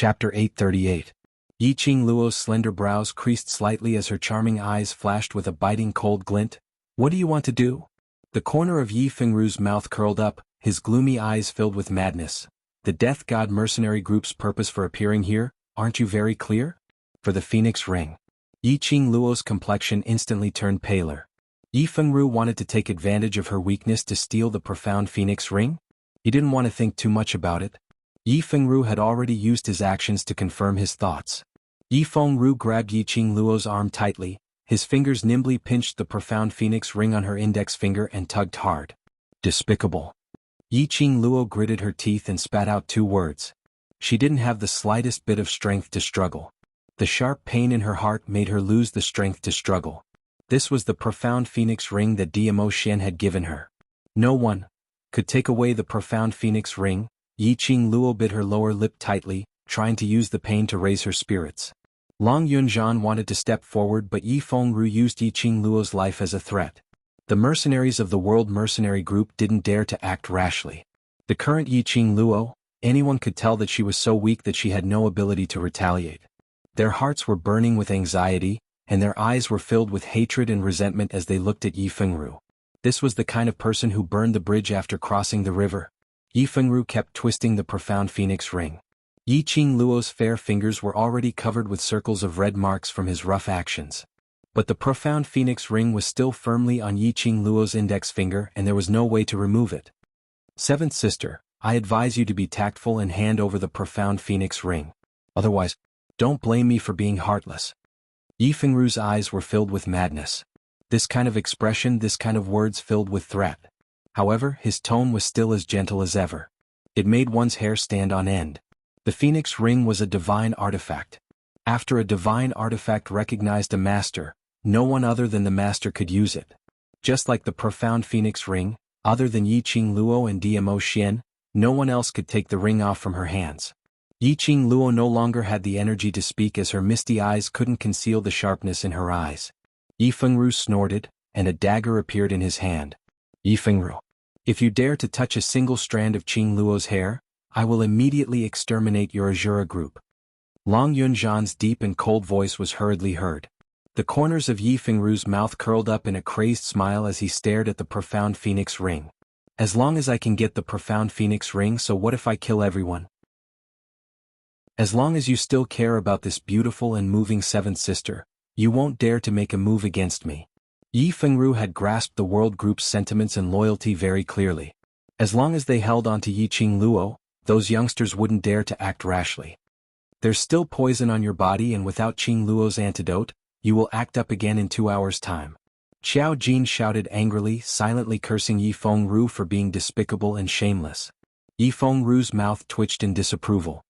Chapter 838. Yi Qingluo's slender brows creased slightly as her charming eyes flashed with a biting cold glint. What do you want to do? The corner of Yi Fengru's mouth curled up, his gloomy eyes filled with madness. The Death God mercenary group's purpose for appearing here, aren't you very clear? For the Phoenix Ring. Yi Qingluo's complexion instantly turned paler. Yi Fengru wanted to take advantage of her weakness to steal the profound Phoenix Ring? He didn't want to think too much about it. Yi Fengru had already used his actions to confirm his thoughts. Yi Fengru grabbed Yi Qingluo's arm tightly, his fingers nimbly pinched the profound Phoenix Ring on her index finger and tugged hard. Despicable. Yi Qingluo gritted her teeth and spat out two words. She didn't have the slightest bit of strength to struggle. The sharp pain in her heart made her lose the strength to struggle. This was the profound Phoenix Ring that Diamo Xian had given her. No one could take away the profound Phoenix Ring. Yi Qingluo bit her lower lip tightly, trying to use the pain to raise her spirits. Long Yunzhan wanted to step forward, but Yi Fengru used Yi Qingluo's life as a threat. The mercenaries of the World Mercenary Group didn't dare to act rashly. The current Yi Qingluo, anyone could tell that she was so weak that she had no ability to retaliate. Their hearts were burning with anxiety, and their eyes were filled with hatred and resentment as they looked at Yi Fengru. This was the kind of person who burned the bridge after crossing the river. Yi Fengru kept twisting the profound Phoenix Ring. Yi Qingluo's fair fingers were already covered with circles of red marks from his rough actions. But the profound Phoenix Ring was still firmly on Yi Qingluo's index finger and there was no way to remove it. Seventh sister, I advise you to be tactful and hand over the profound Phoenix Ring. Otherwise, don't blame me for being heartless. Yi Fengru's eyes were filled with madness. This kind of expression, this kind of words filled with threat. However, his tone was still as gentle as ever. It made one's hair stand on end. The Phoenix Ring was a divine artifact. After a divine artifact recognized a master, no one other than the master could use it. Just like the profound Phoenix Ring, other than Yi Qingluo and Diamo Xian, no one else could take the ring off from her hands. Yi Qingluo no longer had the energy to speak as her misty eyes couldn't conceal the sharpness in her eyes. Yi Fengru snorted, and a dagger appeared in his hand. Yi Fengru, if you dare to touch a single strand of Qingluo's hair, I will immediately exterminate your Azura group. Long Yunzhan's deep and cold voice was hurriedly heard. The corners of Yi Fengru's mouth curled up in a crazed smile as he stared at the profound Phoenix Ring. As long as I can get the profound Phoenix Ring, so what if I kill everyone? As long as you still care about this beautiful and moving seventh sister, you won't dare to make a move against me. Yi Fengru had grasped the world group's sentiments and loyalty very clearly. As long as they held on to Yi Qingluo, those youngsters wouldn't dare to act rashly. There's still poison on your body, and without Qingluo's antidote, you will act up again in 2 hours' time. Xiao Jin shouted angrily, silently cursing Yi Fengru for being despicable and shameless. Yi Fengru's mouth twitched in disapproval.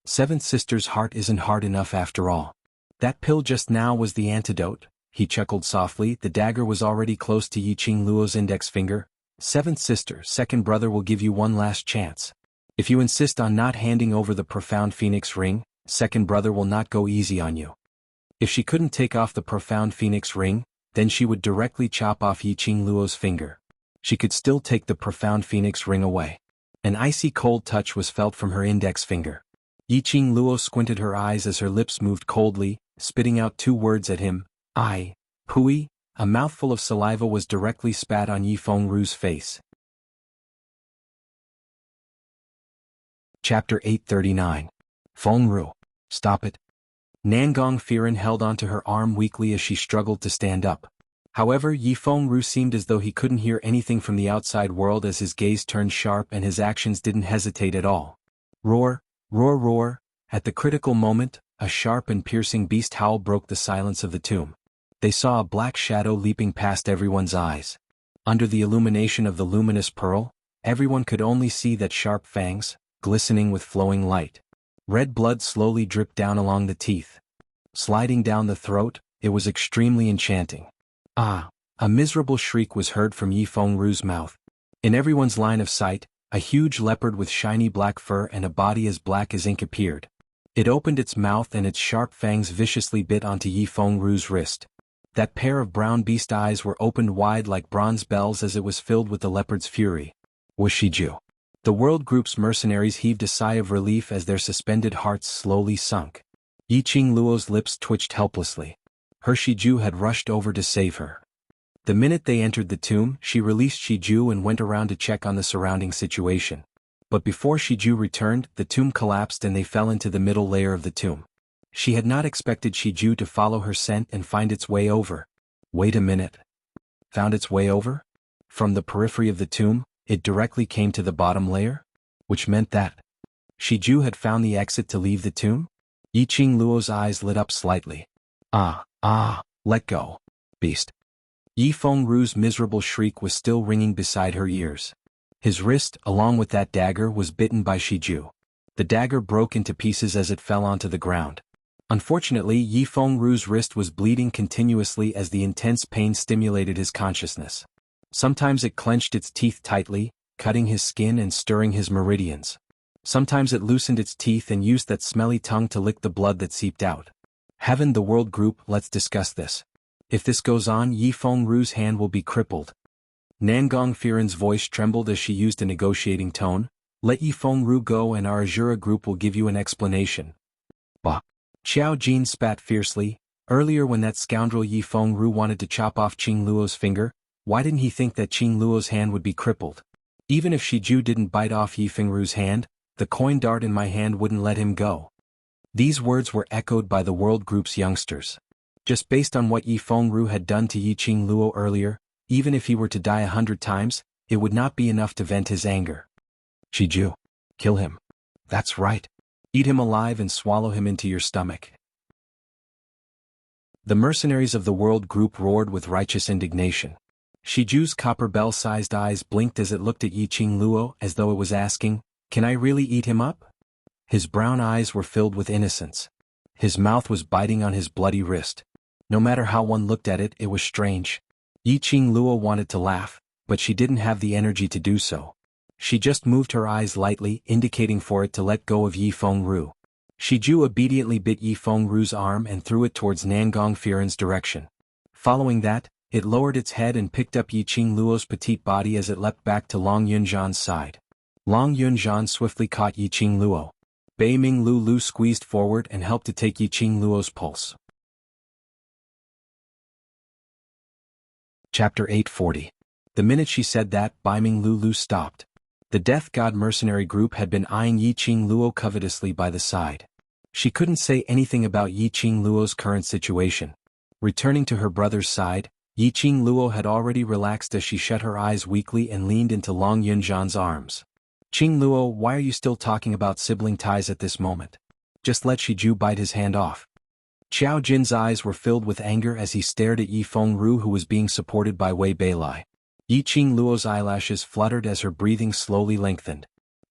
Seventh sister's heart isn't hard enough after all. That pill just now was the antidote. He chuckled softly. The dagger was already close to Yi Qingluo's index finger. Seventh sister, second brother will give you one last chance. If you insist on not handing over the profound Phoenix Ring, second brother will not go easy on you. If she couldn't take off the profound Phoenix Ring, then she would directly chop off Yi Qingluo's finger. She could still take the profound Phoenix Ring away. An icy cold touch was felt from her index finger. Yi Qingluo squinted her eyes as her lips moved coldly, spitting out two words at him. Pui. A mouthful of saliva was directly spat on Yi Fengru's face. Chapter 839. Fengru, stop it. Nangong Firen held onto her arm weakly as she struggled to stand up. However, Yi Fengru seemed as though he couldn't hear anything from the outside world as his gaze turned sharp and his actions didn't hesitate at all. Roar, roar, roar. At the critical moment, a sharp and piercing beast howl broke the silence of the tomb. They saw a black shadow leaping past everyone's eyes. Under the illumination of the luminous pearl, everyone could only see that sharp fangs, glistening with flowing light. Red blood slowly dripped down along the teeth. Sliding down the throat, it was extremely enchanting. Ah! A miserable shriek was heard from Yi Fengru's mouth. In everyone's line of sight, a huge leopard with shiny black fur and a body as black as ink appeared. It opened its mouth and its sharp fangs viciously bit onto Yi Fengru's wrist. That pair of brown beast eyes were opened wide like bronze bells as it was filled with the leopard's fury. Wuxia. The World Group's mercenaries heaved a sigh of relief as their suspended hearts slowly sunk. Yiqing Luo's lips twitched helplessly. Her Shiju had rushed over to save her. The minute they entered the tomb, she released Shiju and went around to check on the surrounding situation. But before Shiju returned, the tomb collapsed and they fell into the middle layer of the tomb. She had not expected Shiju to follow her scent and find its way over. Wait a minute. Found its way over? From the periphery of the tomb, it directly came to the bottom layer? Which meant that Shiju had found the exit to leave the tomb? Yiqing Luo's eyes lit up slightly. Let go, beast. Yi Fengru's miserable shriek was still ringing beside her ears. His wrist, along with that dagger, was bitten by Shiju. The dagger broke into pieces as it fell onto the ground. Unfortunately, Yi Fengru's wrist was bleeding continuously as the intense pain stimulated his consciousness. Sometimes it clenched its teeth tightly, cutting his skin and stirring his meridians. Sometimes it loosened its teeth and used that smelly tongue to lick the blood that seeped out. Heaven, the World Group, let's discuss this. If this goes on, Yi Fengru's hand will be crippled. Nangong Firen's voice trembled as she used a negotiating tone. Let Yi Fengru go and our Azura group will give you an explanation. Bah. Xiao Jin spat fiercely. Earlier when that scoundrel Yi Fengru wanted to chop off Qing Luo's finger, why didn't he think that Qing Luo's hand would be crippled? Even if Shiju didn't bite off Yi Fengru's hand, the coin dart in my hand wouldn't let him go. These words were echoed by the World Group's youngsters. Just based on what Yi Fengru had done to Yiqing Luo earlier, even if he were to die 100 times, it would not be enough to vent his anger. Shiju. Kill him. That's right. Eat him alive and swallow him into your stomach. The mercenaries of the World Group roared with righteous indignation. Shiju's copper bell-sized eyes blinked as it looked at Yiqing Luo as though it was asking, "Can I really eat him up?" His brown eyes were filled with innocence. His mouth was biting on his bloody wrist. No matter how one looked at it, it was strange. Yiqing Luo wanted to laugh, but she didn't have the energy to do so. She just moved her eyes lightly, indicating for it to let go of Yi Fengru. Shiju obediently bit Yi Fengru's arm and threw it towards Nangong Firen's direction. Following that, it lowered its head and picked up Yiqing Luo's petite body as it leapt back to Long Yunzhan's side. Long Yunzhan swiftly caught Yiqing Luo. Bei Ming Lu squeezed forward and helped to take Yiqing Luo's pulse. Chapter 840. The minute she said that, Bai Ming Lu stopped. The Death God mercenary group had been eyeing Yiqing Luo covetously by the side. She couldn't say anything about Yiqing Luo's current situation. Returning to her brother's side, Yiqing Luo had already relaxed as she shut her eyes weakly and leaned into Long Yunzhan's arms. Qing Luo, why are you still talking about sibling ties at this moment? Just let Shiju bite his hand off. Xiao Jin's eyes were filled with anger as he stared at Yi Fengru, who was being supported by Wei Beilai. Yiqing Luo's eyelashes fluttered as her breathing slowly lengthened.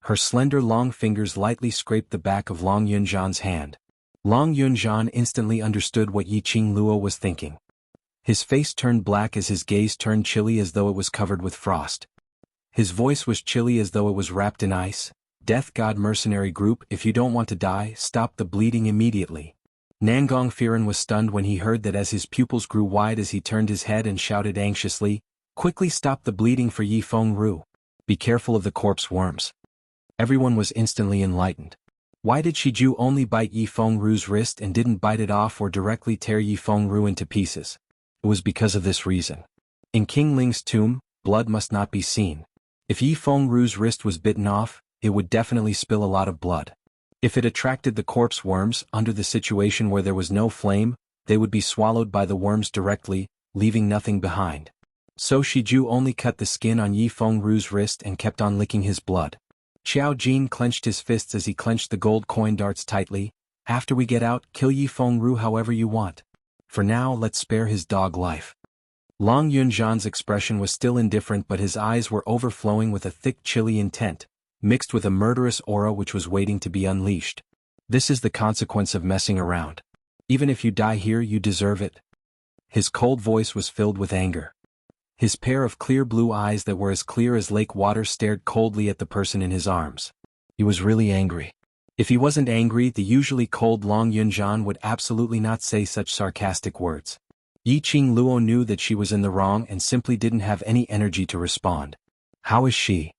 Her slender long fingers lightly scraped the back of Long Yunzhan's hand. Long Yunzhan instantly understood what Yiqing Luo was thinking. His face turned black as his gaze turned chilly as though it was covered with frost. His voice was chilly as though it was wrapped in ice. Death God mercenary group, if you don't want to die, stop the bleeding immediately. Nangong Firen was stunned when he heard that as his pupils grew wide as he turned his head and shouted anxiously, "Quickly stop the bleeding for Yi Fengru. Be careful of the corpse worms." Everyone was instantly enlightened. Why did Shiju only bite Yi Fengru's wrist and didn't bite it off or directly tear Yi Fengru into pieces? It was because of this reason. In King Ling's tomb, blood must not be seen. If Yi Fengru's wrist was bitten off, it would definitely spill a lot of blood. If it attracted the corpse worms, under the situation where there was no flame, they would be swallowed by the worms directly, leaving nothing behind. So Shiju only cut the skin on Yi Fengru's wrist and kept on licking his blood. Xiao Jin clenched his fists as he clenched the gold coin darts tightly. After we get out, kill Yi Fengru however you want. For now, let's spare his dog life. Long Yunzhan's expression was still indifferent, but his eyes were overflowing with a thick chilly intent, mixed with a murderous aura which was waiting to be unleashed. This is the consequence of messing around. Even if you die here, you deserve it. His cold voice was filled with anger. His pair of clear blue eyes that were as clear as lake water stared coldly at the person in his arms. He was really angry. If he wasn't angry, the usually cold Long Yunzhan would absolutely not say such sarcastic words. Yiqing Luo knew that she was in the wrong and simply didn't have any energy to respond. How is she?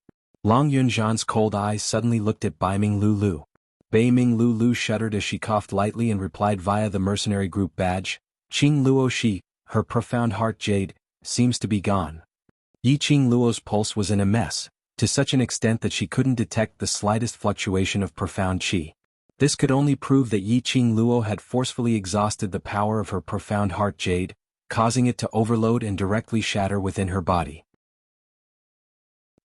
Long Yunjian's cold eyes suddenly looked at Bai Ming Lulu. Bai Ming Lulu shuddered as she coughed lightly and replied via the mercenary group badge, Qing Luo Shi, her profound heart jade, seems to be gone. Yi Qing Luo's pulse was in a mess, to such an extent that she couldn't detect the slightest fluctuation of profound qi. This could only prove that Yi Qing Luo had forcefully exhausted the power of her profound heart jade, causing it to overload and directly shatter within her body.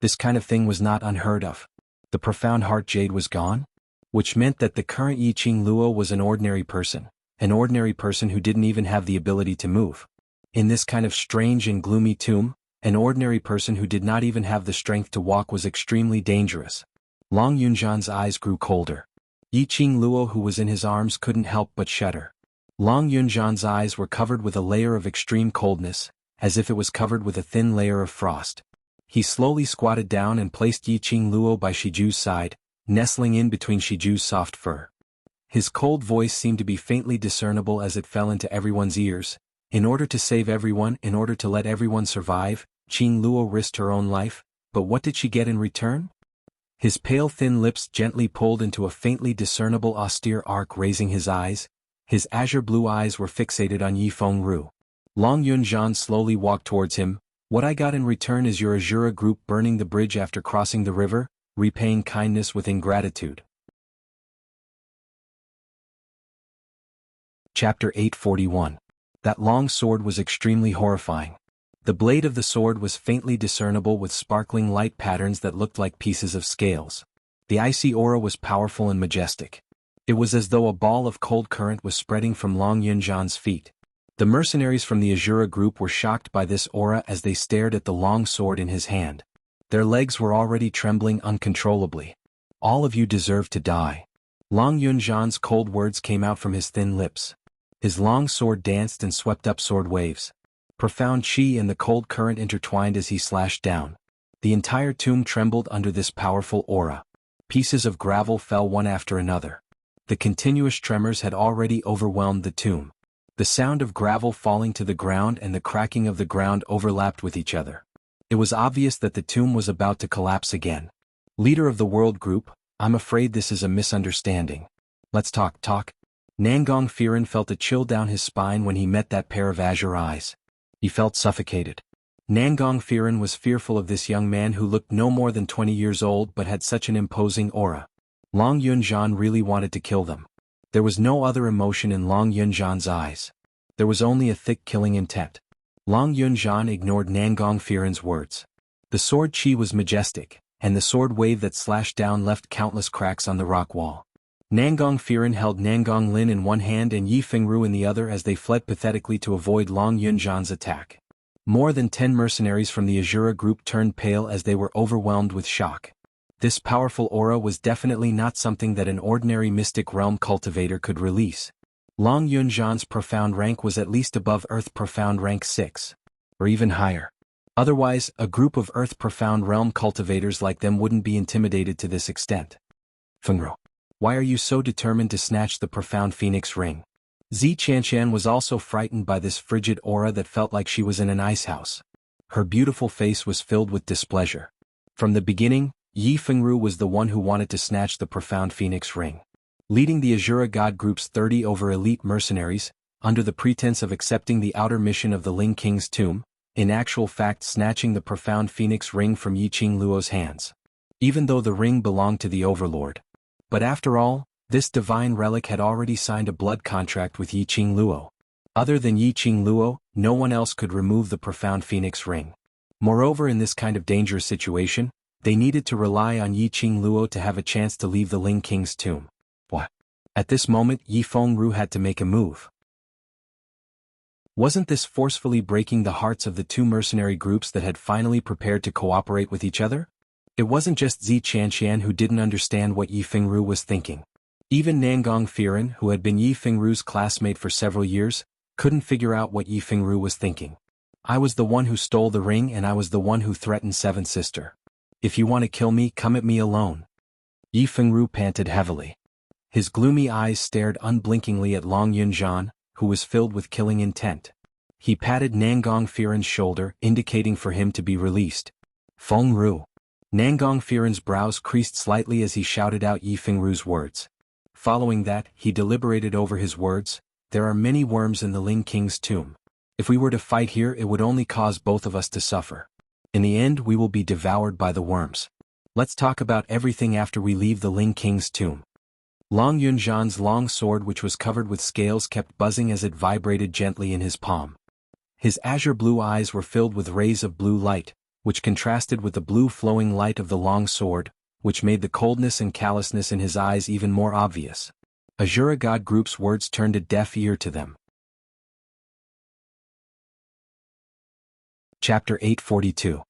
This kind of thing was not unheard of. The profound heart jade was gone? Which meant that the current Yi Qing Luo was an ordinary person who didn't even have the ability to move. In this kind of strange and gloomy tomb, an ordinary person who did not even have the strength to walk was extremely dangerous. Long Yunjian's eyes grew colder. Yi Qing Luo, who was in his arms, couldn't help but shudder. Long Yunjian's eyes were covered with a layer of extreme coldness, as if it was covered with a thin layer of frost. He slowly squatted down and placed Yi Qing Luo by Shiju's side, nestling in between Shiju's soft fur. His cold voice seemed to be faintly discernible as it fell into everyone's ears. In order to save everyone, in order to let everyone survive, Qing Luo risked her own life, but what did she get in return? His pale thin lips gently pulled into a faintly discernible austere arc, raising his eyes. His azure blue eyes were fixated on Yi Fengru. Long Yunjian slowly walked towards him. What I got in return is your Azura group burning the bridge after crossing the river, repaying kindness with ingratitude. Chapter 841. That long sword was extremely horrifying. The blade of the sword was faintly discernible with sparkling light patterns that looked like pieces of scales. The icy aura was powerful and majestic. It was as though a ball of cold current was spreading from Long Yunjian's feet. The mercenaries from the Azura group were shocked by this aura as they stared at the long sword in his hand. Their legs were already trembling uncontrollably. All of you deserve to die. Long Yunjian's cold words came out from his thin lips. His long sword danced and swept up sword waves. Profound qi and the cold current intertwined as he slashed down. The entire tomb trembled under this powerful aura. Pieces of gravel fell one after another. The continuous tremors had already overwhelmed the tomb. The sound of gravel falling to the ground and the cracking of the ground overlapped with each other. It was obvious that the tomb was about to collapse again. Leader of the world group, I'm afraid this is a misunderstanding. Let's talk. Nangong Firen felt a chill down his spine when he met that pair of azure eyes. He felt suffocated. Nangong Firen was fearful of this young man who looked no more than 20 years old but had such an imposing aura. Long Yunjian really wanted to kill them. There was no other emotion in Long Yunjian's eyes. There was only a thick killing intent. Long Yunjian ignored Nangong Firen's words. The sword qi was majestic, and the sword wave that slashed down left countless cracks on the rock wall. Nangong Firen held Nangong Lin in one hand and Yi Fengru in the other as they fled pathetically to avoid Long Yunjian's attack. More than 10 mercenaries from the Azura group turned pale as they were overwhelmed with shock. This powerful aura was definitely not something that an ordinary mystic realm cultivator could release. Long Yunjian's profound rank was at least above Earth profound rank 6. Or even higher. Otherwise, a group of Earth profound realm cultivators like them wouldn't be intimidated to this extent. Fengru, why are you so determined to snatch the profound phoenix ring? Zi Qianshan was also frightened by this frigid aura that felt like she was in an icehouse. Her beautiful face was filled with displeasure. From the beginning, Yi Fengru was the one who wanted to snatch the profound phoenix ring. Leading the Azura God Group's 30 over elite mercenaries, under the pretense of accepting the outer mission of the Ling King's tomb, in actual fact snatching the profound phoenix ring from Yi Qing Luo's hands. Even though the ring belonged to the Overlord. But after all, this divine relic had already signed a blood contract with Yi Qing Luo. Other than Yi Qing Luo, no one else could remove the profound phoenix ring. Moreover, in this kind of dangerous situation, they needed to rely on Yi Qing Luo to have a chance to leave the Ling King's tomb. What? At this moment, Yi Fengru had to make a move. Wasn't this forcefully breaking the hearts of the two mercenary groups that had finally prepared to cooperate with each other? It wasn't just Zi Qianshan who didn't understand what Yi Fengru was thinking. Even Nangong Firen, who had been Yi Fengru's classmate for several years, couldn't figure out what Yi Fengru was thinking. I was the one who stole the ring and I was the one who threatened Seventh Sister. If you want to kill me, come at me alone. Yi Fengru panted heavily. His gloomy eyes stared unblinkingly at Long Yunjian, who was filled with killing intent. He patted Nangong Firen's shoulder, indicating for him to be released. Fengru. Nangong Firen's brows creased slightly as he shouted out Yi Fengru's words. Following that, he deliberated over his words. There are many worms in the Ling King's tomb. If we were to fight here, it would only cause both of us to suffer. In the end, we will be devoured by the worms. Let's talk about everything after we leave the Ling King's tomb. Long Yunzhan's long sword, which was covered with scales, kept buzzing as it vibrated gently in his palm. His azure blue eyes were filled with rays of blue light, which contrasted with the blue flowing light of the long sword, which made the coldness and callousness in his eyes even more obvious. Azura God Group's words turned a deaf ear to them. Chapter 842.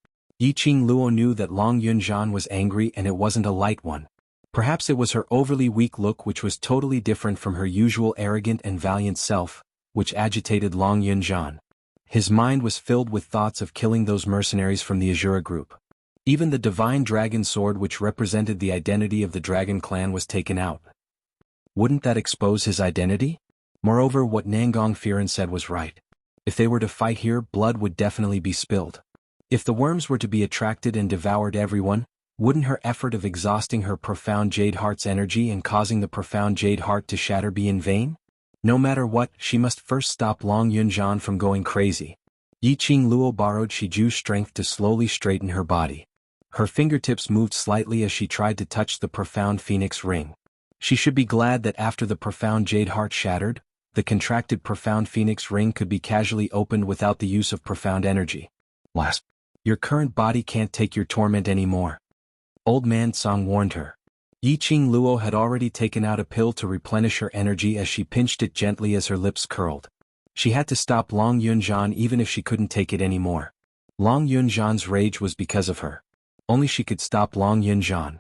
Yiqing Luo knew that Long Yunzhan was angry, and it wasn't a light one. Perhaps it was her overly weak look, which was totally different from her usual arrogant and valiant self, which agitated Long Yunzhan. His mind was filled with thoughts of killing those mercenaries from the Azura group. Even the divine dragon sword, which represented the identity of the dragon clan, was taken out. Wouldn't that expose his identity? Moreover, what Nangong Firen said was right. If they were to fight here, blood would definitely be spilled. If the worms were to be attracted and devoured everyone, wouldn't her effort of exhausting her profound Jade Heart's energy and causing the profound Jade Heart to shatter be in vain? No matter what, she must first stop Long Yunzhan from going crazy. Yiqing Luo borrowed Shiju's strength to slowly straighten her body. Her fingertips moved slightly as she tried to touch the profound Phoenix ring. She should be glad that after the profound Jade Heart shattered, the contracted profound Phoenix ring could be casually opened without the use of profound energy. Last. Your current body can't take your torment anymore. Old Man Song warned her. Yiqing Luo had already taken out a pill to replenish her energy as she pinched it gently as her lips curled. She had to stop Long Yunzhan even if she couldn't take it anymore. Long Yunzhan's rage was because of her. Only she could stop Long Yunzhan.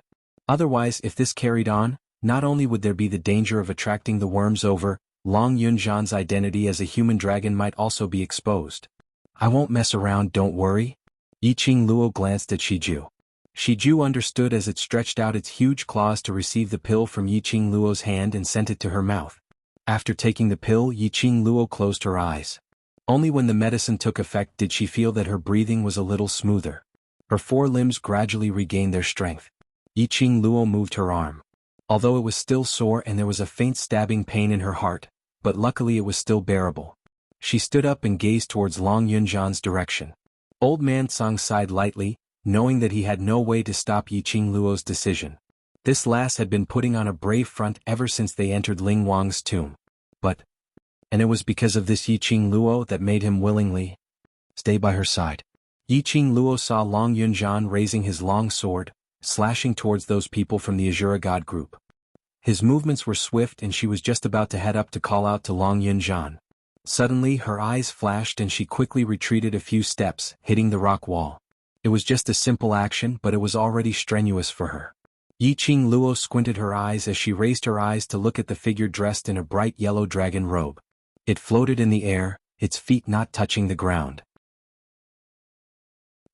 Otherwise, if this carried on, not only would there be the danger of attracting the worms over, Long Yunzhan's identity as a human dragon might also be exposed. I won't mess around, don't worry. Yiqing Luo glanced at Shiju. Shiju understood as it stretched out its huge claws to receive the pill from Yiqing Luo's hand and sent it to her mouth. After taking the pill, Yiqing Luo closed her eyes. Only when the medicine took effect did she feel that her breathing was a little smoother. Her four limbs gradually regained their strength. Yiqing Luo moved her arm. Although it was still sore and there was a faint stabbing pain in her heart, but luckily it was still bearable. She stood up and gazed towards Long Yunzhan's direction. Old Man Song sighed lightly, knowing that he had no way to stop Yiqing Luo's decision. This lass had been putting on a brave front ever since they entered Ling Wang's tomb. And it was because of this Yiqing Luo that made him willingly stay by her side. Yiqing Luo saw Long Yunzhan raising his long sword, slashing towards those people from the Azura God group. His movements were swift and she was just about to head up to call out to Long Yunzhan. Suddenly her eyes flashed and she quickly retreated a few steps, hitting the rock wall. It was just a simple action, but it was already strenuous for her. Yiqing Luo squinted her eyes as she raised her eyes to look at the figure dressed in a bright yellow dragon robe. It floated in the air, its feet not touching the ground.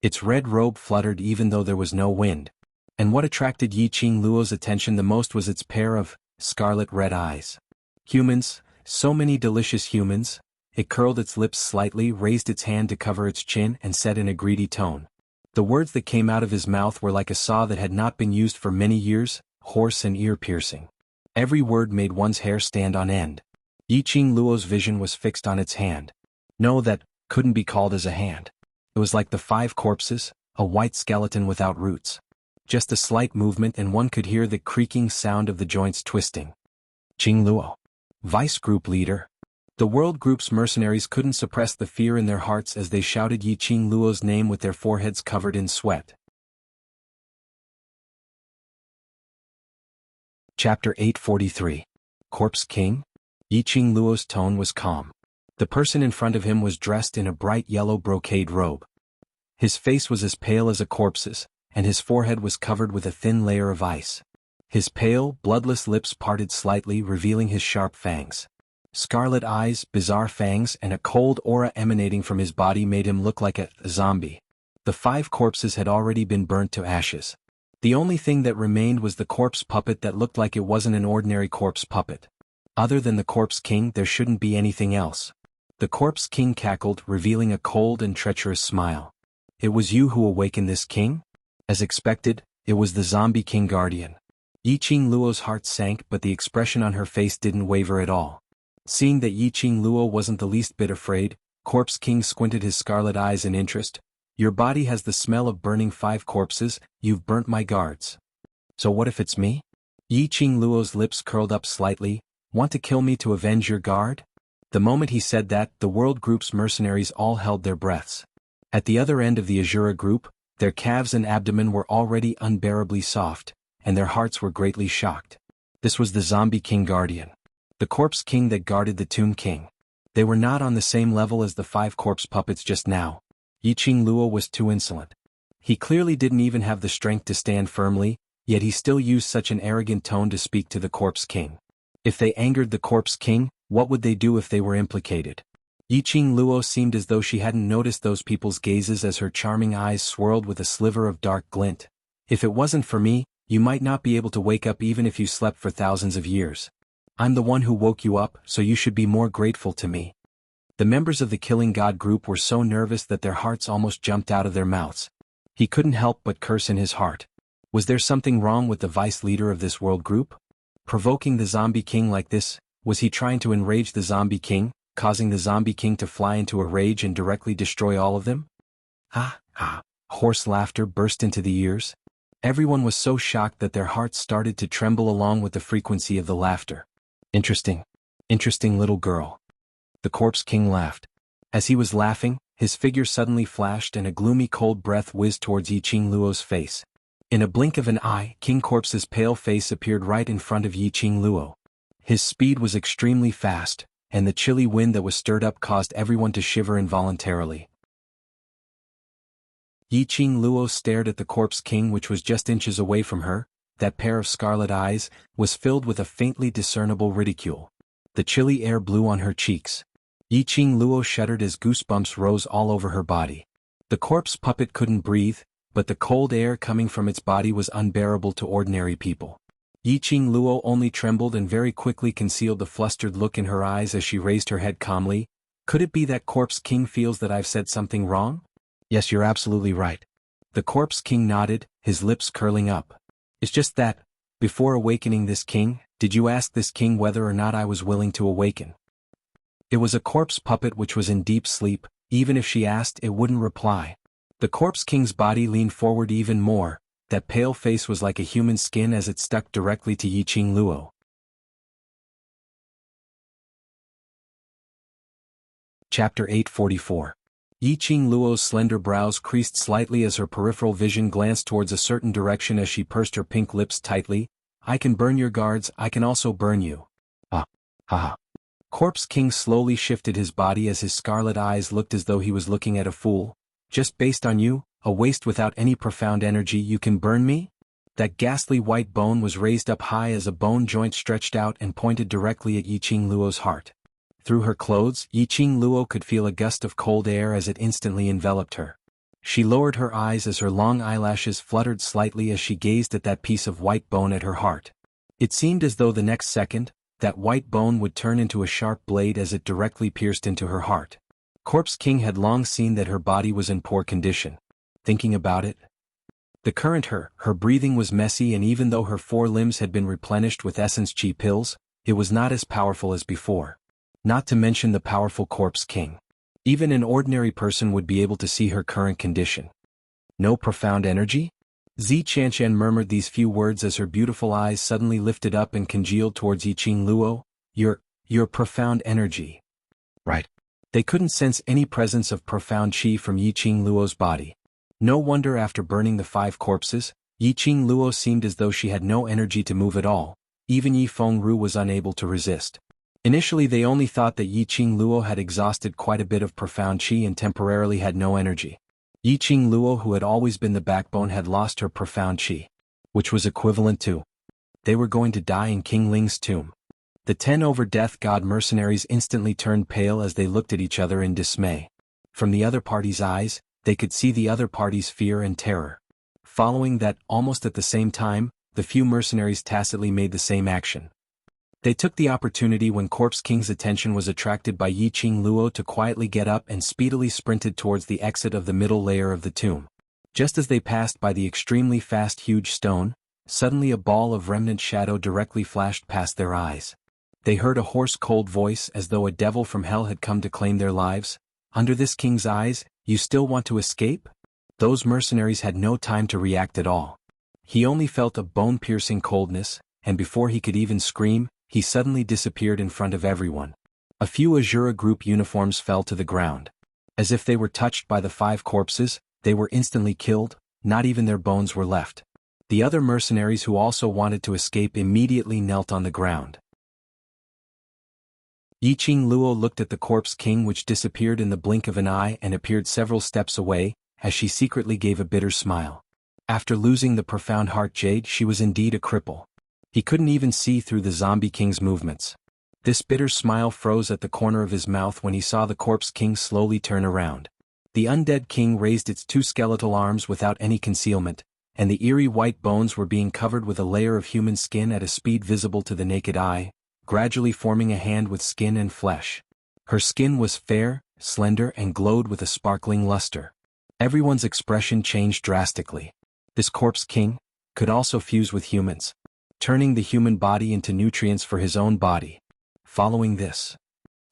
Its red robe fluttered even though there was no wind. And what attracted Yiqing Luo's attention the most was its pair of scarlet red eyes. Humans, so many delicious humans. It curled its lips slightly, raised its hand to cover its chin, and said in a greedy tone. The words that came out of his mouth were like a saw that had not been used for many years, hoarse and ear-piercing. Every word made one's hair stand on end. Yiqing Luo's vision was fixed on its hand. No, that couldn't be called as a hand. It was like the 5 corpses, a white skeleton without roots. Just a slight movement and one could hear the creaking sound of the joints twisting. Qing Luo. Vice Group Leader. The World Group's mercenaries couldn't suppress the fear in their hearts as they shouted Yiqing Luo's name with their foreheads covered in sweat. Chapter 843. Corpse King? Yiqing Luo's tone was calm. The person in front of him was dressed in a bright yellow brocade robe. His face was as pale as a corpse's, and his forehead was covered with a thin layer of ice. His pale, bloodless lips parted slightly, revealing his sharp fangs. Scarlet eyes, bizarre fangs, and a cold aura emanating from his body made him look like a zombie. The 5 corpses had already been burnt to ashes. The only thing that remained was the corpse puppet that looked like it wasn't an ordinary corpse puppet. Other than the Corpse King, there shouldn't be anything else. The Corpse King cackled, revealing a cold and treacherous smile. It was you who awakened this king? As expected, it was the Zombie King Guardian. Yiqing Luo's heart sank, but the expression on her face didn't waver at all. Seeing that Yiqing Luo wasn't the least bit afraid, Corpse King squinted his scarlet eyes in interest. Your body has the smell of burning 5 corpses, you've burnt my guards. So what if it's me? Yiqing Luo's lips curled up slightly. Want to kill me to avenge your guard? The moment he said that, the World Group's mercenaries all held their breaths. At the other end of the Azura group, their calves and abdomen were already unbearably soft, and their hearts were greatly shocked. This was the Zombie King Guardian. The Corpse King that guarded the Tomb King. They were not on the same level as the 5 corpse puppets just now. Yiqing Luo was too insolent. He clearly didn't even have the strength to stand firmly, yet he still used such an arrogant tone to speak to the Corpse King. If they angered the Corpse King, what would they do if they were implicated? Yiqing Luo seemed as though she hadn't noticed those people's gazes as her charming eyes swirled with a sliver of dark glint. If it wasn't for me, you might not be able to wake up even if you slept for thousands of years. I'm the one who woke you up, so you should be more grateful to me. The members of the Killing God group were so nervous that their hearts almost jumped out of their mouths. He couldn't help but curse in his heart. Was there something wrong with the vice leader of this world group? Provoking the Zombie King like this, was he trying to enrage the Zombie King, causing the Zombie King to fly into a rage and directly destroy all of them? Ha, ha, hoarse laughter burst into the ears. Everyone was so shocked that their hearts started to tremble along with the frequency of the laughter. Interesting little girl. The Corpse King laughed. As he was laughing, his figure suddenly flashed and a gloomy cold breath whizzed towards Yiqing Luo's face. In a blink of an eye, King Corpse's pale face appeared right in front of Yiqing Luo. His speed was extremely fast, and the chilly wind that was stirred up caused everyone to shiver involuntarily. Yiqing Luo stared at the Corpse King, which was just inches away from her. That pair of scarlet eyes was filled with a faintly discernible ridicule. The chilly air blew on her cheeks. Yiqing Luo shuddered as goosebumps rose all over her body. The corpse puppet couldn't breathe, but the cold air coming from its body was unbearable to ordinary people. Yiqing Luo only trembled and very quickly concealed the flustered look in her eyes as she raised her head calmly. Could it be that Corpse King feels that I've said something wrong? Yes, you're absolutely right. The Corpse King nodded, his lips curling up. It's just that, before awakening this king, did you ask this king whether or not I was willing to awaken? It was a corpse puppet which was in deep sleep. Even if she asked, it wouldn't reply. The Corpse King's body leaned forward even more. That pale face was like a human skin as it stuck directly to Yiqing Luo. Chapter 844. Yiqing Luo's slender brows creased slightly as her peripheral vision glanced towards a certain direction as she pursed her pink lips tightly. I can burn your guards, I can also burn you. Ah, haha. Corpse King slowly shifted his body as his scarlet eyes looked as though he was looking at a fool. Just based on you, a waste without any profound energy, you can burn me? That ghastly white bone was raised up high as a bone joint stretched out and pointed directly at Yiqing Luo's heart. Through her clothes, Yiqing Luo could feel a gust of cold air as it instantly enveloped her. She lowered her eyes as her long eyelashes fluttered slightly as she gazed at that piece of white bone at her heart. It seemed as though the next second, that white bone would turn into a sharp blade as it directly pierced into her heart. Corpse King had long seen that her body was in poor condition. Thinking about it, the current her breathing was messy, and even though her 4 limbs had been replenished with essence chi pills, it was not as powerful as before. Not to mention the powerful Corpse King. Even an ordinary person would be able to see her current condition. No profound energy? Zi Qianqian murmured these few words as her beautiful eyes suddenly lifted up and congealed towards Yiqing Luo. Your profound energy. Right. They couldn't sense any presence of profound qi from Yiqing Luo's body. No wonder after burning the 5 corpses, Yiqing Luo seemed as though she had no energy to move at all. Even Yi Fengru was unable to resist. Initially they only thought that Yiqing Luo had exhausted quite a bit of profound qi and temporarily had no energy. Yiqing Luo, who had always been the backbone, had lost her profound qi, which was equivalent to they were going to die in King Ling's tomb. The 10 over death god mercenaries instantly turned pale as they looked at each other in dismay. From the other party's eyes, they could see the other party's fear and terror. Following that, almost at the same time, the few mercenaries tacitly made the same action. They took the opportunity when Corpse King's attention was attracted by Yiqing Luo to quietly get up and speedily sprinted towards the exit of the middle layer of the tomb. Just as they passed by the extremely fast huge stone, suddenly a ball of remnant shadow directly flashed past their eyes. They heard a hoarse cold voice as though a devil from hell had come to claim their lives. Under this king's eyes, you still want to escape? Those mercenaries had no time to react at all. He only felt a bone-piercing coldness, and before he could even scream, he suddenly disappeared in front of everyone. A few Azura group uniforms fell to the ground. As if they were touched by the 5 corpses, they were instantly killed, not even their bones were left. The other mercenaries who also wanted to escape immediately knelt on the ground. Yiqing Luo looked at the corpse king which disappeared in the blink of an eye and appeared several steps away, as she secretly gave a bitter smile. After losing the profound heart jade, she was indeed a cripple. He couldn't even see through the zombie king's movements. This bitter smile froze at the corner of his mouth when he saw the corpse king slowly turn around. The undead king raised its 2 skeletal arms without any concealment, and the eerie white bones were being covered with a layer of human skin at a speed visible to the naked eye, gradually forming a hand with skin and flesh. Her skin was fair, slender and glowed with a sparkling luster. Everyone's expression changed drastically. This corpse king could also fuse with humans, turning the human body into nutrients for his own body. Following this,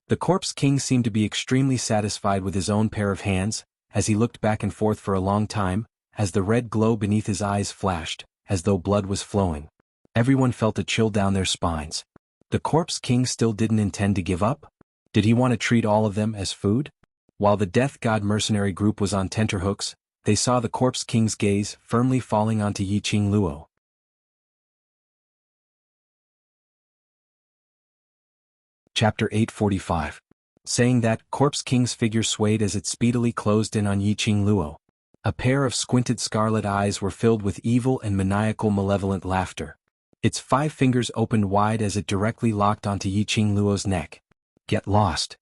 the corpse king seemed to be extremely satisfied with his own pair of hands, as he looked back and forth for a long time, as the red glow beneath his eyes flashed, as though blood was flowing. Everyone felt a chill down their spines. The corpse king still didn't intend to give up? Did he want to treat all of them as food? While the death god mercenary group was on tenterhooks, they saw the corpse king's gaze firmly falling onto Yiqing Luo. Chapter 845. Saying that, corpse king's figure swayed as it speedily closed in on Yiqing Luo. A pair of squinted scarlet eyes were filled with evil and maniacal malevolent laughter. Its 5 fingers opened wide as it directly locked onto Yiqing Luo's neck. Get lost.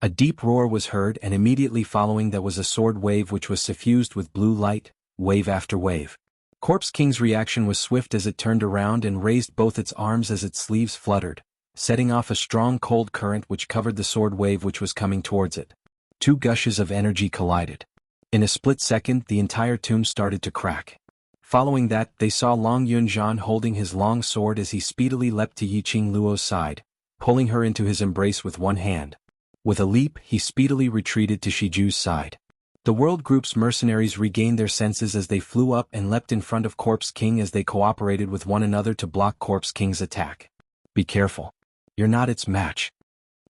A deep roar was heard, and immediately following that was a sword wave which was suffused with blue light, wave after wave. Corpse King's reaction was swift as it turned around and raised both its arms as its sleeves fluttered, setting off a strong cold current which covered the sword wave which was coming towards it. 2 gushes of energy collided. In a split second, the entire tomb started to crack. Following that, they saw Long Yunzhan holding his long sword as he speedily leapt to Yiqing Luo's side, pulling her into his embrace with one hand. With a leap, he speedily retreated to Shiju's side. The World Group's mercenaries regained their senses as they flew up and leapt in front of Corpse King as they cooperated with one another to block Corpse King's attack. Be careful. You're not its match.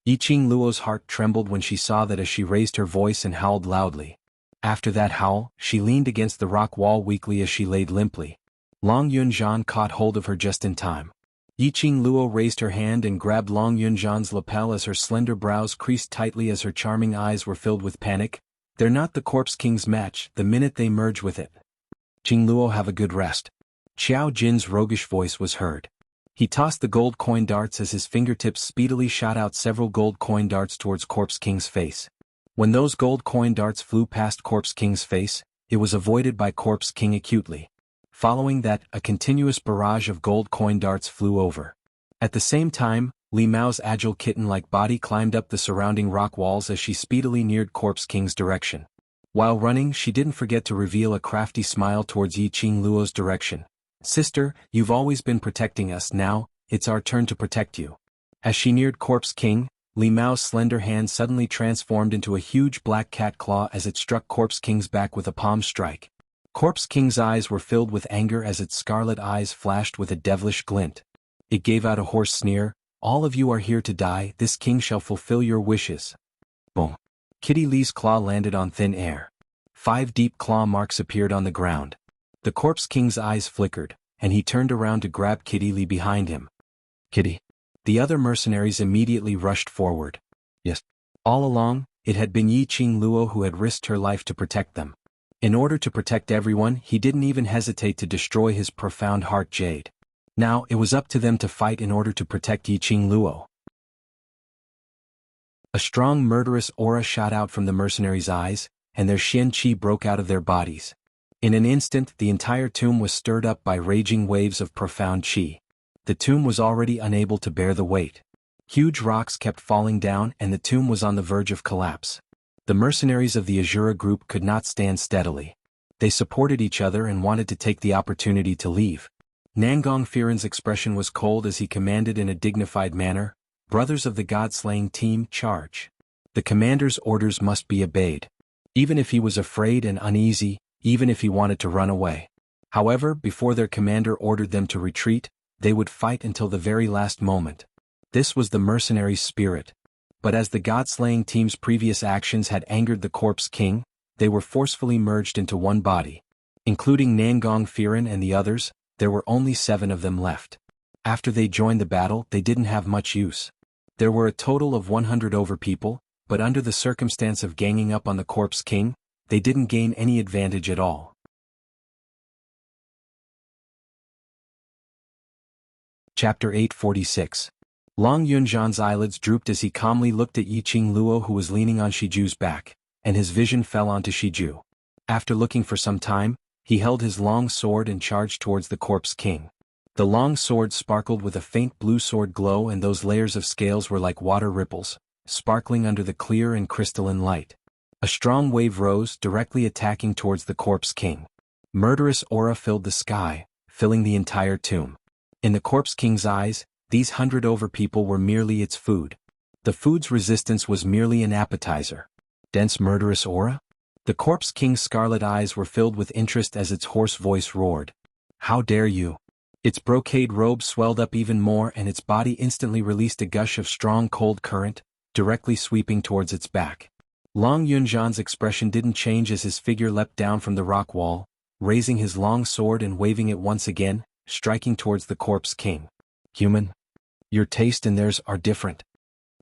Yiqing Luo's heart trembled when she saw that as she raised her voice and howled loudly. After that howl, she leaned against the rock wall weakly as she laid limply. Long Yunzhan caught hold of her just in time. Yiqing Luo raised her hand and grabbed Long Yunzhan's lapel as her slender brows creased tightly as her charming eyes were filled with panic. They're not the Corpse King's match the minute they merge with it. Yiqing Luo, have a good rest. Qiao Jin's roguish voice was heard. He tossed the gold coin darts as his fingertips speedily shot out several gold coin darts towards Corpse King's face. When those gold coin darts flew past Corpse King's face, it was avoided by Corpse King acutely. Following that, a continuous barrage of gold coin darts flew over. At the same time, Li Mao's agile kitten-like body climbed up the surrounding rock walls as she speedily neared Corpse King's direction. While running, she didn't forget to reveal a crafty smile towards Yiqing Luo's direction. Sister, you've always been protecting us, now, it's our turn to protect you. As she neared Corpse King, Li Mao's slender hand suddenly transformed into a huge black cat claw as it struck Corpse King's back with a palm strike. Corpse King's eyes were filled with anger as its scarlet eyes flashed with a devilish glint. It gave out a hoarse sneer, all of you are here to die, this king shall fulfill your wishes. Boom. Kitty Lee's claw landed on thin air. 5 deep claw marks appeared on the ground. The Corpse King's eyes flickered, and he turned around to grab Kitty Lee behind him. Kitty. The other mercenaries immediately rushed forward. Yes. All along, it had been Yiqing Luo who had risked her life to protect them. In order to protect everyone, he didn't even hesitate to destroy his profound heart jade. Now, it was up to them to fight in order to protect Yiqing Luo. A strong murderous aura shot out from the mercenaries' eyes, and their Xian Qi broke out of their bodies. In an instant, the entire tomb was stirred up by raging waves of profound qi. The tomb was already unable to bear the weight. Huge rocks kept falling down and the tomb was on the verge of collapse. The mercenaries of the Azura group could not stand steadily. They supported each other and wanted to take the opportunity to leave. Nangong Firen's expression was cold as he commanded in a dignified manner, "Brothers of the God-slaying team, charge." The commander's orders must be obeyed. Even if he was afraid and uneasy, even if he wanted to run away. However, before their commander ordered them to retreat, they would fight until the very last moment. This was the mercenary's spirit. But as the God-slaying team's previous actions had angered the Corpse King, they were forcefully merged into one body. Including Nangong Firen and the others, there were only 7 of them left. After they joined the battle, they didn't have much use. There were a total of 100 over people, but under the circumstance of ganging up on the Corpse King, they didn't gain any advantage at all. Chapter 846. Long Yunzhan's eyelids drooped as he calmly looked at Yiqing Luo, who was leaning on Shiju's back, and his vision fell onto Shiju. After looking for some time, he held his long sword and charged towards the Corpse King. The long sword sparkled with a faint blue sword glow, and those layers of scales were like water ripples, sparkling under the clear and crystalline light. A strong wave rose, directly attacking towards the Corpse King. Murderous aura filled the sky, filling the entire tomb. In the Corpse King's eyes, these 100 over people were merely its food. The food's resistance was merely an appetizer. Dense murderous aura? The Corpse King's scarlet eyes were filled with interest as its hoarse voice roared. "How dare you!" Its brocade robe swelled up even more, and its body instantly released a gush of strong cold current, directly sweeping towards its back. Long Yunzhan's expression didn't change as his figure leapt down from the rock wall, raising his long sword and waving it once again, striking towards the Corpse King. "Human, your taste and theirs are different."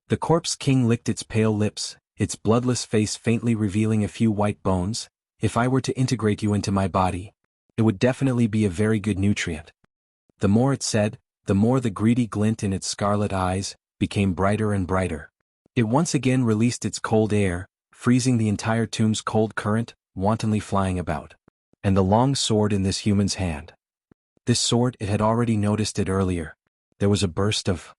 The Corpse King licked its pale lips, its bloodless face faintly revealing a few white bones. "If I were to integrate you into my body, it would definitely be a very good nutrient." The more it said, the more the greedy glint in its scarlet eyes became brighter and brighter. It once again released its cold air, freezing the entire tomb's cold current, wantonly flying about. And the long sword in this human's hand. This sword, it had already noticed it earlier. There was a burst of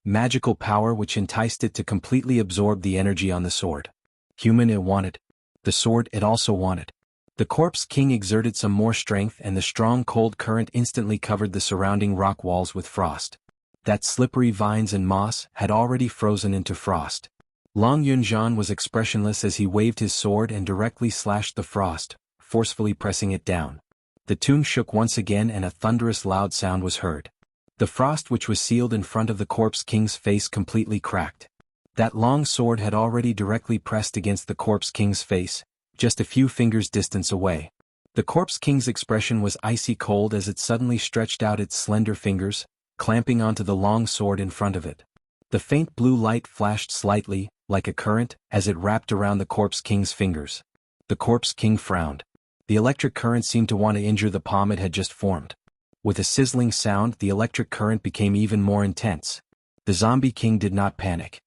magical power which enticed it to completely absorb the energy on the sword. Human it wanted. The sword it also wanted. The Corpse King exerted some more strength, and the strong cold current instantly covered the surrounding rock walls with frost. That slippery vines and moss had already frozen into frost. Long Yunzhan was expressionless as he waved his sword and directly slashed the frost, forcefully pressing it down. The tomb shook once again and a thunderous loud sound was heard. The frost which was sealed in front of the Corpse King's face completely cracked. That long sword had already directly pressed against the Corpse King's face, just a few fingers' distance away. The Corpse King's expression was icy cold as it suddenly stretched out its slender fingers, clamping onto the long sword in front of it. The faint blue light flashed slightly, like a current, as it wrapped around the Corpse King's fingers. The Corpse King frowned. The electric current seemed to want to injure the palm it had just formed. With a sizzling sound, the electric current became even more intense. The Zombie King did not panic.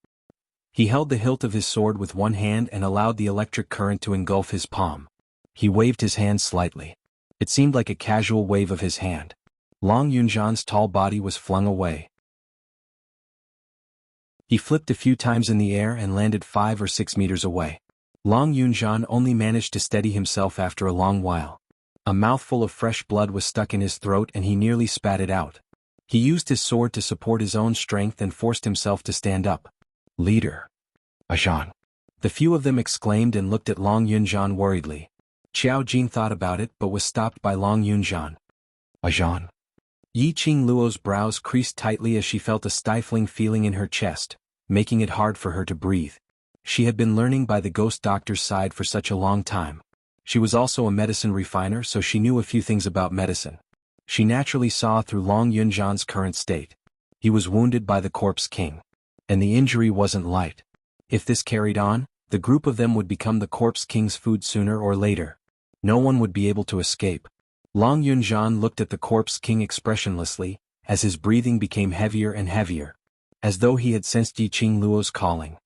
He held the hilt of his sword with one hand and allowed the electric current to engulf his palm. He waved his hand slightly. It seemed like a casual wave of his hand. Long Yunzhan's tall body was flung away. He flipped a few times in the air and landed 5 or 6 meters away. Long Yunzhan only managed to steady himself after a long while. A mouthful of fresh blood was stuck in his throat and he nearly spat it out. He used his sword to support his own strength and forced himself to stand up. "Leader. Ajan." The few of them exclaimed and looked at Long Yunzhan worriedly. Qiao Jin thought about it but was stopped by Long Yunzhan. "Ajan." Yiqing Luo's brows creased tightly as she felt a stifling feeling in her chest, making it hard for her to breathe. She had been learning by the ghost doctor's side for such a long time. She was also a medicine refiner, so she knew a few things about medicine. She naturally saw through Long Yunzhan's current state. He was wounded by the Corpse King. And the injury wasn't light. If this carried on, the group of them would become the Corpse King's food sooner or later. No one would be able to escape. Long Yunzhan looked at the Corpse King expressionlessly, as his breathing became heavier and heavier. As though he had sensed Yiqing Luo's calling.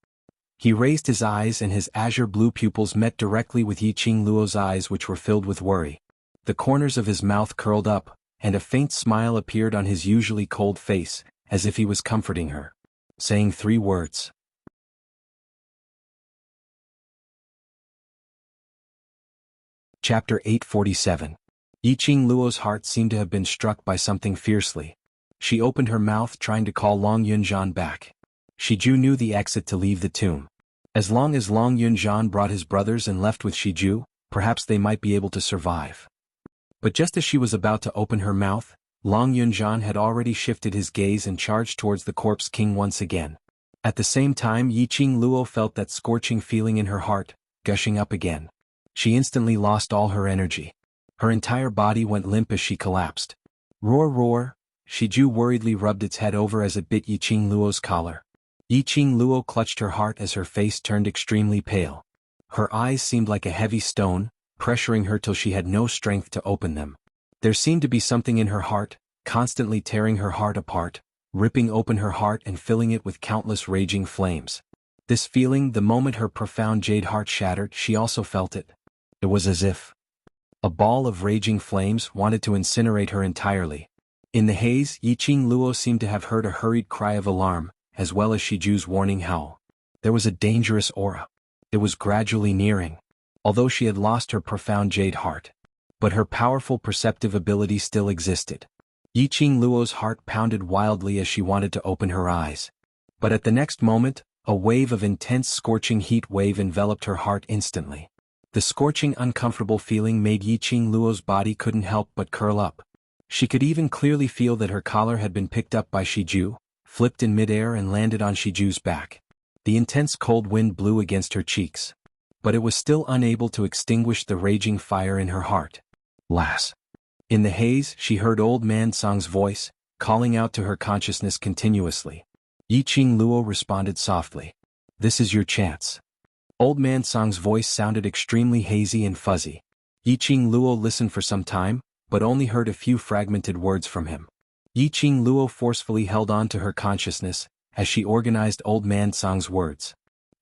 He raised his eyes and his azure blue pupils met directly with Yiqing Luo's eyes, which were filled with worry. The corners of his mouth curled up, and a faint smile appeared on his usually cold face, as if he was comforting her. Saying 3 words. Chapter 847. Yiqing Luo's heart seemed to have been struck by something fiercely. She opened her mouth trying to call Long Yunzhan back. Shiju knew the exit to leave the tomb. As long as Long Yunzhan brought his brothers and left with Shiju, perhaps they might be able to survive. But just as she was about to open her mouth, Long Yunzhan had already shifted his gaze and charged towards the corpse king once again. At the same time, Yiqing Luo felt that scorching feeling in her heart, gushing up again. She instantly lost all her energy. Her entire body went limp as she collapsed. Roar roar, Shiju worriedly rubbed its head over as it bit Yiqing Luo's collar. Yiqing Luo clutched her heart as her face turned extremely pale. Her eyes seemed like a heavy stone, pressuring her till she had no strength to open them. There seemed to be something in her heart, constantly tearing her heart apart, ripping open her heart and filling it with countless raging flames. This feeling, the moment her profound jade heart shattered, she also felt it. It was as if a ball of raging flames wanted to incinerate her entirely. In the haze, Yiqing Luo seemed to have heard a hurried cry of alarm, as well as Shiju's warning howl. There was a dangerous aura. It was gradually nearing. Although she had lost her profound jade heart, but her powerful perceptive ability still existed. Yiqing Luo's heart pounded wildly as she wanted to open her eyes. But at the next moment, a wave of intense scorching heat wave enveloped her heart instantly. The scorching uncomfortable feeling made Yiqing Luo's body couldn't help but curl up. She could even clearly feel that her collar had been picked up by Shiju, flipped in midair and landed on Shiju's back. The intense cold wind blew against her cheeks. But it was still unable to extinguish the raging fire in her heart. Lass. In the haze, she heard Old Man Song's voice, calling out to her consciousness continuously. Yiqing Luo responded softly. This is your chance. Old Man Song's voice sounded extremely hazy and fuzzy. Yiqing Luo listened for some time, but only heard a few fragmented words from him. Yiqing Luo forcefully held on to her consciousness, as she organized Old Man Song's words.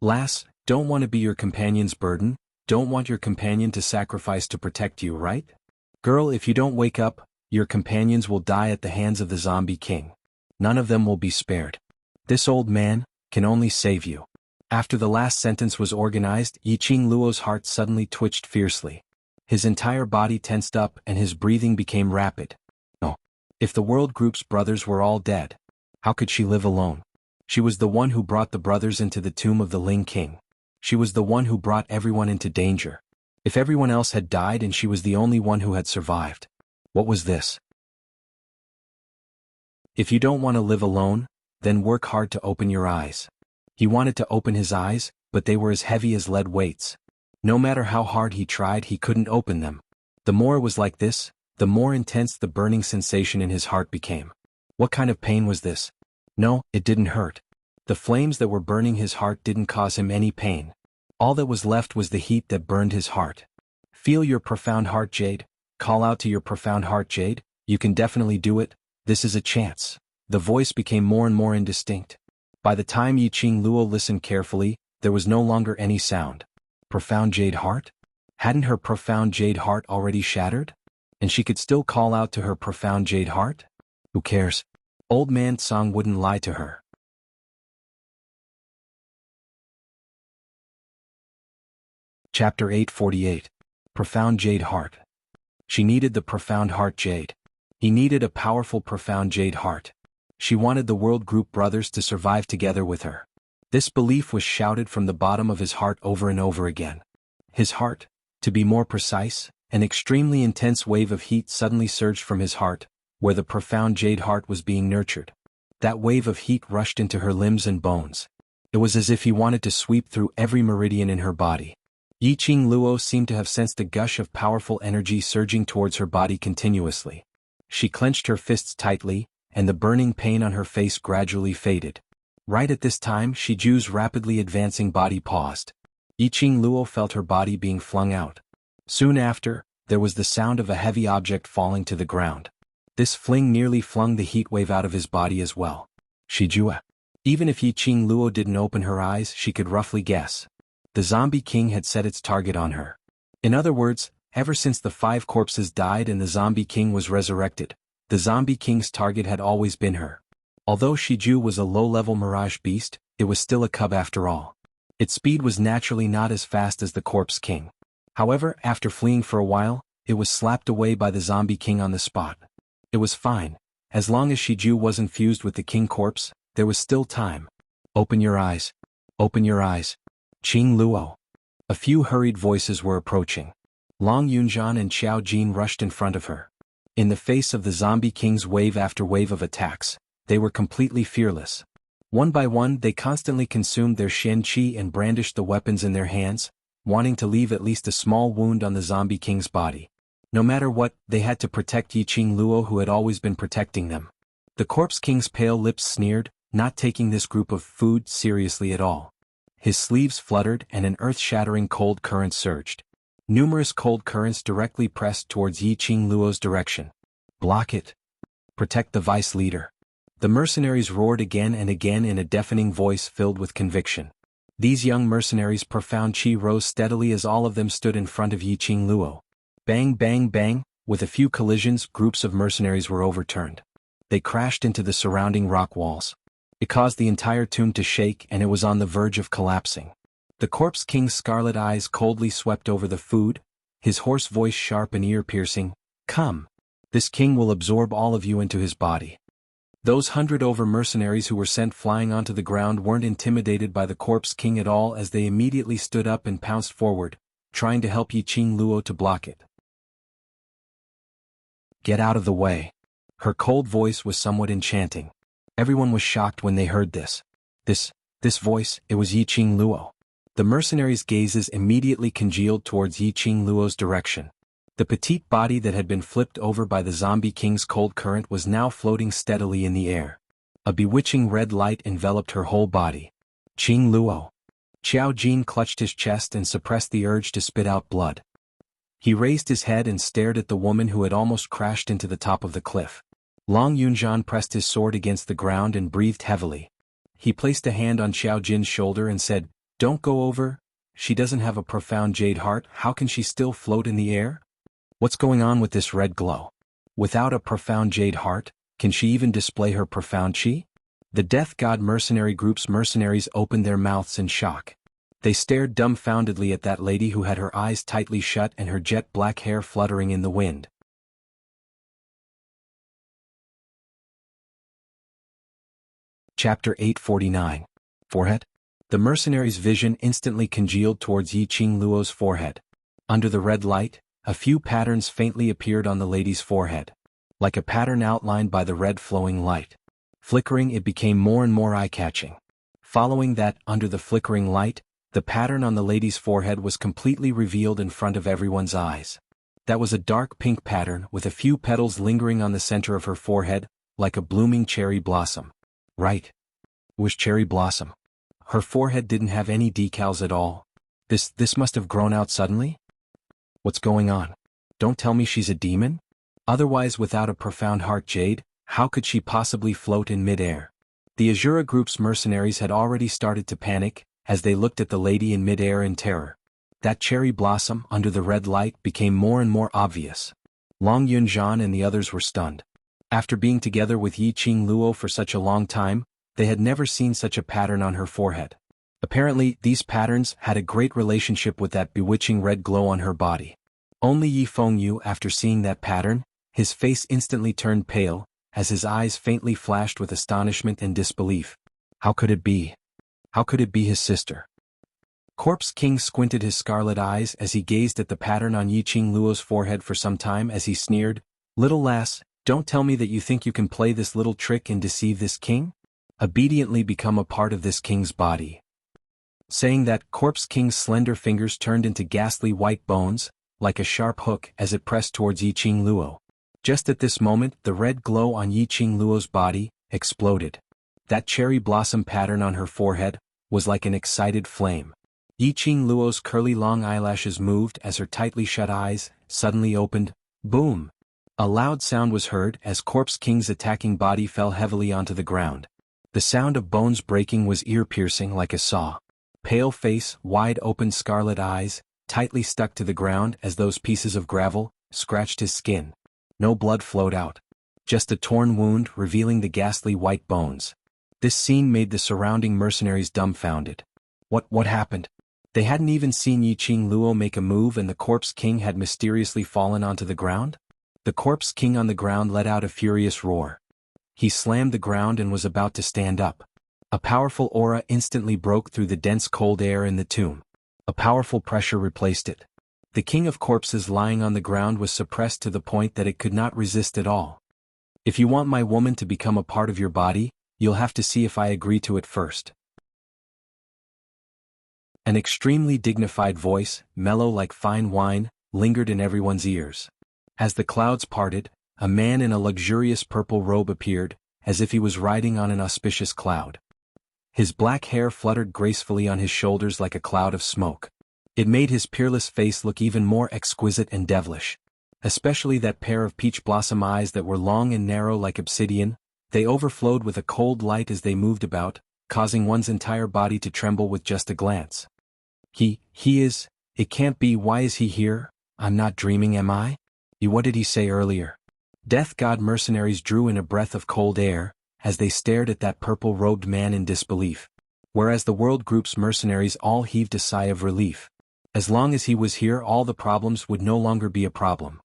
Lass, don't want to be your companion's burden, don't want your companion to sacrifice to protect you, right? Girl, if you don't wake up, your companions will die at the hands of the zombie king. None of them will be spared. This old man can only save you. After the last sentence was organized, Yiqing Luo's heart suddenly twitched fiercely. His entire body tensed up and his breathing became rapid. No. If the world group's brothers were all dead, how could she live alone? She was the one who brought the brothers into the tomb of the Ling King. She was the one who brought everyone into danger. If everyone else had died and she was the only one who had survived, what was this? If you don't want to live alone, then work hard to open your eyes. He wanted to open his eyes, but they were as heavy as lead weights. No matter how hard he tried, he couldn't open them. The more it was like this, the more intense the burning sensation in his heart became. What kind of pain was this? No, it didn't hurt. The flames that were burning his heart didn't cause him any pain. All that was left was the heat that burned his heart. Feel your profound heart jade, call out to your profound heart jade, you can definitely do it, this is a chance. The voice became more and more indistinct. By the time Yiqing Luo listened carefully, there was no longer any sound. Profound jade heart? Hadn't her profound jade heart already shattered? And she could still call out to her profound jade heart? Who cares? Old Man Song wouldn't lie to her. Chapter 848. Profound Jade Heart. She needed the profound heart jade. He needed a powerful profound jade heart. She wanted the world group brothers to survive together with her. This belief was shouted from the bottom of his heart over and over again. His heart, to be more precise, an extremely intense wave of heat suddenly surged from his heart, where the profound jade heart was being nurtured. That wave of heat rushed into her limbs and bones. It was as if he wanted to sweep through every meridian in her body. Yiqing Luo seemed to have sensed a gush of powerful energy surging towards her body continuously. She clenched her fists tightly, and the burning pain on her face gradually faded. Right at this time, Shiju's rapidly advancing body paused. Yiqing Luo felt her body being flung out. Soon after, there was the sound of a heavy object falling to the ground. This fling nearly flung the heat wave out of his body as well. Shiju. Even if Yiqing Luo didn't open her eyes, she could roughly guess. The zombie king had set its target on her. In other words, ever since the 5 corpses died and the zombie king was resurrected, the zombie king's target had always been her. Although Shiju was a low-level mirage beast, it was still a cub after all. Its speed was naturally not as fast as the corpse king. However, after fleeing for a while, it was slapped away by the zombie king on the spot. It was fine. As long as Shiju wasn't fused with the king corpse, there was still time. Open your eyes. Open your eyes. Qing Luo. A few hurried voices were approaching. Long Yunjian and Xiao Jin rushed in front of her. In the face of the zombie king's wave after wave of attacks, they were completely fearless. One by one they constantly consumed their Shen Qi and brandished the weapons in their hands, wanting to leave at least a small wound on the zombie king's body. No matter what, they had to protect Yiqing Luo who had always been protecting them. The corpse king's pale lips sneered, not taking this group of food seriously at all. His sleeves fluttered and an earth-shattering cold current surged. Numerous cold currents directly pressed towards Yiqing Luo's direction. Block it. Protect the vice leader. The mercenaries roared again and again in a deafening voice filled with conviction. These young mercenaries' profound chi rose steadily as all of them stood in front of Yiqing Luo. Bang bang bang, with a few collisions groups of mercenaries were overturned. They crashed into the surrounding rock walls. It caused the entire tomb to shake and it was on the verge of collapsing. The corpse king's scarlet eyes coldly swept over the food, his hoarse voice sharp and ear-piercing. Come. This king will absorb all of you into his body. Those 100 mercenaries who were sent flying onto the ground weren't intimidated by the corpse king at all as they immediately stood up and pounced forward, trying to help Yiqing Luo to block it. Get out of the way. Her cold voice was somewhat enchanting. Everyone was shocked when they heard this. This voice, it was Yiqing Luo. The mercenaries' gazes immediately congealed towards Yiqing Luo's direction. The petite body that had been flipped over by the zombie king's cold current was now floating steadily in the air. A bewitching red light enveloped her whole body. Qing Luo. Xiao Jin clutched his chest and suppressed the urge to spit out blood. He raised his head and stared at the woman who had almost crashed into the top of the cliff. Long Yunjian pressed his sword against the ground and breathed heavily. He placed a hand on Xiao Jin's shoulder and said, "Don't go over. She doesn't have a profound jade heart. How can she still float in the air? What's going on with this red glow? Without a profound jade heart, can she even display her profound chi?" The Death God mercenary group's mercenaries opened their mouths in shock. They stared dumbfoundedly at that lady who had her eyes tightly shut and her jet black hair fluttering in the wind. Chapter 849. Forehead? The mercenary's vision instantly congealed towards Yiqing Luo's forehead. Under the red light, a few patterns faintly appeared on the lady's forehead. Like a pattern outlined by the red flowing light. Flickering, it became more and more eye-catching. Following that, under the flickering light, the pattern on the lady's forehead was completely revealed in front of everyone's eyes. That was a dark pink pattern with a few petals lingering on the center of her forehead, like a blooming cherry blossom. Right. It was cherry blossom. Her forehead didn't have any decals at all. This must have grown out suddenly? What's going on? Don't tell me she's a demon? Otherwise, without a profound heart jade, how could she possibly float in mid-air? The Azura group's mercenaries had already started to panic, as they looked at the lady in mid-air in terror. That cherry blossom under the red light became more and more obvious. Long Yunjian and the others were stunned. After being together with Yiqing Luo for such a long time, they had never seen such a pattern on her forehead. Apparently, these patterns had a great relationship with that bewitching red glow on her body. Only Yi Fengyu, after seeing that pattern, his face instantly turned pale, as his eyes faintly flashed with astonishment and disbelief. How could it be? How could it be his sister? Corpse King squinted his scarlet eyes as he gazed at the pattern on Yiqing Luo's forehead for some time as he sneered, "Little lass, don't tell me that you think you can play this little trick and deceive this king? Obediently become a part of this king's body." Saying that, Corpse King's slender fingers turned into ghastly white bones, like a sharp hook as it pressed towards Yiqing Luo. Just at this moment, the red glow on Yiqing Luo's body exploded. That cherry blossom pattern on her forehead was like an excited flame. Yiqing Luo's curly long eyelashes moved as her tightly shut eyes suddenly opened. Boom! A loud sound was heard as Corpse King's attacking body fell heavily onto the ground. The sound of bones breaking was ear-piercing like a saw. Pale face, wide-open scarlet eyes, tightly stuck to the ground as those pieces of gravel scratched his skin. No blood flowed out. Just a torn wound revealing the ghastly white bones. This scene made the surrounding mercenaries dumbfounded. What happened? They hadn't even seen Yiqing Luo make a move and the Corpse King had mysteriously fallen onto the ground? The Corpse King on the ground let out a furious roar. He slammed the ground and was about to stand up. A powerful aura instantly broke through the dense cold air in the tomb. A powerful pressure replaced it. The King of Corpses lying on the ground was suppressed to the point that it could not resist at all. If you want my woman to become a part of your body, you'll have to see if I agree to it first. An extremely dignified voice, mellow like fine wine, lingered in everyone's ears. As the clouds parted, a man in a luxurious purple robe appeared, as if he was riding on an auspicious cloud. His black hair fluttered gracefully on his shoulders like a cloud of smoke. It made his peerless face look even more exquisite and devilish. Especially that pair of peach blossom eyes that were long and narrow like obsidian, they overflowed with a cold light as they moved about, causing one's entire body to tremble with just a glance. He is, it can't be, why is he here? I'm not dreaming, am I? What did he say earlier? Death God mercenaries drew in a breath of cold air, as they stared at that purple-robed man in disbelief. Whereas the World Group's mercenaries all heaved a sigh of relief. As long as he was here, all the problems would no longer be a problem.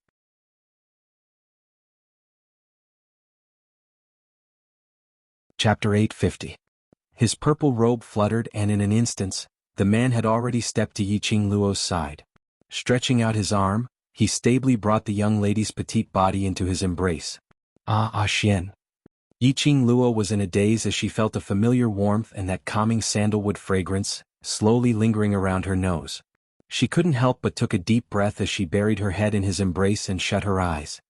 Chapter 850. His purple robe fluttered and in an instant, the man had already stepped to Yiqing Luo's side. Stretching out his arm, he stably brought the young lady's petite body into his embrace. Xian. Yiqing Luo was in a daze as she felt a familiar warmth and that calming sandalwood fragrance, slowly lingering around her nose. She couldn't help but took a deep breath as she buried her head in his embrace and shut her eyes.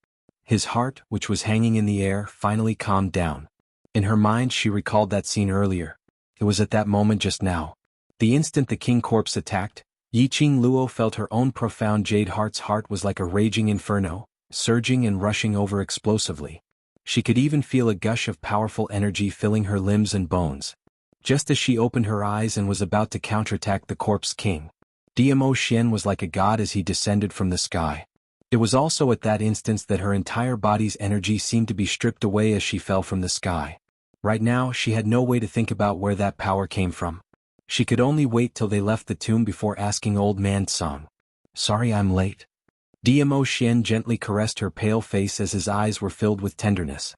His heart, which was hanging in the air, finally calmed down. In her mind she recalled that scene earlier. It was at that moment just now. The instant the King Corpse attacked, Yiqing Luo felt her own profound jade heart's heart was like a raging inferno, surging and rushing over explosively. She could even feel a gush of powerful energy filling her limbs and bones. Just as she opened her eyes and was about to counterattack the Corpse King, Diamo Xian was like a god as he descended from the sky. It was also at that instant that her entire body's energy seemed to be stripped away as she fell from the sky. Right now she had no way to think about where that power came from. She could only wait till they left the tomb before asking Old Man Song. Sorry I'm late. Diamo Xian gently caressed her pale face as his eyes were filled with tenderness.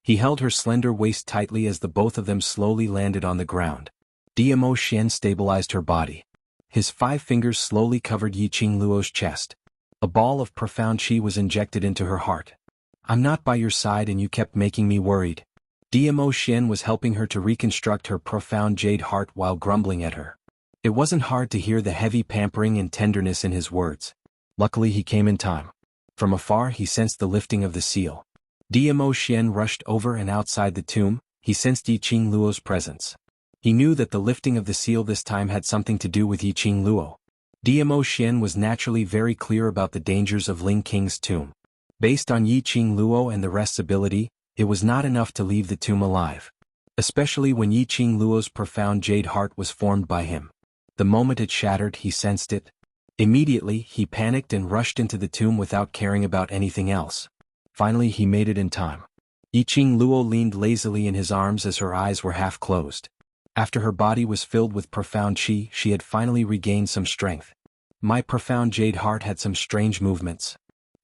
He held her slender waist tightly as the both of them slowly landed on the ground. Diamo Xian stabilized her body. His 5 fingers slowly covered Yiqing Luo's chest. A ball of profound qi was injected into her heart. I'm not by your side and you kept making me worried. Diamo Xian was helping her to reconstruct her profound jade heart while grumbling at her. It wasn't hard to hear the heavy pampering and tenderness in his words. Luckily he came in time. From afar he sensed the lifting of the seal. Diamo Xian rushed over and outside the tomb, he sensed Yiqing Luo's presence. He knew that the lifting of the seal this time had something to do with Yiqing Luo. Diamo Xian was naturally very clear about the dangers of Ling King's tomb. Based on Yiqing Luo and the rest's ability, it was not enough to leave the tomb alive. Especially when Yiqing Luo's profound jade heart was formed by him. The moment it shattered he sensed it. Immediately he panicked and rushed into the tomb without caring about anything else. Finally he made it in time. Yiqing Luo leaned lazily in his arms as her eyes were half closed. After her body was filled with profound qi, she had finally regained some strength. My profound jade heart had some strange movements.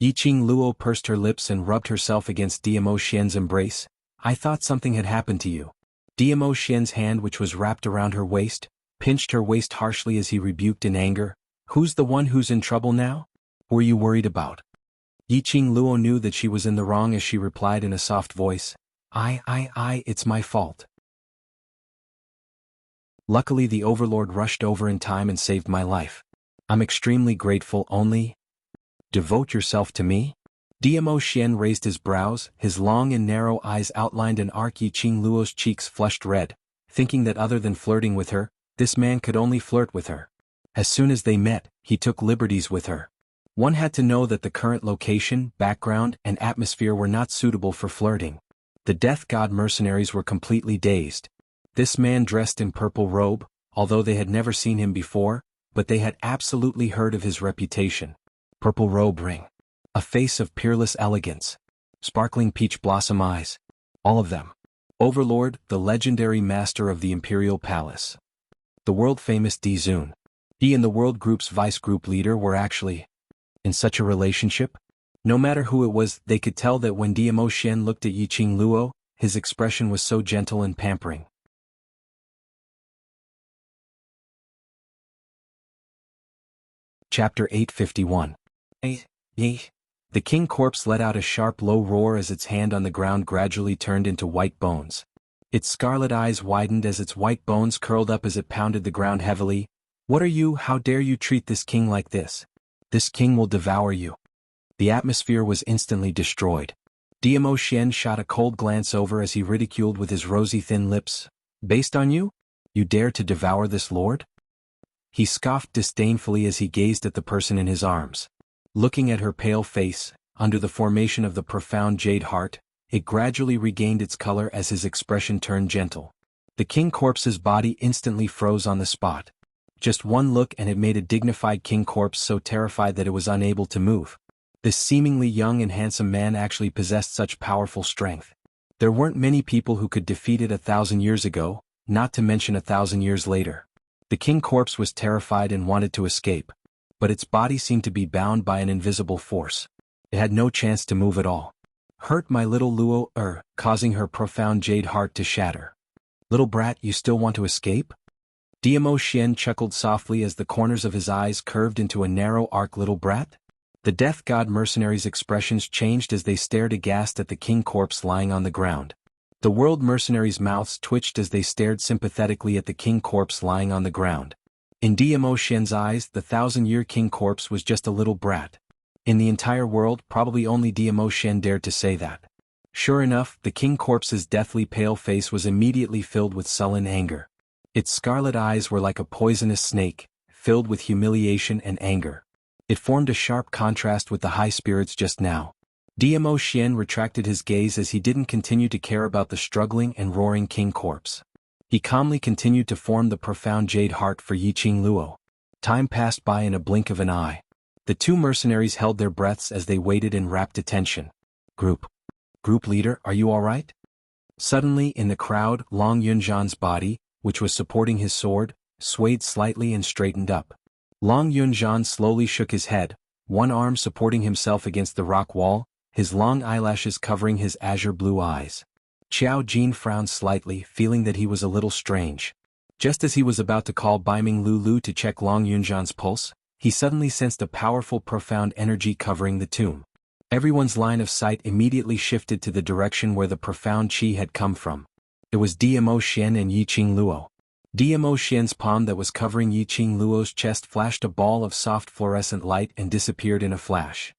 Yiqing Luo pursed her lips and rubbed herself against Diamo Xian's embrace. I thought something had happened to you. Diamo Xian's hand, which was wrapped around her waist, pinched her waist harshly as he rebuked in anger. Who's the one who's in trouble now? Who are you worried about? Yiqing Luo knew that she was in the wrong as she replied in a soft voice. It's my fault. Luckily the Overlord rushed over in time and saved my life. I'm extremely grateful. Only devote yourself to me? Diamo Xian raised his brows, his long and narrow eyes outlined an arc. Yiqing Luo's cheeks flushed red, thinking that other than flirting with her, this man could only flirt with her. As soon as they met, he took liberties with her. One had to know that the current location, background, and atmosphere were not suitable for flirting. The Death God mercenaries were completely dazed. This man dressed in purple robe, although they had never seen him before, but they had absolutely heard of his reputation. Purple robe ring. A face of peerless elegance. Sparkling peach blossom eyes. All of them. Overlord, the legendary master of the Imperial Palace. The world-famous Di Zun. He and the World Group's vice group leader were actually in such a relationship? No matter who it was, they could tell that when Diamo Xian looked at Yiqing Luo, his expression was so gentle and pampering. Chapter 851. The king corpse let out a sharp low roar as its hand on the ground gradually turned into white bones. Its scarlet eyes widened as its white bones curled up as it pounded the ground heavily. What are you? How dare you treat this king like this? This king will devour you. The atmosphere was instantly destroyed. Diamo Xian shot a cold glance over as he ridiculed with his rosy thin lips. Based on you? You dare to devour this lord? He scoffed disdainfully as he gazed at the person in his arms. Looking at her pale face, under the formation of the profound jade heart, it gradually regained its color as his expression turned gentle. The king corpse's body instantly froze on the spot. Just one look and it made a dignified king corpse so terrified that it was unable to move. This seemingly young and handsome man actually possessed such powerful strength. There weren't many people who could defeat it 1,000 years ago, not to mention 1,000 years later. The king corpse was terrified and wanted to escape, but its body seemed to be bound by an invisible force. It had no chance to move at all. Hurt my little Luo, causing her profound jade heart to shatter. Little brat, you still want to escape? Diamo Xian chuckled softly as the corners of his eyes curved into a narrow arc. Little brat? The death god mercenaries' expressions changed as they stared aghast at the king corpse lying on the ground. The world mercenaries' mouths twitched as they stared sympathetically at the king corpse lying on the ground. In Diamo Xian's eyes, the 1,000-year king corpse was just a little brat. In the entire world, probably only Diamo Xian dared to say that. Sure enough, the king corpse's deathly pale face was immediately filled with sullen anger. Its scarlet eyes were like a poisonous snake, filled with humiliation and anger. It formed a sharp contrast with the high spirits just now. Diamo Xian retracted his gaze as he didn't continue to care about the struggling and roaring king corpse. He calmly continued to form the profound jade heart for Yiqing Luo. Time passed by in a blink of an eye. The two mercenaries held their breaths as they waited in rapt attention. Group leader, are you all right? Suddenly, in the crowd, Long Yunzhan's body, which was supporting his sword, swayed slightly and straightened up. Long Yunzhan slowly shook his head, one arm supporting himself against the rock wall, his long eyelashes covering his azure blue eyes. Qiao Jin frowned slightly, feeling that he was a little strange. Just as he was about to call Baiming Lulu to check Long Yunzhan's pulse, he suddenly sensed a powerful profound energy covering the tomb. Everyone's line of sight immediately shifted to the direction where the profound qi had come from. It was Diamo Xian and Yiqing Luo. Diamo Xian's palm that was covering Yiqing Luo's chest flashed a ball of soft fluorescent light and disappeared in a flash.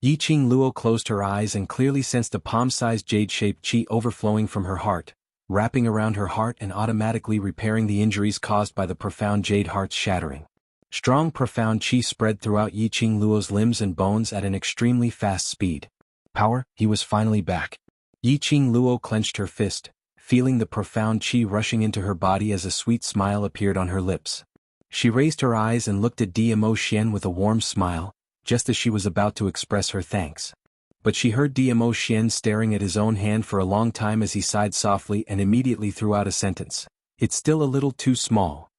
Yiqing Luo closed her eyes and clearly sensed a palm-sized jade-shaped qi overflowing from her heart, wrapping around her heart and automatically repairing the injuries caused by the profound jade heart's shattering. Strong profound qi spread throughout Yiqing Luo's limbs and bones at an extremely fast speed. Power, he was finally back. Yiqing Luo clenched her fist, feeling the profound qi rushing into her body as a sweet smile appeared on her lips. She raised her eyes and looked at Diamo Xian with a warm smile, just as she was about to express her thanks. But she heard Diamo Xian staring at his own hand for a long time as he sighed softly and immediately threw out a sentence. It's still a little too small.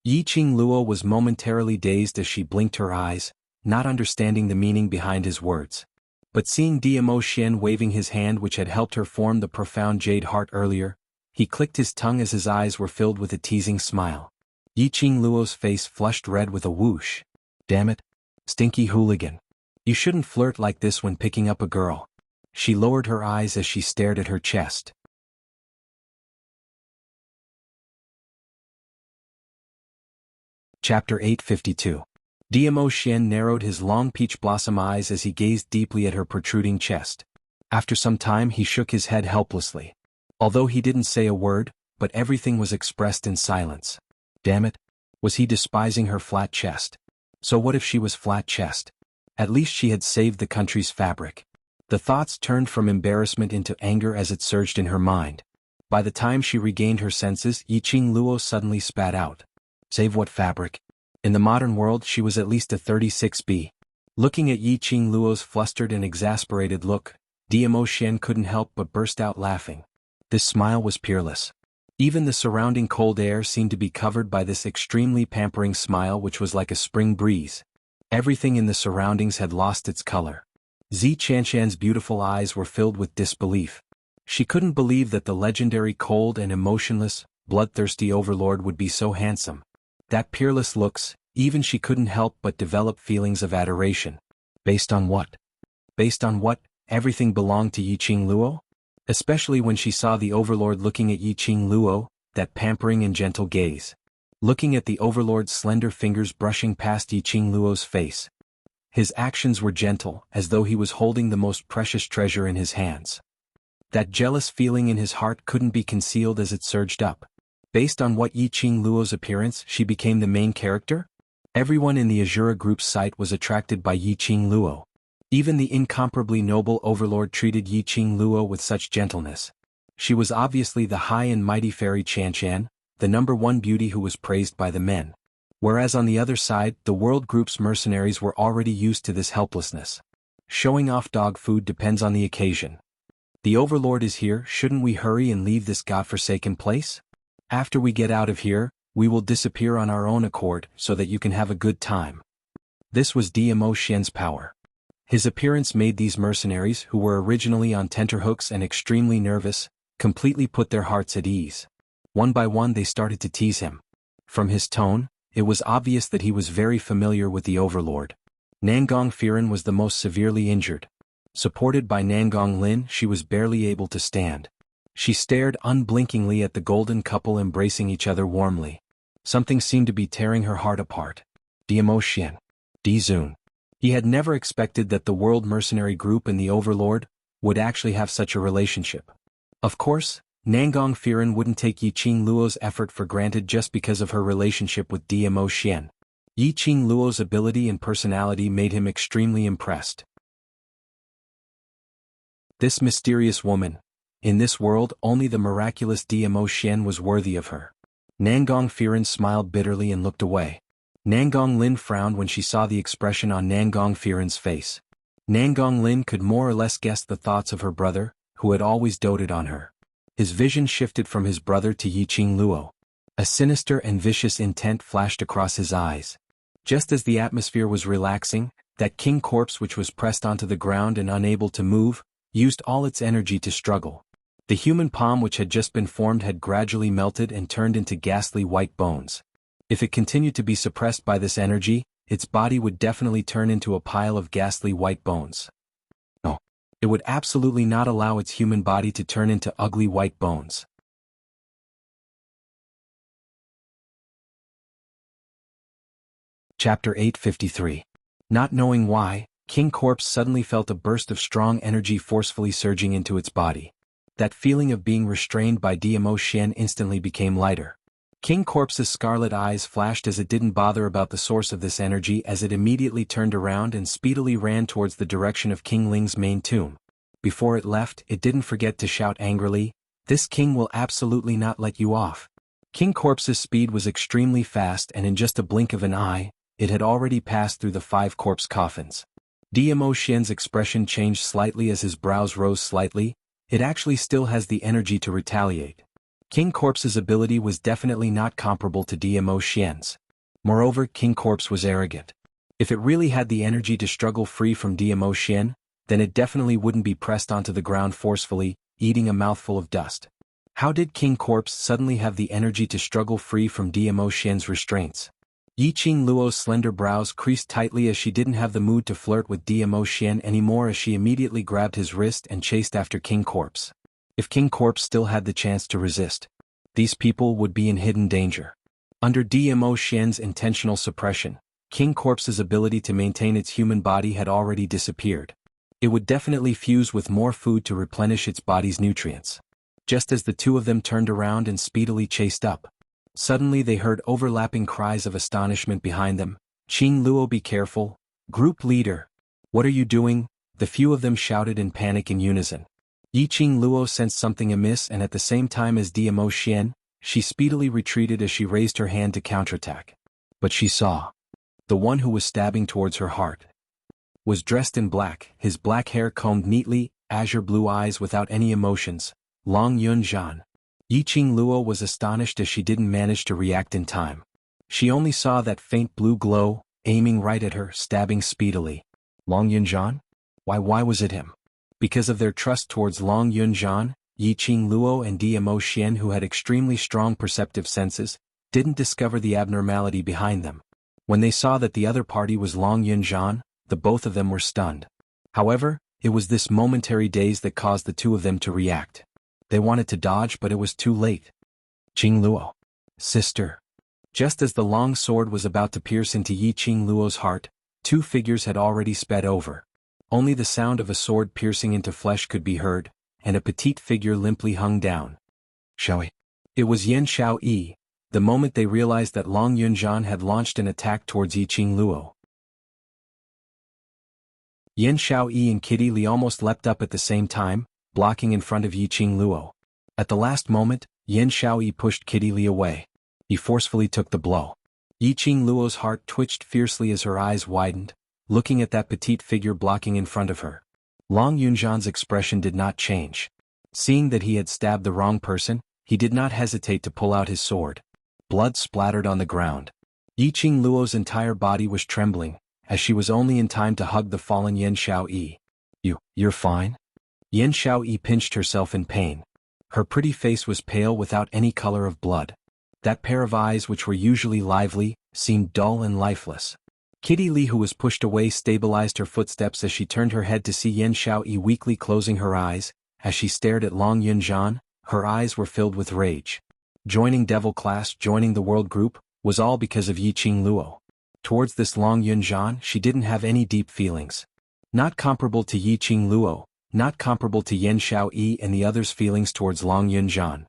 Yiqing Luo was momentarily dazed as she blinked her eyes, not understanding the meaning behind his words. But seeing Diamo Xian waving his hand which had helped her form the profound jade heart earlier, he clicked his tongue as his eyes were filled with a teasing smile. Yiqing Luo's face flushed red with a whoosh. Damn it. Stinky hooligan. You shouldn't flirt like this when picking up a girl. She lowered her eyes as she stared at her chest. Chapter 852. Diamo Xian narrowed his long peach blossom eyes as he gazed deeply at her protruding chest. After some time he shook his head helplessly. Although he didn't say a word, but everything was expressed in silence. Damn it. Was he despising her flat chest? So what if she was flat chest? At least she had saved the country's fabric. The thoughts turned from embarrassment into anger as it surged in her mind. By the time she regained her senses, Yiqing Luo suddenly spat out. Save what fabric? In the modern world she was at least a 36B. Looking at Yiqing Luo's flustered and exasperated look, Diamo Xian couldn't help but burst out laughing. This smile was peerless. Even the surrounding cold air seemed to be covered by this extremely pampering smile which was like a spring breeze. Everything in the surroundings had lost its color. Zi Qianshan's beautiful eyes were filled with disbelief. She couldn't believe that the legendary cold and emotionless, bloodthirsty overlord would be so handsome. That peerless looks, even she couldn't help but develop feelings of adoration. Based on what? Based on what? Everything belonged to Yiqing Luo? Especially when she saw the overlord looking at Yiqing Luo, that pampering and gentle gaze. Looking at the overlord's slender fingers brushing past Yiqing Luo's face. His actions were gentle, as though he was holding the most precious treasure in his hands. That jealous feeling in his heart couldn't be concealed as it surged up. Based on what Yiqing Luo's appearance, she became the main character? Everyone in the Azura group's sight was attracted by Yiqing Luo. Even the incomparably noble overlord treated Yiqing Luo with such gentleness. She was obviously the high and mighty fairy Qianshan, the #1 beauty who was praised by the men. Whereas on the other side, the world group's mercenaries were already used to this helplessness. Showing off dog food depends on the occasion. The overlord is here, shouldn't we hurry and leave this godforsaken place? After we get out of here, we will disappear on our own accord so that you can have a good time. This was Dmo Xian's power. His appearance made these mercenaries, who were originally on tenterhooks and extremely nervous, completely put their hearts at ease. One by one they started to tease him. From his tone, it was obvious that he was very familiar with the overlord. Nangong Firen was the most severely injured. Supported by Nangong Lin, she was barely able to stand. She stared unblinkingly at the golden couple embracing each other warmly. Something seemed to be tearing her heart apart. Dmo Xian. Di Zun. He had never expected that the world mercenary group and the overlord would actually have such a relationship. Of course, Nangong Firen wouldn't take Yiqing Luo's effort for granted just because of her relationship with Dmo Xian. Yiqing Luo's ability and personality made him extremely impressed. This mysterious woman. In this world, only the miraculous Dmo Xian was worthy of her. Nangong Firen smiled bitterly and looked away. Nangong Lin frowned when she saw the expression on Nangong Firen's face. Nangong Lin could more or less guess the thoughts of her brother, who had always doted on her. His vision shifted from his brother to Yiqing Luo. A sinister and vicious intent flashed across his eyes. Just as the atmosphere was relaxing, that king corpse which was pressed onto the ground and unable to move, used all its energy to struggle. The human palm which had just been formed had gradually melted and turned into ghastly white bones. If it continued to be suppressed by this energy, its body would definitely turn into a pile of ghastly white bones. No. It would absolutely not allow its human body to turn into ugly white bones. Chapter 853. Not knowing why, King Corpse suddenly felt a burst of strong energy forcefully surging into its body. That feeling of being restrained by Dmo Xian instantly became lighter. King Corpse's scarlet eyes flashed as it didn't bother about the source of this energy as it immediately turned around and speedily ran towards the direction of King Ling's main tomb. Before it left, it didn't forget to shout angrily, "This king will absolutely not let you off." King Corpse's speed was extremely fast and in just a blink of an eye, it had already passed through the 5 corpse coffins. Dmo Xian's expression changed slightly as his brows rose slightly. It actually still has the energy to retaliate. King Corpse's ability was definitely not comparable to Dmo Xian's. Moreover, King Corpse was arrogant. If it really had the energy to struggle free from Dmo Xian, then it definitely wouldn't be pressed onto the ground forcefully, eating a mouthful of dust. How did King Corpse suddenly have the energy to struggle free from Dmo Xian's restraints? Yiqing Luo's slender brows creased tightly as she didn't have the mood to flirt with Dmo Xian anymore as she immediately grabbed his wrist and chased after King Corpse. If King Corpse still had the chance to resist, these people would be in hidden danger. Under Dmo Xian's intentional suppression, King Corpse's ability to maintain its human body had already disappeared. It would definitely fuse with more food to replenish its body's nutrients. Just as the two of them turned around and speedily chased up, suddenly they heard overlapping cries of astonishment behind them. "Qing Luo, be careful! Group leader! What are you doing?" the few of them shouted in panic in unison. Yiqing Luo sensed something amiss and at the same time as Dmo Xian, she speedily retreated as she raised her hand to counterattack. But she saw. The one who was stabbing towards her heart was dressed in black, his black hair combed neatly, azure blue eyes without any emotions, Long Yun Zhan. Yiqing Luo was astonished as she didn't manage to react in time. She only saw that faint blue glow, aiming right at her, stabbing speedily. Long Yunzhan? Why was it him? Because of their trust towards Long Yunzhan, Yiqing Luo and Dmo Xian, who had extremely strong perceptive senses, didn't discover the abnormality behind them. When they saw that the other party was Long Yunzhan, the both of them were stunned. However, it was this momentary daze that caused the two of them to react. They wanted to dodge, but it was too late. Qing Luo. Sister. Just as the long sword was about to pierce into Yiqing Luo's heart, two figures had already sped over. Only the sound of a sword piercing into flesh could be heard, and a petite figure limply hung down. Xiaoyi. It was Yan Xiaoyi, the moment they realized that Long Yunzhan had launched an attack towards Yiqing Luo. Yan Xiaoyi and Kitty Li almost leapt up at the same time, blocking in front of Yiqing Luo. At the last moment, Yan Xiaoyi pushed Kitty Li away. He forcefully took the blow. Yiqing Luo's heart twitched fiercely as her eyes widened, looking at that petite figure blocking in front of her. Long Yunzhan's expression did not change. Seeing that he had stabbed the wrong person, he did not hesitate to pull out his sword. Blood splattered on the ground. Yiqing Luo's entire body was trembling, as she was only in time to hug the fallen Yan Xiaoyi. You're fine? Yan Xiaoyi pinched herself in pain. Her pretty face was pale without any color of blood. That pair of eyes, which were usually lively, seemed dull and lifeless. Kitty Li, who was pushed away, stabilized her footsteps as she turned her head to see Yan Xiaoyi weakly closing her eyes. As she stared at Long Yunzhan, her eyes were filled with rage. Joining Devil Class, joining the World Group, was all because of Yiqing Luo. Towards this Long Yunzhan, she didn't have any deep feelings. Not comparable to Yiqing Luo, not comparable to Yan Xiaoyi and the others' feelings towards Long Yunzhan.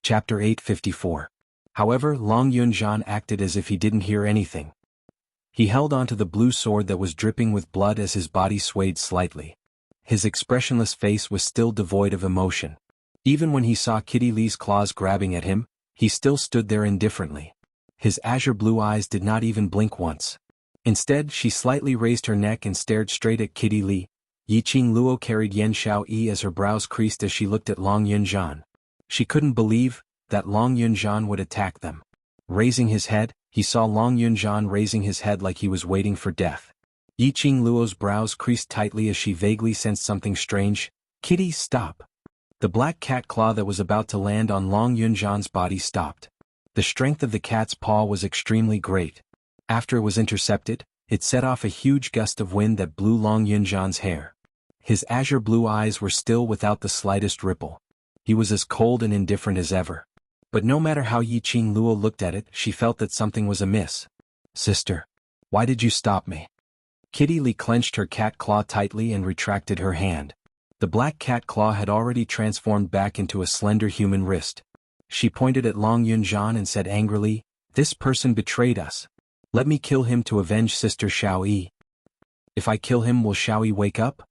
Chapter 854. However, Long Yunzhan acted as if he didn't hear anything. He held onto the blue sword that was dripping with blood as his body swayed slightly. His expressionless face was still devoid of emotion. Even when he saw Kitty Li's claws grabbing at him, he still stood there indifferently. His azure blue eyes did not even blink once. Instead, she slightly raised her neck and stared straight at Kitty Li. Yiqing Luo carried Yan Xiaoyi as her brows creased as she looked at Long Yunzhan. She couldn't believe that Long Yunzhan would attack them. Raising his head, he saw Long Yunzhan raising his head like he was waiting for death. Yiqing Luo's brows creased tightly as she vaguely sensed something strange. Kitty, stop. The black cat claw that was about to land on Long Yunzhan's body stopped. The strength of the cat's paw was extremely great. After it was intercepted, it set off a huge gust of wind that blew Long Yunzhan's hair. His azure blue eyes were still without the slightest ripple. He was as cold and indifferent as ever. But no matter how Yiqing Luo looked at it, she felt that something was amiss. Sister, why did you stop me? Kitty Li clenched her cat claw tightly and retracted her hand. The black cat claw had already transformed back into a slender human wrist. She pointed at Long Yunzhan and said angrily, "This person betrayed us. Let me kill him to avenge Sister Xiaoyi. If I kill him, will Xiaoyi wake up?"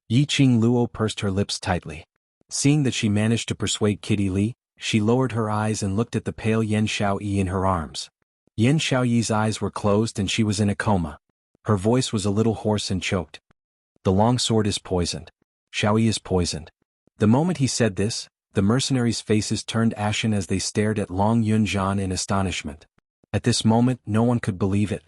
Yiqing Luo pursed her lips tightly. Seeing that she managed to persuade Kitty Li, she lowered her eyes and looked at the pale Yan Xiaoyi in her arms. Yan Xiaoyi's eyes were closed and she was in a coma. Her voice was a little hoarse and choked. "The long sword is poisoned. Xiaoyi is poisoned." The moment he said this, the mercenaries' faces turned ashen as they stared at Long Yunzhan in astonishment. At this moment, no one could believe it.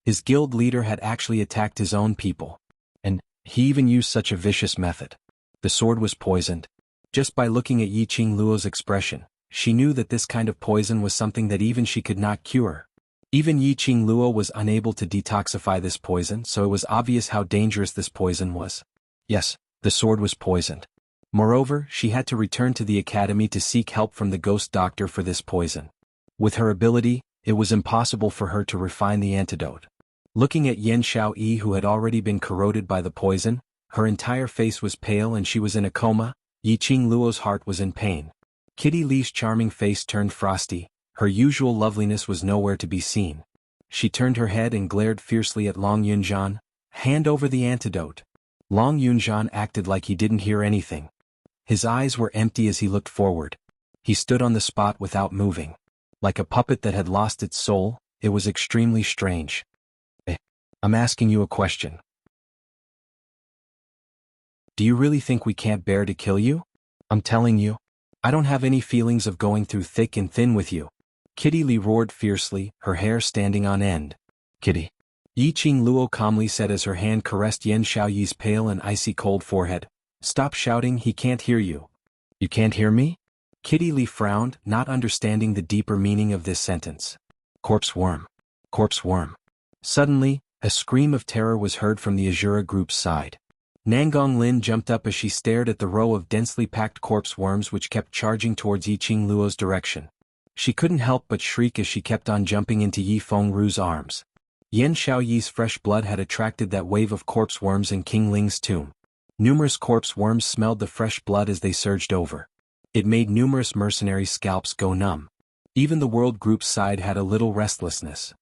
His guild leader had actually attacked his own people. And he even used such a vicious method. The sword was poisoned. Just by looking at Yiqing Luo's expression, she knew that this kind of poison was something that even she could not cure. Even Yiqing Luo was unable to detoxify this poison, so it was obvious how dangerous this poison was. Yes, the sword was poisoned. Moreover, she had to return to the academy to seek help from the ghost doctor for this poison. With her ability, it was impossible for her to refine the antidote. Looking at Yan Xiaoyi, who had already been corroded by the poison, her entire face was pale and she was in a coma. Yiqing Luo's heart was in pain. Kitty Li's charming face turned frosty. Her usual loveliness was nowhere to be seen. She turned her head and glared fiercely at Long Yunzhan. "Hand over the antidote." Long Yunzhan acted like he didn't hear anything. His eyes were empty as he looked forward. He stood on the spot without moving. Like a puppet that had lost its soul, it was extremely strange. "I'm asking you a question. Do you really think we can't bear to kill you? I'm telling you. I don't have any feelings of going through thick and thin with you. Kitty Lee roared fiercely, her hair standing on end. Kitty. Yiqing Luo calmly said as her hand caressed Yan Xiaoyi's pale and icy cold forehead. Stop shouting, he can't hear you. You can't hear me? Kitty Lee frowned, not understanding the deeper meaning of this sentence. Corpse worm. Corpse worm. Suddenly, a scream of terror was heard from the Azura group's side. Nangong Lin jumped up as she stared at the row of densely packed corpse worms which kept charging towards Yiqing Luo's direction. She couldn't help but shriek as she kept on jumping into Yi Fengru's arms. Yan Xiaoyi's fresh blood had attracted that wave of corpse worms in King Ling's tomb. Numerous corpse worms smelled the fresh blood as they surged over. It made numerous mercenary scalps go numb. Even the world group's side had a little restlessness.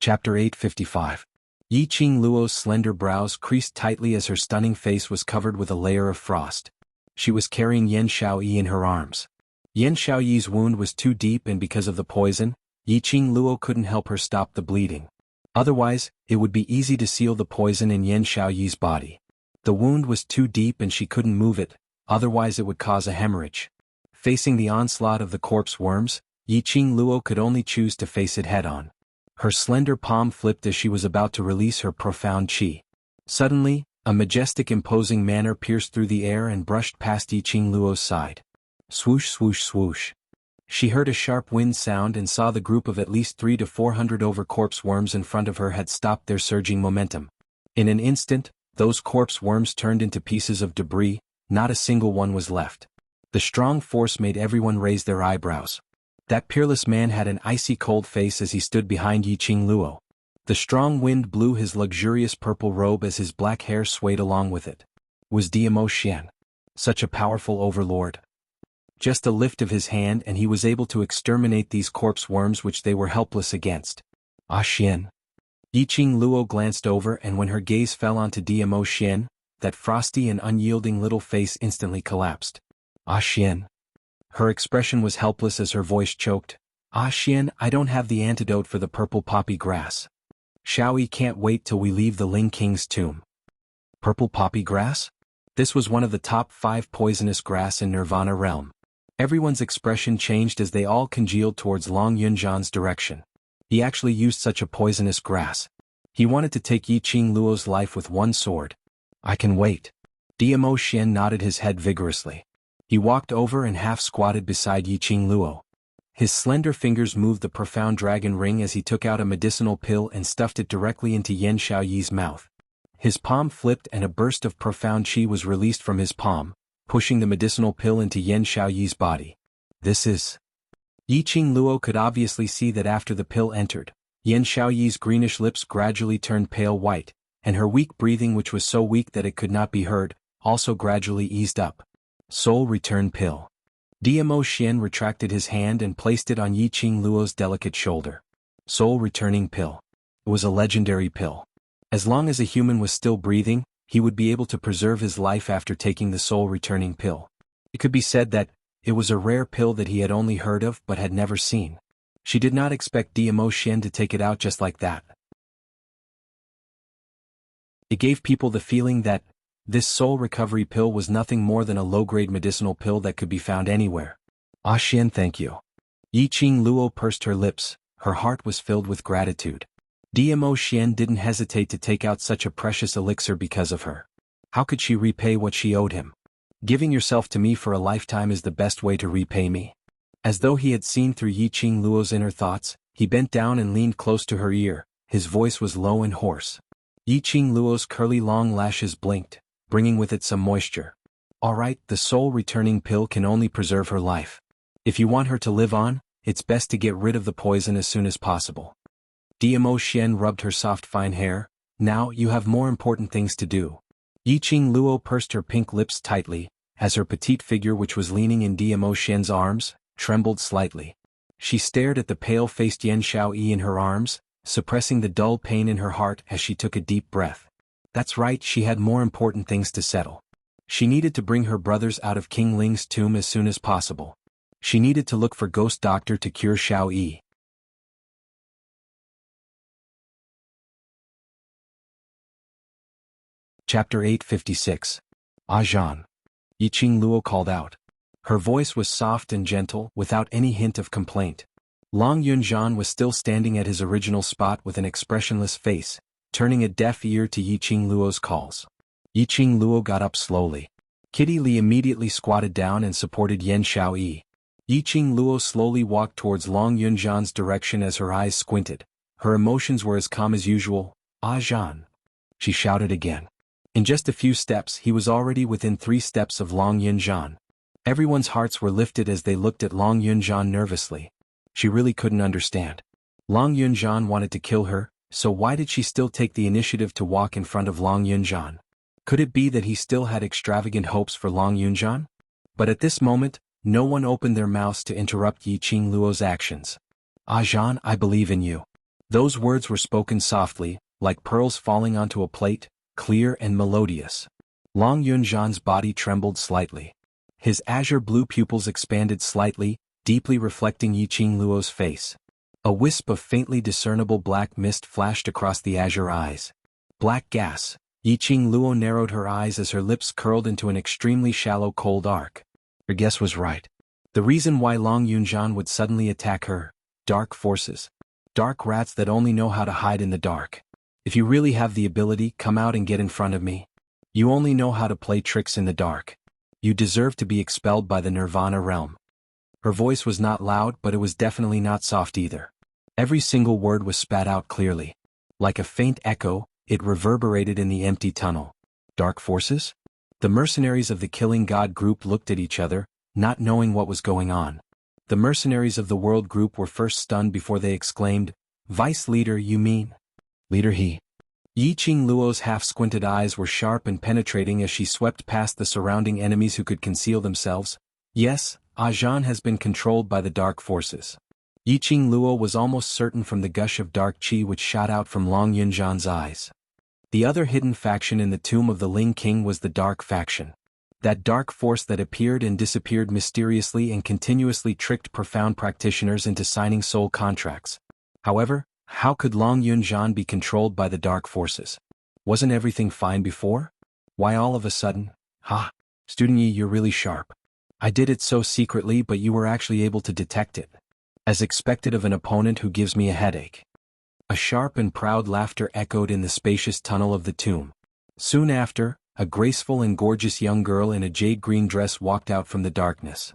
Chapter 855. Yiqing Luo's slender brows creased tightly as her stunning face was covered with a layer of frost. She was carrying Yan Xiaoyi in her arms. Yan Xiaoyi's wound was too deep, and because of the poison, Yiqing Luo couldn't help her stop the bleeding. Otherwise, it would be easy to seal the poison in Yan Xiaoyi's body. The wound was too deep and she couldn't move it, otherwise it would cause a hemorrhage. Facing the onslaught of the corpse worms, Yiqing Luo could only choose to face it head-on. Her slender palm flipped as she was about to release her profound qi. Suddenly, a majestic imposing manner pierced through the air and brushed past Yiqing Luo's side. Swoosh swoosh swoosh. She heard a sharp wind sound and saw the group of at least 300 to 400 over corpse worms in front of her had stopped their surging momentum. In an instant, those corpse worms turned into pieces of debris, not a single one was left. The strong force made everyone raise their eyebrows. That peerless man had an icy cold face as he stood behind Yiqing Luo. The strong wind blew his luxurious purple robe as his black hair swayed along with it. Was Diamo Xian such a powerful overlord? Just a lift of his hand and he was able to exterminate these corpse worms which they were helpless against. Ah Xian. Yiqing Luo glanced over, and when her gaze fell onto Diamo Xian, that frosty and unyielding little face instantly collapsed. Ah Xian. Her expression was helpless as her voice choked. Ah Xian, I don't have the antidote for the purple poppy grass. Xiaoyi can't wait till we leave the Ling King's tomb. Purple poppy grass? This was one of the top 5 poisonous grass in Nirvana realm. Everyone's expression changed as they all congealed towards Long Yunzhan's direction. He actually used such a poisonous grass. He wanted to take Yiqing Luo's life with one sword. I can wait. Diamo Xian nodded his head vigorously. He walked over and half-squatted beside Yiqing Luo. His slender fingers moved the profound dragon ring as he took out a medicinal pill and stuffed it directly into Yan Xiaoyi's mouth. His palm flipped and a burst of profound qi was released from his palm, pushing the medicinal pill into Yan Xiaoyi's body. This is... Yiqing Luo could obviously see that after the pill entered, Yan Xiaoyi's greenish lips gradually turned pale white, and her weak breathing, which was so weak that it could not be heard, also gradually eased up. Soul Return Pill. Diamo Xian retracted his hand and placed it on Yiqing Luo's delicate shoulder. Soul Returning Pill. It was a legendary pill. As long as a human was still breathing, he would be able to preserve his life after taking the Soul Returning Pill. It could be said that it was a rare pill that he had only heard of but had never seen. She did not expect Diamo Xian to take it out just like that. It gave people the feeling that this soul recovery pill was nothing more than a low-grade medicinal pill that could be found anywhere. Ah Xian, thank you. Yiqing Luo pursed her lips, her heart was filled with gratitude. Diamo Xian didn't hesitate to take out such a precious elixir because of her. How could she repay what she owed him? Giving yourself to me for a lifetime is the best way to repay me. As though he had seen through Yiqing Luo's inner thoughts, he bent down and leaned close to her ear. His voice was low and hoarse. Yiqing Luo's curly long lashes blinked, bringing with it some moisture. All right, the soul returning pill can only preserve her life. If you want her to live on, it's best to get rid of the poison as soon as possible. Diamo Xian rubbed her soft fine hair. Now you have more important things to do. Yiqing Luo pursed her pink lips tightly, as her petite figure, which was leaning in Diamo Xian's arms, trembled slightly. She stared at the pale-faced Yan Xiaoyi in her arms, suppressing the dull pain in her heart as she took a deep breath. That's right, she had more important things to settle. She needed to bring her brothers out of King Ling's tomb as soon as possible. She needed to look for Ghost Doctor to cure Xiaoyi. Chapter 856. Zhan. Yiqing Luo called out. Her voice was soft and gentle, without any hint of complaint. Long Yunzhan was still standing at his original spot with an expressionless face, turning a deaf ear to Yiqing Luo's calls. Yiqing Luo got up slowly. Kitty Li immediately squatted down and supported Yan Xiaoyi. Yiqing Luo slowly walked towards Long Yunzhan's direction as her eyes squinted. Her emotions were as calm as usual. Zhan. She shouted again. In just a few steps he was already within 3 steps of Long Yunzhan. Everyone's hearts were lifted as they looked at Long Yunzhan nervously. She really couldn't understand. Long Yunzhan wanted to kill her, so why did she still take the initiative to walk in front of Long Yunzhan? Could it be that he still had extravagant hopes for Long Yunzhan? But at this moment, no one opened their mouths to interrupt Yiqing Luo's actions. Zhan, I believe in you. Those words were spoken softly, like pearls falling onto a plate, clear and melodious. Long Yunzhan's body trembled slightly. His azure blue pupils expanded slightly, deeply reflecting Yiqing Luo's face. A wisp of faintly discernible black mist flashed across the azure eyes. Black gas. Yiqing Luo narrowed her eyes as her lips curled into an extremely shallow cold arc. Her guess was right. The reason why Long Yunzhan would suddenly attack her: dark forces. Dark rats that only know how to hide in the dark. If you really have the ability, come out and get in front of me. You only know how to play tricks in the dark. You deserve to be expelled by the Nirvana realm. Her voice was not loud, but it was definitely not soft either. Every single word was spat out clearly. Like a faint echo, it reverberated in the empty tunnel. Dark forces? The mercenaries of the Killing God group looked at each other, not knowing what was going on. The mercenaries of the World group were first stunned before they exclaimed, "Vice leader, you mean?" Leader he. Yiqing Luo's half-squinted eyes were sharp and penetrating as she swept past the surrounding enemies who could conceal themselves. Yes, Zhan has been controlled by the dark forces. Yiqing Luo was almost certain from the gush of dark qi which shot out from Long Yunzhan's eyes. The other hidden faction in the tomb of the Ling King was the Dark Faction. That dark force that appeared and disappeared mysteriously and continuously tricked profound practitioners into signing soul contracts. However, how could Long Yunzhan be controlled by the dark forces? Wasn't everything fine before? Why all of a sudden? Ha! Student Yi, you're really sharp. I did it so secretly, but you were actually able to detect it. As expected of an opponent who gives me a headache. A sharp and proud laughter echoed in the spacious tunnel of the tomb. Soon after, a graceful and gorgeous young girl in a jade-green dress walked out from the darkness.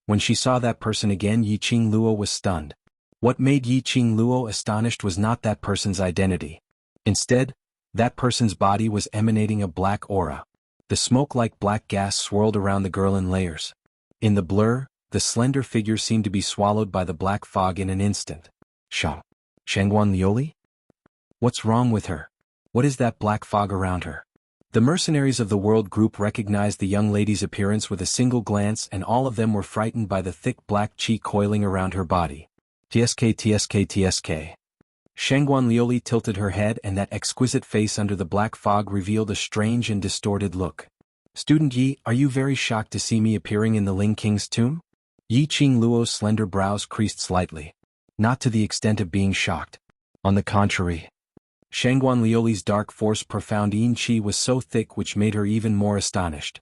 When she saw that person again, Yiqing Luo was stunned. What made Yiqing Luo astonished was not that person's identity. Instead, that person's body was emanating a black aura. The smoke-like black gas swirled around the girl in layers. In the blur, the slender figure seemed to be swallowed by the black fog in an instant. Shangguan Lioli? What's wrong with her? What is that black fog around her? The mercenaries of the World group recognized the young lady's appearance with a single glance, and all of them were frightened by the thick black qi coiling around her body. TSK. Shangguan Lioli tilted her head, and that exquisite face under the black fog revealed a strange and distorted look. Student Yi, are you very shocked to see me appearing in the Ling King's tomb? Yiqing Luo's slender brows creased slightly. Not to the extent of being shocked. On the contrary. Shangguan Lioli's dark force profound yin qi was so thick which made her even more astonished.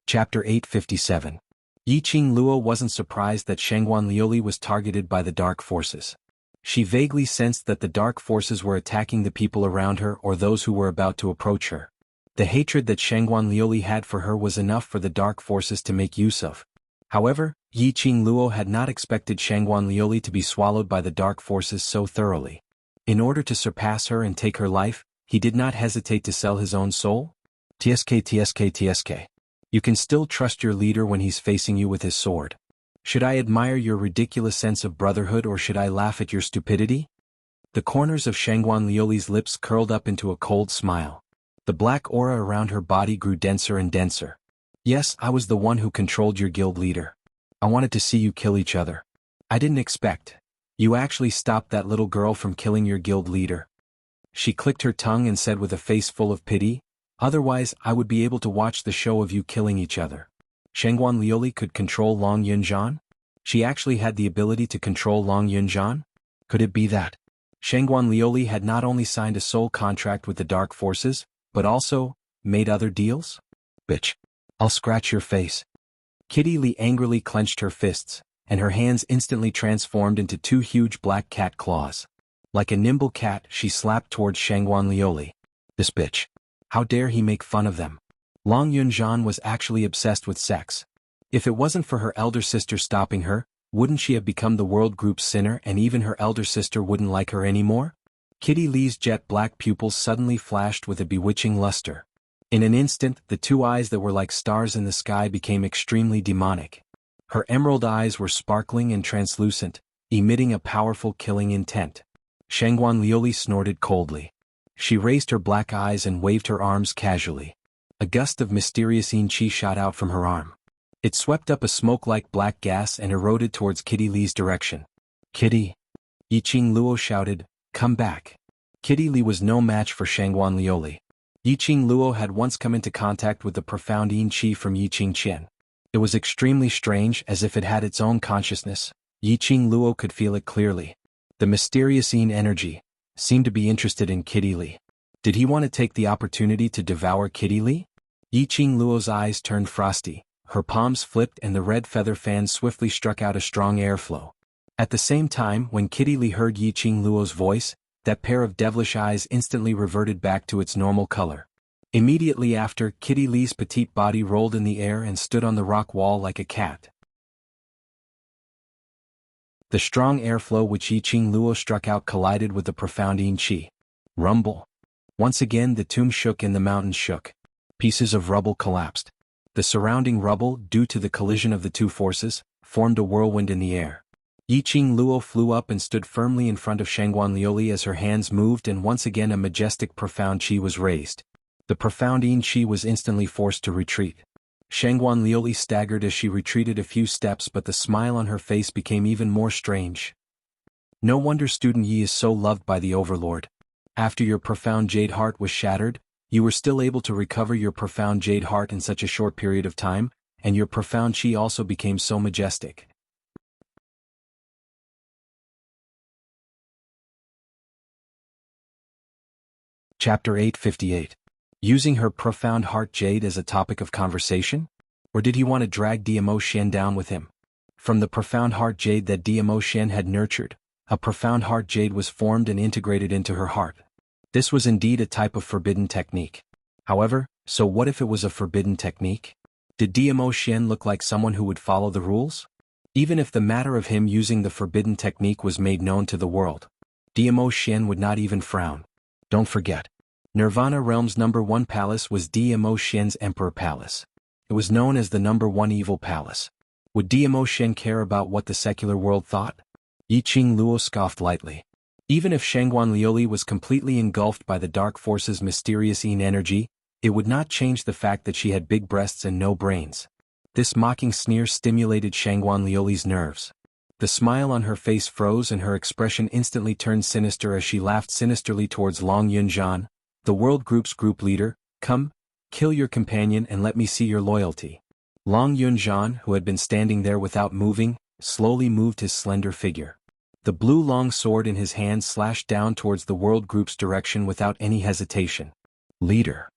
Chapter 857. Yiqing Luo wasn't surprised that Shangguan Lioli was targeted by the dark forces. She vaguely sensed that the dark forces were attacking the people around her or those who were about to approach her. The hatred that Shangguan Lioli had for her was enough for the dark forces to make use of. However, Yiqing Luo had not expected Shangguan Lioli to be swallowed by the dark forces so thoroughly. In order to surpass her and take her life, he did not hesitate to sell his own soul? TSK. You can still trust your leader when he's facing you with his sword. Should I admire your ridiculous sense of brotherhood or should I laugh at your stupidity? The corners of Shangguan Lioli's lips curled up into a cold smile. The black aura around her body grew denser and denser. Yes, I was the one who controlled your guild leader. I wanted to see you kill each other. I didn't expect. You actually stopped that little girl from killing your guild leader. She clicked her tongue and said with a face full of pity, otherwise I would be able to watch the show of you killing each other. Shangguan Lioli could control Long Yunzhan? She actually had the ability to control Long Yunjian? Could it be that Shangguan Liuli had not only signed a soul contract with the dark forces, but also made other deals? Bitch. I'll scratch your face. Kitty Li angrily clenched her fists, and her hands instantly transformed into two huge black cat claws. Like a nimble cat, she slapped towards Shangguan Liuli. This bitch. How dare he make fun of them? Long Yunjian was actually obsessed with sex. If it wasn't for her elder sister stopping her, wouldn't she have become the world group's sinner, and even her elder sister wouldn't like her anymore? Kitty Li's jet black pupils suddenly flashed with a bewitching luster. In an instant, the two eyes that were like stars in the sky became extremely demonic. Her emerald eyes were sparkling and translucent, emitting a powerful killing intent. Shangguan Liuli snorted coldly. She raised her black eyes and waved her arms casually. A gust of mysterious yin qi shot out from her arm. It swept up a smoke-like black gas and eroded towards Kitty Li's direction. Kitty! Yiqing Luo shouted, come back. Kitty Li was no match for Shangguan Liuli. Yiqing Luo had once come into contact with the profound yin qi from Yiqing Qian. It was extremely strange, as if it had its own consciousness. Yiqing Luo could feel it clearly. The mysterious yin energy seemed to be interested in Kitty Li. Did he want to take the opportunity to devour Kitty Li? Yiqing Luo's eyes turned frosty. Her palms flipped and the red feather fan swiftly struck out a strong airflow. At the same time, when Kitty Li heard Yiqing Luo's voice, that pair of devilish eyes instantly reverted back to its normal color. Immediately after, Kitty Li's petite body rolled in the air and stood on the rock wall like a cat. The strong airflow which Yiqing Luo struck out collided with the profound yin qi. Rumble. Once again the tomb shook and the mountains shook. Pieces of rubble collapsed. The surrounding rubble, due to the collision of the two forces, formed a whirlwind in the air. Yiqing Luo flew up and stood firmly in front of Shangguan Liuli as her hands moved, and once again a majestic profound qi was raised. The profound yin qi was instantly forced to retreat. Shangguan Liuli staggered as she retreated a few steps, but the smile on her face became even more strange. No wonder student Yi is so loved by the Overlord. After your profound jade heart was shattered, you were still able to recover your profound jade heart in such a short period of time, and your profound qi also became so majestic. Chapter 858. Using her profound heart jade as a topic of conversation? Or did he want to drag Diamo Shen down with him? From the profound heart jade that Diamo Shen had nurtured, a profound heart jade was formed and integrated into her heart. This was indeed a type of forbidden technique. However, so what if it was a forbidden technique? Did Diamo Shen look like someone who would follow the rules? Even if the matter of him using the forbidden technique was made known to the world, Diamo Shen would not even frown. Don't forget, Nirvana Realm's #1 palace was Diamo Shen's Emperor Palace. It was known as the #1 evil palace. Would Diamo Shen care about what the secular world thought? Yiqing Luo scoffed lightly. Even if Shangguan Liuli was completely engulfed by the dark force's mysterious yin energy, it would not change the fact that she had big breasts and no brains. This mocking sneer stimulated Shangguan Liuli's nerves. The smile on her face froze and her expression instantly turned sinister as she laughed sinisterly towards Long Yunjian, the world group's group leader. Come, kill your companion and let me see your loyalty. Long Yunjian, who had been standing there without moving, slowly moved his slender figure. The blue long sword in his hand slashed down towards the world group's direction without any hesitation. Leader.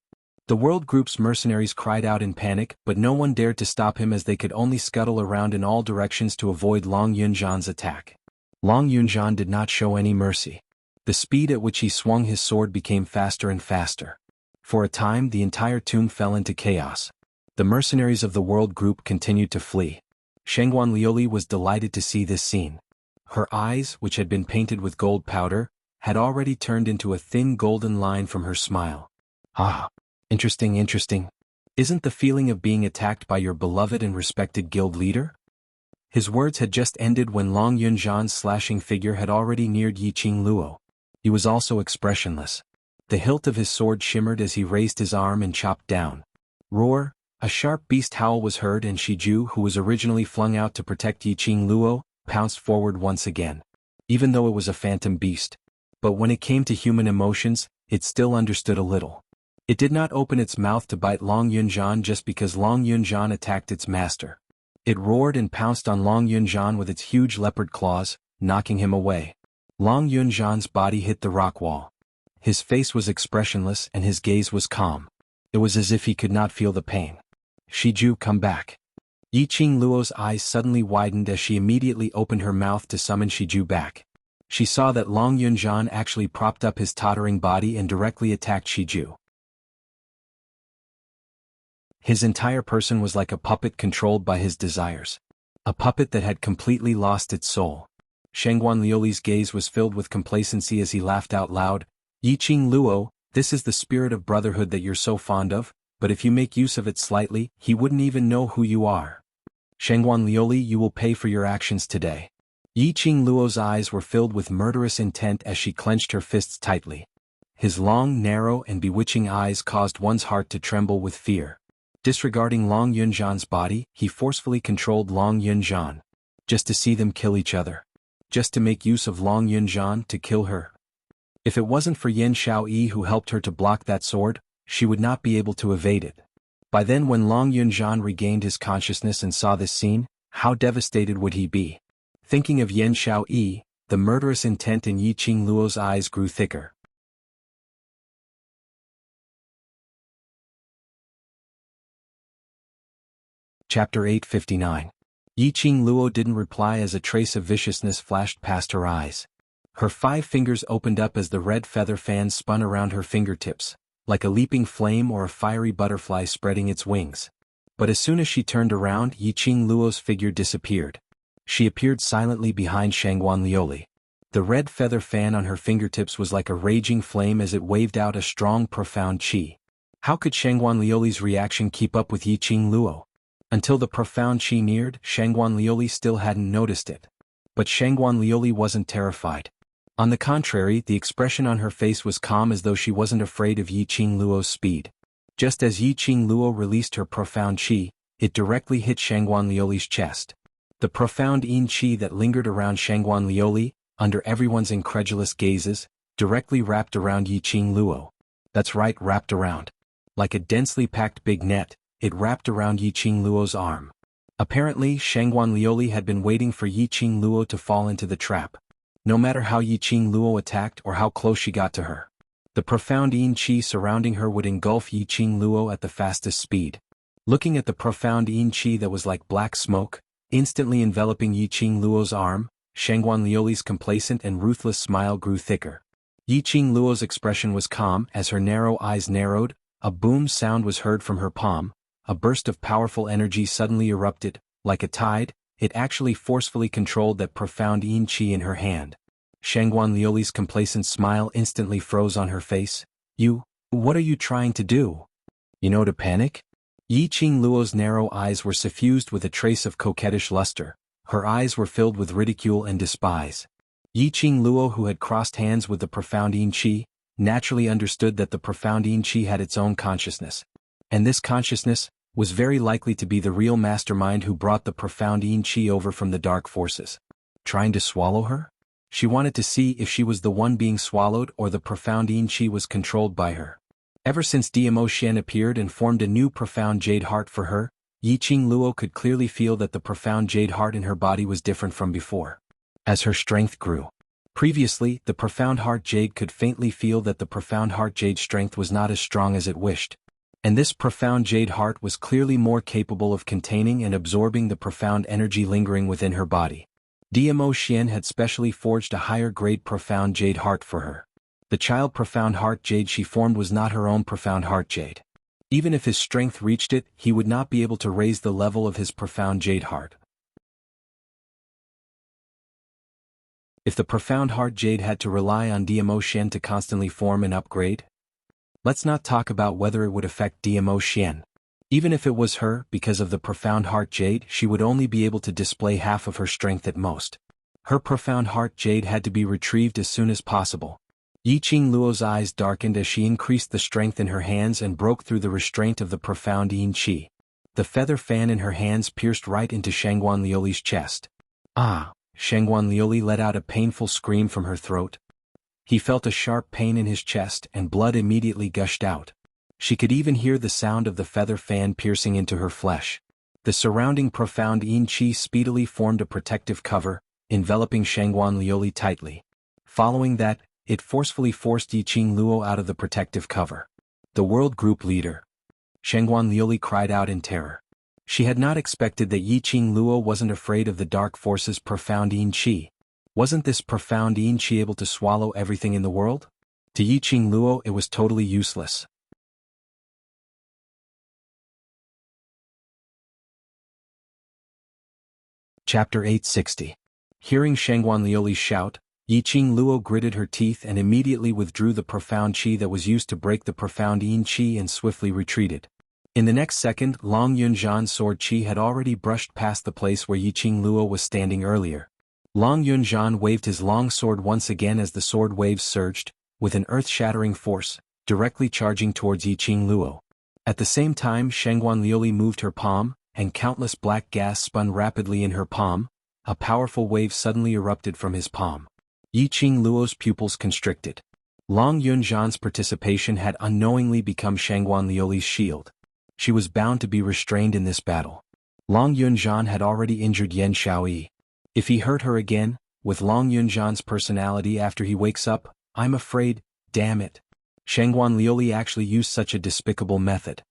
The world group's mercenaries cried out in panic, but no one dared to stop him as they could only scuttle around in all directions to avoid Long Yunjian's attack. Long Yunjian did not show any mercy. The speed at which he swung his sword became faster and faster. For a time the entire tomb fell into chaos. The mercenaries of the world group continued to flee. Shangguan Liuli was delighted to see this scene. Her eyes, which had been painted with gold powder, had already turned into a thin golden line from her smile. Ah, interesting. Isn't the feeling of being attacked by your beloved and respected guild leader? His words had just ended when Long Yunjian's slashing figure had already neared Yiqing Luo. He was also expressionless. The hilt of his sword shimmered as he raised his arm and chopped down. Roar! A sharp beast howl was heard, and Shiju, who was originally flung out to protect Yiqing Luo, pounced forward once again. Even though it was a phantom beast. But when it came to human emotions, it still understood a little. It did not open its mouth to bite Long Yunjian just because Long Yunjian attacked its master. It roared and pounced on Long Yunjian with its huge leopard claws, knocking him away. Long Yunjian's body hit the rock wall. His face was expressionless and his gaze was calm. It was as if he could not feel the pain. "Shiju, come back." Yiqing Luo's eyes suddenly widened as she immediately opened her mouth to summon Shiju back. She saw that Long Yunjian actually propped up his tottering body and directly attacked Shiju. His entire person was like a puppet controlled by his desires. A puppet that had completely lost its soul. Shangguan Liuli's gaze was filled with complacency as he laughed out loud. "Yiqing Luo, this is the spirit of brotherhood that you're so fond of, but if you make use of it slightly, he wouldn't even know who you are. Shangguan Liuli, you will pay for your actions today." Yiqing Luo's eyes were filled with murderous intent as she clenched her fists tightly. His long, narrow, and bewitching eyes caused one's heart to tremble with fear. Disregarding Long Yunjian's body, he forcefully controlled Long Yunjian. Just to see them kill each other. Just to make use of Long Yunjian to kill her. If it wasn't for Yen Xiaoyi who helped her to block that sword, she would not be able to evade it. By then, when Long Yunjian regained his consciousness and saw this scene, how devastated would he be? Thinking of Yen Xiaoyi, the murderous intent in Yiqing Luo's eyes grew thicker. Chapter 859. Yiqing Luo didn't reply as a trace of viciousness flashed past her eyes. Her 5 fingers opened up as the red feather fan spun around her fingertips, like a leaping flame or a fiery butterfly spreading its wings. But as soon as she turned around, Yiqing Luo's figure disappeared. She appeared silently behind Shangguan Liuli. The red feather fan on her fingertips was like a raging flame as it waved out a strong, profound qi. How could Shangguan Liuli's reaction keep up with Yiqing Luo? Until the profound qi neared, Shangguan Liuli still hadn't noticed it. But Shangguan Liuli wasn't terrified. On the contrary, the expression on her face was calm as though she wasn't afraid of Yiqing Luo's speed. Just as Yiqing Luo released her profound qi, it directly hit Shangguan Liuli's chest. The profound yin qi that lingered around Shangguan Liuli, under everyone's incredulous gazes, directly wrapped around Yiqing Luo. That's right, wrapped around. Like a densely packed big net, it wrapped around Yiqing Luo's arm. Apparently, Shangguan Liuli had been waiting for Yiqing Luo to fall into the trap. No matter how Yiqing Luo attacked or how close she got to her, the profound yin qi surrounding her would engulf Yiqing Luo at the fastest speed. Looking at the profound yin qi that was like black smoke, instantly enveloping Yiqing Luo's arm, Shangguan Liuli's complacent and ruthless smile grew thicker. Yiqing Luo's expression was calm as her narrow eyes narrowed, a boom sound was heard from her palm, a burst of powerful energy suddenly erupted, like a tide. It actually forcefully controlled that profound yin qi in her hand. Shangguan Liuli's complacent smile instantly froze on her face. What are you trying to do? To panic? Yiqing Luo's narrow eyes were suffused with a trace of coquettish luster. Her eyes were filled with ridicule and despise. Yiqing Luo, who had crossed hands with the profound yin qi, naturally understood that the profound yin qi had its own consciousness. And this consciousness was very likely to be the real mastermind who brought the profound yin qi over from the dark forces. Trying to swallow her? She wanted to see if she was the one being swallowed or the profound yin qi was controlled by her. Ever since Diamo Xian appeared and formed a new profound jade heart for her, Yiqing Luo could clearly feel that the profound jade heart in her body was different from before. As her strength grew. Previously, the profound heart jade could faintly feel that the profound heart jade strength was not as strong as it wished. And this profound jade heart was clearly more capable of containing and absorbing the profound energy lingering within her body. Diamo Xian had specially forged a higher-grade profound jade heart for her. The child profound heart jade she formed was not her own profound heart jade. Even if his strength reached it, he would not be able to raise the level of his profound jade heart. If the profound heart jade had to rely on Diamo Xian to constantly form and upgrade, let's not talk about whether it would affect Diamo Xian. Even if it was her, because of the profound heart jade, she would only be able to display half of her strength at most. Her profound heart jade had to be retrieved as soon as possible. Yiqing Luo's eyes darkened as she increased the strength in her hands and broke through the restraint of the profound yin qi. The feather fan in her hands pierced right into Shangguan Liuli's chest. Ah! Shangguan Liuli let out a painful scream from her throat. He felt a sharp pain in his chest and blood immediately gushed out. She could even hear the sound of the feather fan piercing into her flesh. The surrounding profound yin qi speedily formed a protective cover, enveloping Shangguan Liuli tightly. Following that, it forcefully forced Yiqing Luo out of the protective cover. The world group leader. Shangguan Liuli cried out in terror. She had not expected that Yiqing Luo wasn't afraid of the dark force's profound yin qi. Wasn't this profound yin qi able to swallow everything in the world? To Yiqing Luo it was totally useless. Chapter 860. Hearing Shangguan Liuli's shout, Yiqing Luo gritted her teeth and immediately withdrew the profound qi that was used to break the profound yin qi and swiftly retreated. In the next second, Long Yunzhan's sword qi had already brushed past the place where Yiqing Luo was standing earlier. Long Yunzhan waved his long sword once again as the sword waves surged, with an earth-shattering force, directly charging towards Yiqing Luo. At the same time Shangguan Liuli moved her palm, and countless black gas spun rapidly in her palm. A powerful wave suddenly erupted from his palm. Yiqing Luo's pupils constricted. Long Yunzhan's participation had unknowingly become Shangguan Liuli's shield. She was bound to be restrained in this battle. Long Yunzhan had already injured Yan Xiaoyi. If he hurt her again, with Long Yunzhan's personality after he wakes up, I'm afraid, damn it. Shangguan Liuli actually used such a despicable method.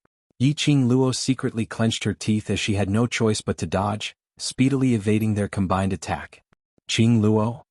Yiqing Luo secretly clenched her teeth as she had no choice but to dodge, speedily evading their combined attack. Qing Luo?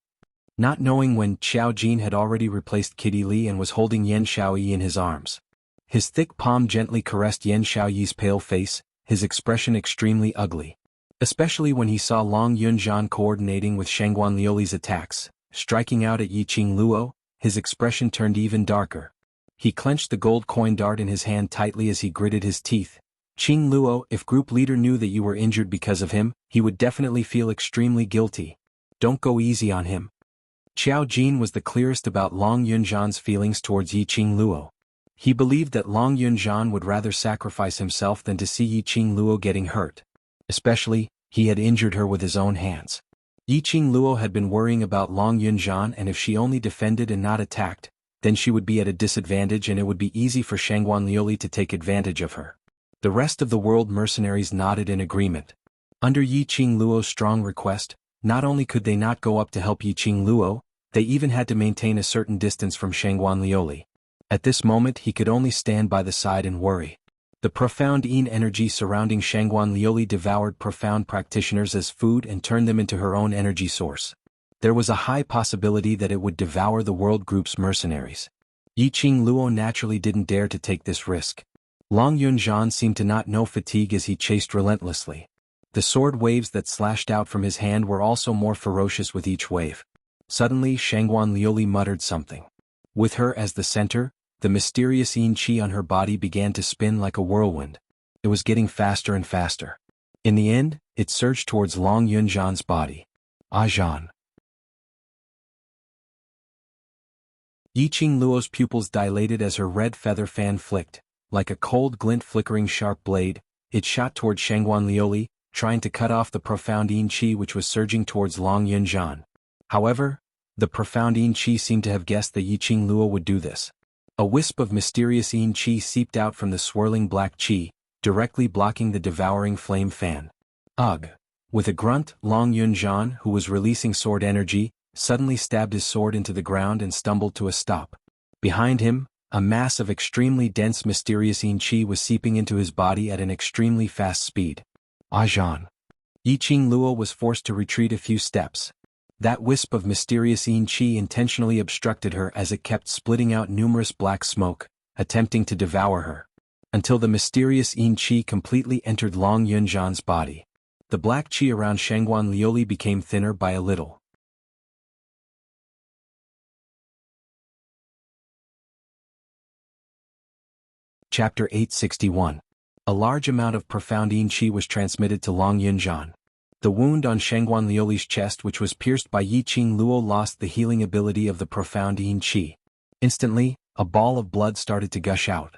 Not knowing when, Xiao Jin had already replaced Kitty Li and was holding Yan Xiaoyi in his arms. His thick palm gently caressed Yan Xiaoyi's pale face, his expression extremely ugly. Especially when he saw Long Yunzhan coordinating with Shangguan Liuli's attacks, striking out at Yiqing Luo, his expression turned even darker. He clenched the gold coin dart in his hand tightly as he gritted his teeth. Qing Luo, if group leader knew that you were injured because of him, he would definitely feel extremely guilty. Don't go easy on him. Xiao Jin was the clearest about Long Yunzhan's feelings towards Yiqing Luo. He believed that Long Yunzhan would rather sacrifice himself than to see Yiqing Luo getting hurt. Especially, he had injured her with his own hands. Yiqing Luo had been worrying about Long Yunzhan, and if she only defended and not attacked, then she would be at a disadvantage and it would be easy for Shangguan Liuli to take advantage of her. The rest of the world mercenaries nodded in agreement. Under Yiqing Luo's strong request, not only could they not go up to help Yiqing Luo, they even had to maintain a certain distance from Shangguan Liuli. At this moment he could only stand by the side and worry. The profound yin energy surrounding Shangguan Liuli devoured profound practitioners as food and turned them into her own energy source. There was a high possibility that it would devour the world group's mercenaries. Yiqing Luo naturally didn't dare to take this risk. Long Yunzhan seemed to not know fatigue as he chased relentlessly. The sword waves that slashed out from his hand were also more ferocious with each wave. Suddenly Shangguan Liuli muttered something. With her as the center, the mysterious yin qi on her body began to spin like a whirlwind. It was getting faster and faster. In the end, it surged towards Long Yunzhan's body. Ajan. Yiqing Luo's pupils dilated as her red feather fan flicked. Like a cold glint flickering sharp blade, it shot towards Shangguan Liuli, trying to cut off the profound yin qi which was surging towards Long Yunzhan. However, the profound yin qi seemed to have guessed that Yiqing Luo would do this. A wisp of mysterious yin qi seeped out from the swirling black qi, directly blocking the devouring flame fan. Ugh! With a grunt, Long Yunzhan, who was releasing sword energy, suddenly stabbed his sword into the ground and stumbled to a stop. Behind him, a mass of extremely dense mysterious yin qi was seeping into his body at an extremely fast speed. Ajan. Yiqing Luo was forced to retreat a few steps. That wisp of mysterious yin qi intentionally obstructed her as it kept splitting out numerous black smoke, attempting to devour her. Until the mysterious yin qi completely entered Long Yunzhan's body. The black qi around Shangguan Liuli became thinner by a little. Chapter 861. A large amount of profound yin qi was transmitted to Long Yunzhan. The wound on Shangguan Liuli's chest which was pierced by Yiqing Luo lost the healing ability of the profound yin qi. Instantly, a ball of blood started to gush out.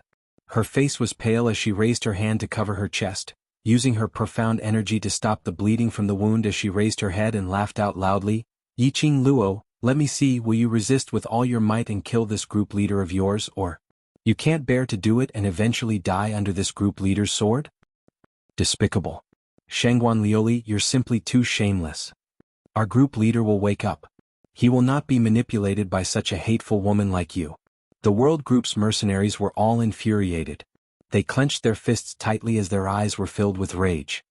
Her face was pale as she raised her hand to cover her chest, using her profound energy to stop the bleeding from the wound as she raised her head and laughed out loudly. Yiqing Luo, let me see, will you resist with all your might and kill this group leader of yours, or you can't bear to do it and eventually die under this group leader's sword? Despicable. Shangguan Liuli, you're simply too shameless. Our group leader will wake up. He will not be manipulated by such a hateful woman like you. The world group's mercenaries were all infuriated. They clenched their fists tightly as their eyes were filled with rage.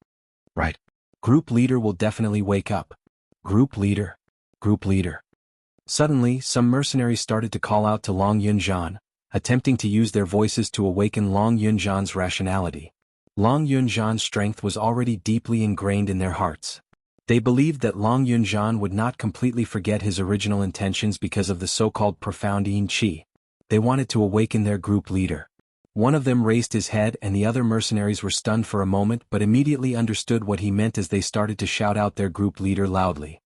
Right. Group leader will definitely wake up. Group leader. Group leader. Suddenly, some mercenaries started to call out to Long Yunzhan, attempting to use their voices to awaken Long Yunzhan's rationality. Long Yunzhan's strength was already deeply ingrained in their hearts. They believed that Long Yunzhan would not completely forget his original intentions because of the so-called profound Yin Qi. They wanted to awaken their group leader. One of them raised his head and the other mercenaries were stunned for a moment but immediately understood what he meant as they started to shout out their group leader loudly.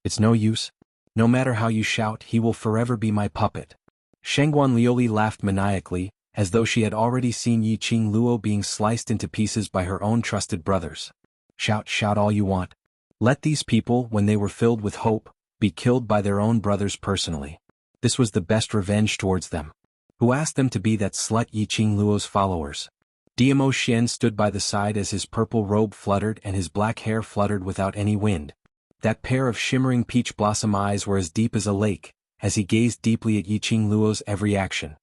It's no use. No matter how you shout, he will forever be my puppet. Shangguan Liuli laughed maniacally, as though she had already seen Yiqing Luo being sliced into pieces by her own trusted brothers. Shout, shout all you want. Let these people, when they were filled with hope, be killed by their own brothers personally. This was the best revenge towards them. Who asked them to be that slut Yiqing Luo's followers? Diamo Xian stood by the side as his purple robe fluttered and his black hair fluttered without any wind. That pair of shimmering peach blossom eyes were as deep as a lake, as he gazed deeply at Yiqing Luo's every action.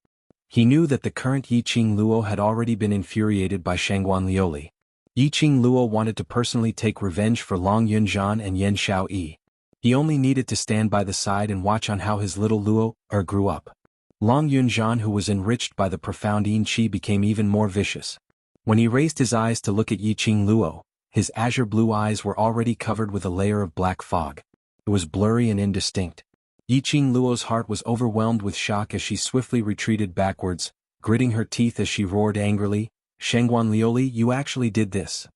He knew that the current Yiqing Luo had already been infuriated by Shangguan Liuli. Yiqing Luo wanted to personally take revenge for Long Yunzhan and Yan Xiaoyi. He only needed to stand by the side and watch on how his little Luo grew up. Long Yunzhan, who was enriched by the profound Yin Qi, became even more vicious. When he raised his eyes to look at Yiqing Luo, his azure blue eyes were already covered with a layer of black fog. It was blurry and indistinct. Yiqing Luo's heart was overwhelmed with shock as she swiftly retreated backwards, gritting her teeth as she roared angrily, Shangguan Liuli, you actually did this.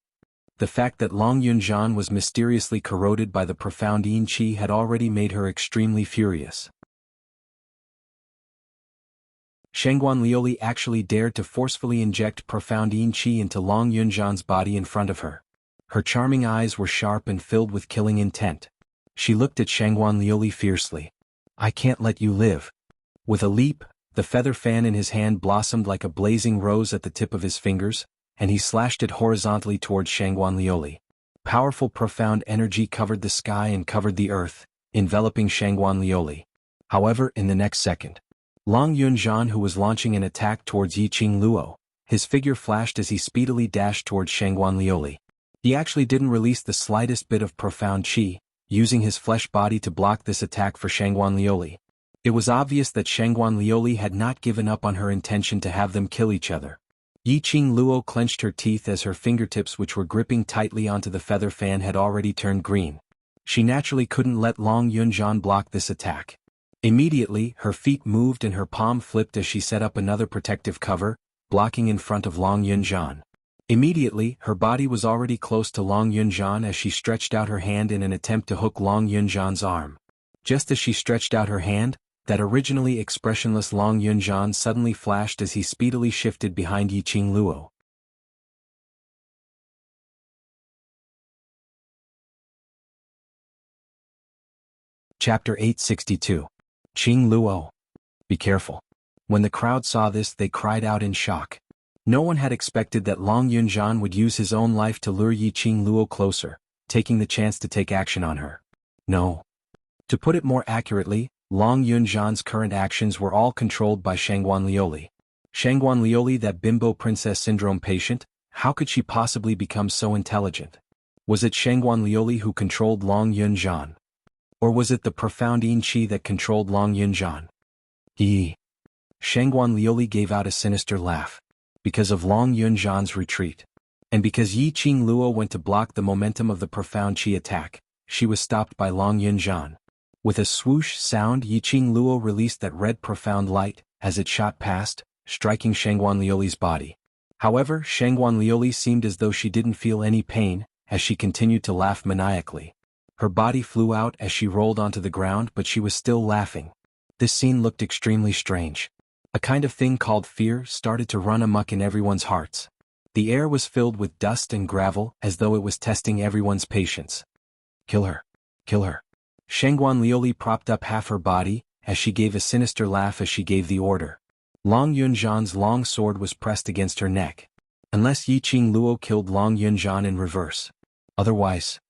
The fact that Long Yunzhan was mysteriously corroded by the profound Yin Qi had already made her extremely furious. Shangguan Liuli actually dared to forcefully inject profound Yin Qi into Long Yunzhan's body in front of her. Her charming eyes were sharp and filled with killing intent. She looked at Shangguan Liuli fiercely. I can't let you live. With a leap, the feather fan in his hand blossomed like a blazing rose at the tip of his fingers, and he slashed it horizontally towards Shangguan Liuli. Powerful profound energy covered the sky and covered the earth, enveloping Shangguan Liuli. However, in the next second, Long Yunzhan, who was launching an attack towards Yiqing Luo, his figure flashed as he speedily dashed towards Shangguan Liuli. He actually didn't release the slightest bit of profound qi, using his flesh body to block this attack for Shangguan Liuli. It was obvious that Shangguan Liuli had not given up on her intention to have them kill each other. Yiqing Luo clenched her teeth as her fingertips, which were gripping tightly onto the feather fan, had already turned green. She naturally couldn't let Long Yunzhan block this attack. Immediately, her feet moved and her palm flipped as she set up another protective cover, blocking in front of Long Yunzhan. Immediately, her body was already close to Long Yunzhan as she stretched out her hand in an attempt to hook Long Yunzhan's arm. Just as she stretched out her hand, that originally expressionless Long Yunzhan suddenly flashed as he speedily shifted behind Yiqing Luo. Chapter 862. Qing Luo. Be careful. When the crowd saw this, they cried out in shock. No one had expected that Long Yunzhan would use his own life to lure Yiqing Luo closer, taking the chance to take action on her. No. To put it more accurately, Long Yunzhan's current actions were all controlled by Shangguan Liuli. Shangguan Liuli, that bimbo princess syndrome patient, how could she possibly become so intelligent? Was it Shangguan Liuli who controlled Long Yunzhan? Or was it the profound Yin Qi that controlled Long Yunzhan? Shangguan Liuli gave out a sinister laugh. Because of Long Yunzhan's retreat, and because Yiqing Luo went to block the momentum of the profound qi attack, she was stopped by Long Yunzhan. With a swoosh sound, Yiqing Luo released that red profound light, as it shot past, striking Shangguan Liuli's body. However, Shangguan Liuli seemed as though she didn't feel any pain, as she continued to laugh maniacally. Her body flew out as she rolled onto the ground, but she was still laughing. This scene looked extremely strange. A kind of thing called fear started to run amok in everyone's hearts. The air was filled with dust and gravel, as though it was testing everyone's patience. Kill her. Kill her. Shangguan Liuli propped up half her body, as she gave a sinister laugh as she gave the order. Long Yunzhan's long sword was pressed against her neck. Unless Yiqing Luo killed Long Yunzhan in reverse, Otherwise,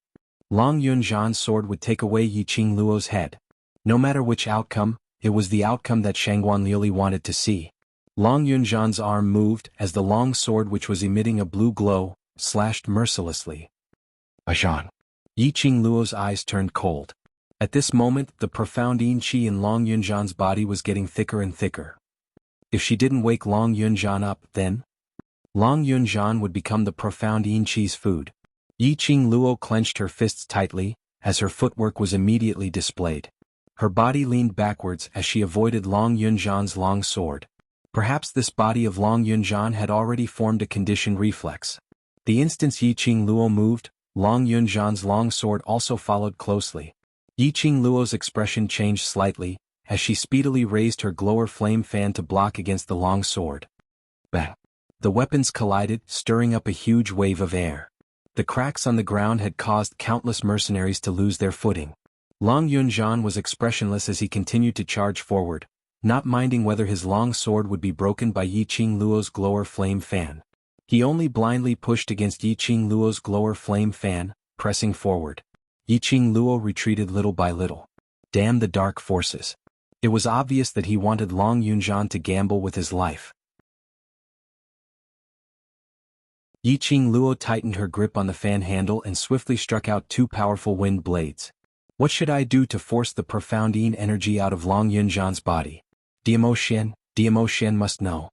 Long Yunzhan's sword would take away Yiqing Luo's head. No matter which outcome, it was the outcome that Shangguan Liuli wanted to see. Long Yunzhan's arm moved as the long sword, which was emitting a blue glow, slashed mercilessly. Ashan. Yiqing Luo's eyes turned cold. At this moment, the profound yin qi in Long Yunzhan's body was getting thicker and thicker. If she didn't wake Long Yunzhan up, then Long Yunzhan would become the profound yin qi's food. Yiqing Luo clenched her fists tightly, as her footwork was immediately displayed. Her body leaned backwards as she avoided Long Yunzhan's long sword. Perhaps this body of Long Yunzhan had already formed a conditioned reflex. The instant Yiqing Luo moved, Long Yunzhan's long sword also followed closely. Yiqing Luo's expression changed slightly, as she speedily raised her glower flame fan to block against the long sword. Bang! The weapons collided, stirring up a huge wave of air. The cracks on the ground had caused countless mercenaries to lose their footing. Long Yunzhan was expressionless as he continued to charge forward, not minding whether his long sword would be broken by Yiqing Luo's glower flame fan. He only blindly pushed against Yiqing Luo's glower flame fan, pressing forward. Yiqing Luo retreated little by little. Damn the dark forces. It was obvious that he wanted Long Yunzhan to gamble with his life. Yiqing Luo tightened her grip on the fan handle and swiftly struck out two powerful wind blades. What should I do to force the profound yin energy out of Long Yunzhan's body? Diamo Xian must know.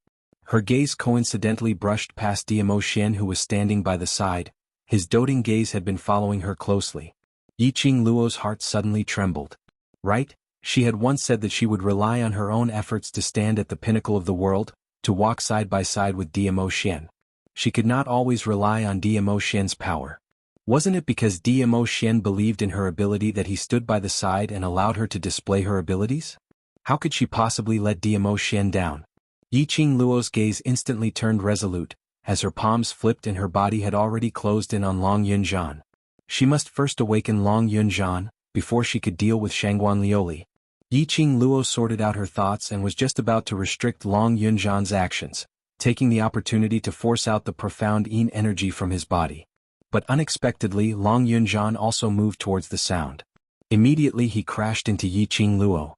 Her gaze coincidentally brushed past Diamo Xian, who was standing by the side. His doting gaze had been following her closely. Yiqing Luo's heart suddenly trembled. Right? She had once said that she would rely on her own efforts to stand at the pinnacle of the world, to walk side by side with Diamo Xian. She could not always rely on Diamo Xian's power. Wasn't it because Diamo Xian believed in her ability that he stood by the side and allowed her to display her abilities? How could she possibly let Diamo Xian down? Yiqing Luo's gaze instantly turned resolute, as her palms flipped and her body had already closed in on Long Yunzhan. She must first awaken Long Yunzhan, before she could deal with Shangguan Liuli. Yiqing Luo sorted out her thoughts and was just about to restrict Long Yunzhan's actions, taking the opportunity to force out the profound yin energy from his body. But unexpectedly, Long Yunzhan also moved towards the sound. Immediately he crashed into Yiqing Luo.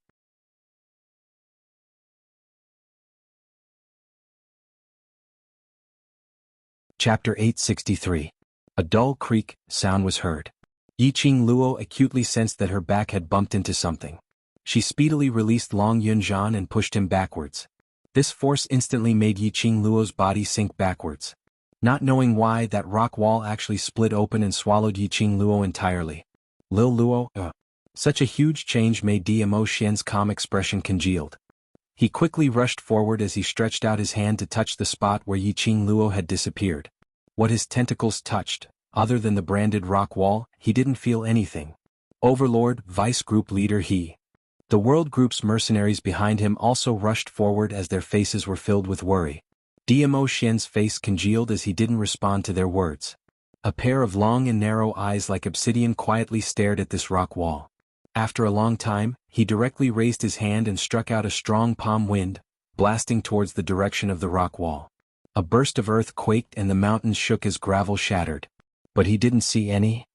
Chapter 863. A dull creak sound was heard. Yiqing Luo acutely sensed that her back had bumped into something. She speedily released Long Yunzhan and pushed him backwards. This force instantly made Yiqing Luo's body sink backwards. Not knowing why, that rock wall actually split open and swallowed Yiqing Luo entirely. Lil Luo, Such a huge change made Diamo Xian's calm expression congealed. He quickly rushed forward as he stretched out his hand to touch the spot where Yiqing Luo had disappeared. What his tentacles touched, other than the branded rock wall, he didn't feel anything. Overlord, Vice Group Leader he. The World Group's mercenaries behind him also rushed forward as their faces were filled with worry. Diamo Xian's face congealed as he didn't respond to their words. A pair of long and narrow eyes like obsidian quietly stared at this rock wall. After a long time, he directly raised his hand and struck out a strong palm wind, blasting towards the direction of the rock wall. A burst of earth quaked and the mountains shook as gravel shattered. But he didn't see any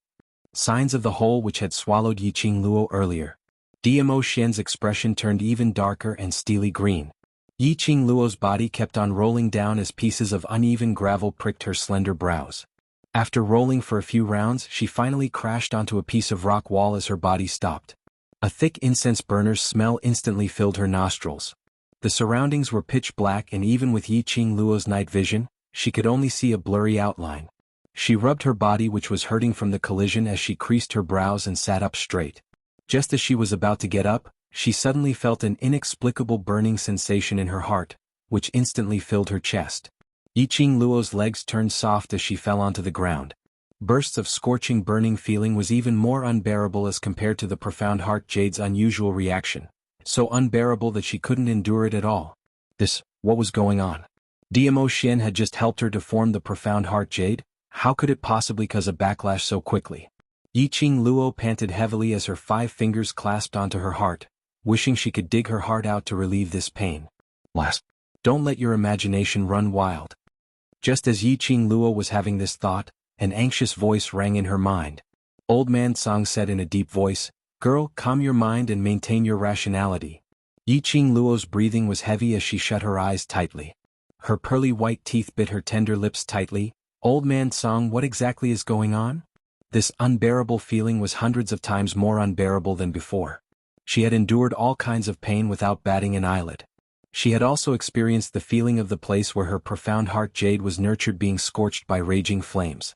signs of the hole which had swallowed Yiqing Luo earlier. Diamo Xian's expression turned even darker and steely green. Yiqing Luo's body kept on rolling down as pieces of uneven gravel pricked her slender brows. After rolling for a few rounds, she finally crashed onto a piece of rock wall as her body stopped. A thick incense burner's smell instantly filled her nostrils. The surroundings were pitch black, and even with Yiqing Luo's night vision, she could only see a blurry outline. She rubbed her body, which was hurting from the collision, as she creased her brows and sat up straight. Just as she was about to get up, she suddenly felt an inexplicable burning sensation in her heart, which instantly filled her chest. Yiqing Luo's legs turned soft as she fell onto the ground. Bursts of scorching burning feeling was even more unbearable as compared to the profound heart jade's unusual reaction. So unbearable that she couldn't endure it at all. What was going on? Diamo Xian had just helped her to form the profound heart jade. How could it possibly cause a backlash so quickly? Yiqing Luo panted heavily as her 5 fingers clasped onto her heart, wishing she could dig her heart out to relieve this pain. Don't let your imagination run wild. Just as Yiqing Luo was having this thought, An anxious voice rang in her mind. Old Man Song said in a deep voice, "Girl, calm your mind and maintain your rationality." Yiqing Luo's breathing was heavy as she shut her eyes tightly. Her pearly white teeth bit her tender lips tightly. "Old Man Song, what exactly is going on?" This unbearable feeling was hundreds of times more unbearable than before. She had endured all kinds of pain without batting an eyelid. She had also experienced the feeling of the place where her profound heart jade was nurtured being scorched by raging flames.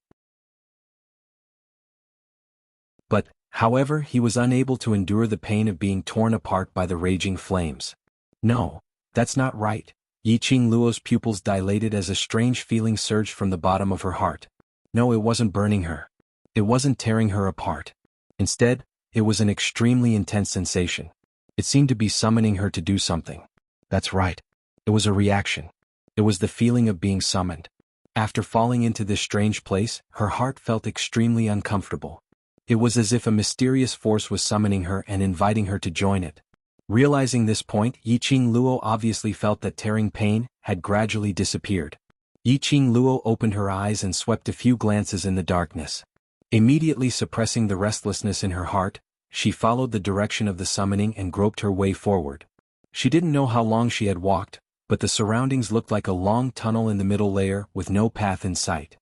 But, however, he was unable to endure the pain of being torn apart by the raging flames. "No, that's not right." Yiqing Luo's pupils dilated as a strange feeling surged from the bottom of her heart. No, it wasn't burning her. It wasn't tearing her apart. Instead, it was an extremely intense sensation. It seemed to be summoning her to do something. That's right. It was a reaction. It was the feeling of being summoned. After falling into this strange place, her heart felt extremely uncomfortable. It was as if a mysterious force was summoning her and inviting her to join it. Realizing this point, Yiqing Luo obviously felt that tearing pain had gradually disappeared. Yiqing Luo opened her eyes and swept a few glances in the darkness. Immediately suppressing the restlessness in her heart, she followed the direction of the summoning and groped her way forward. She didn't know how long she had walked, but the surroundings looked like a long tunnel in the middle layer with no path in sight.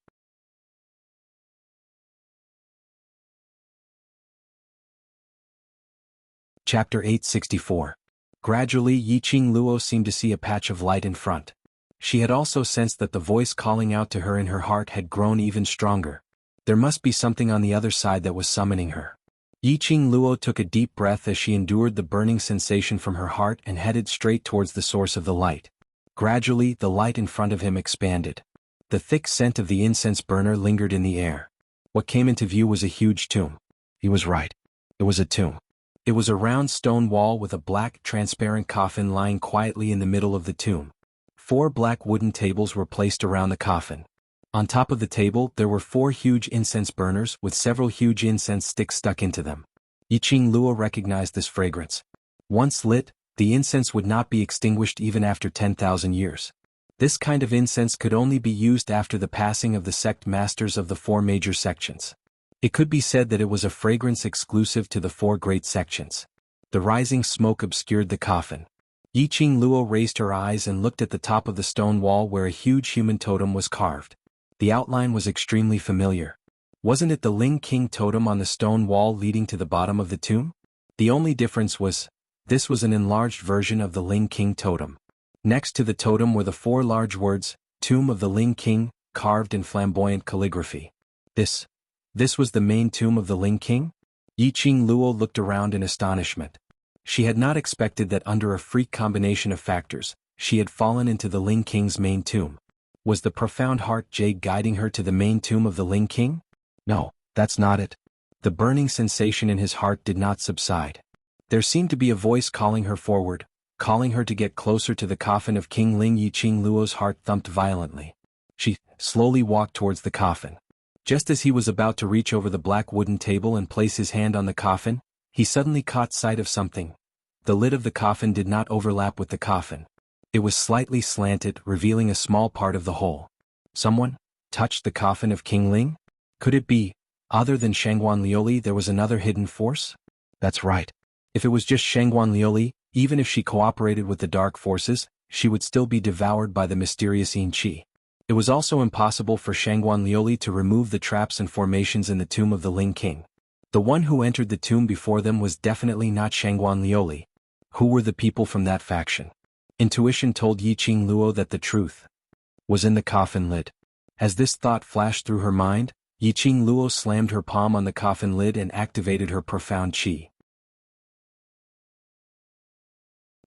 Chapter 864. Gradually, Yiqing Luo seemed to see a patch of light in front. She had also sensed that the voice calling out to her in her heart had grown even stronger. There must be something on the other side that was summoning her. Yiqing Luo took a deep breath as she endured the burning sensation from her heart and headed straight towards the source of the light. Gradually, the light in front of him expanded. The thick scent of the incense burner lingered in the air. What came into view was a huge tomb. He was right. It was a tomb. It was a round stone wall with a black, transparent coffin lying quietly in the middle of the tomb. 4 black wooden tables were placed around the coffin. On top of the table there were 4 huge incense burners with several huge incense sticks stuck into them. Yiqing Luo recognized this fragrance. Once lit, the incense would not be extinguished even after 10,000 years. This kind of incense could only be used after the passing of the sect masters of the 4 major sections. It could be said that it was a fragrance exclusive to the 4 great sections. The rising smoke obscured the coffin. Yiqing Luo raised her eyes and looked at the top of the stone wall where a huge human totem was carved. The outline was extremely familiar. Wasn't it the Ling King totem on the stone wall leading to the bottom of the tomb? The only difference was, this was an enlarged version of the Ling King totem. Next to the totem were the 4 large words, Tomb of the Ling King, carved in flamboyant calligraphy. This was the main tomb of the Ling King? Yiqing Luo looked around in astonishment. She had not expected that under a freak combination of factors, she had fallen into the Ling King's main tomb. Was the profound heart jade guiding her to the main tomb of the Ling King? No, that's not it. The burning sensation in his heart did not subside. There seemed to be a voice calling her forward, calling her to get closer to the coffin of King Ling. Yiqing Luo's heart thumped violently. She slowly walked towards the coffin. Just as he was about to reach over the black wooden table and place his hand on the coffin, he suddenly caught sight of something. The lid of the coffin did not overlap with the coffin. It was slightly slanted, revealing a small part of the whole. Someone touched the coffin of King Ling? Could it be, other than Shangguan Liuli, there was another hidden force? That's right. If it was just Shangguan Liuli, even if she cooperated with the dark forces, she would still be devoured by the mysterious Yin Qi. It was also impossible for Shangguan Liuli to remove the traps and formations in the tomb of the Ling King. The one who entered the tomb before them was definitely not Shangguan Liuli. Who were the people from that faction? Intuition told Yiqing Luo that the truth was in the coffin lid. As this thought flashed through her mind, Yiqing Luo slammed her palm on the coffin lid and activated her profound qi.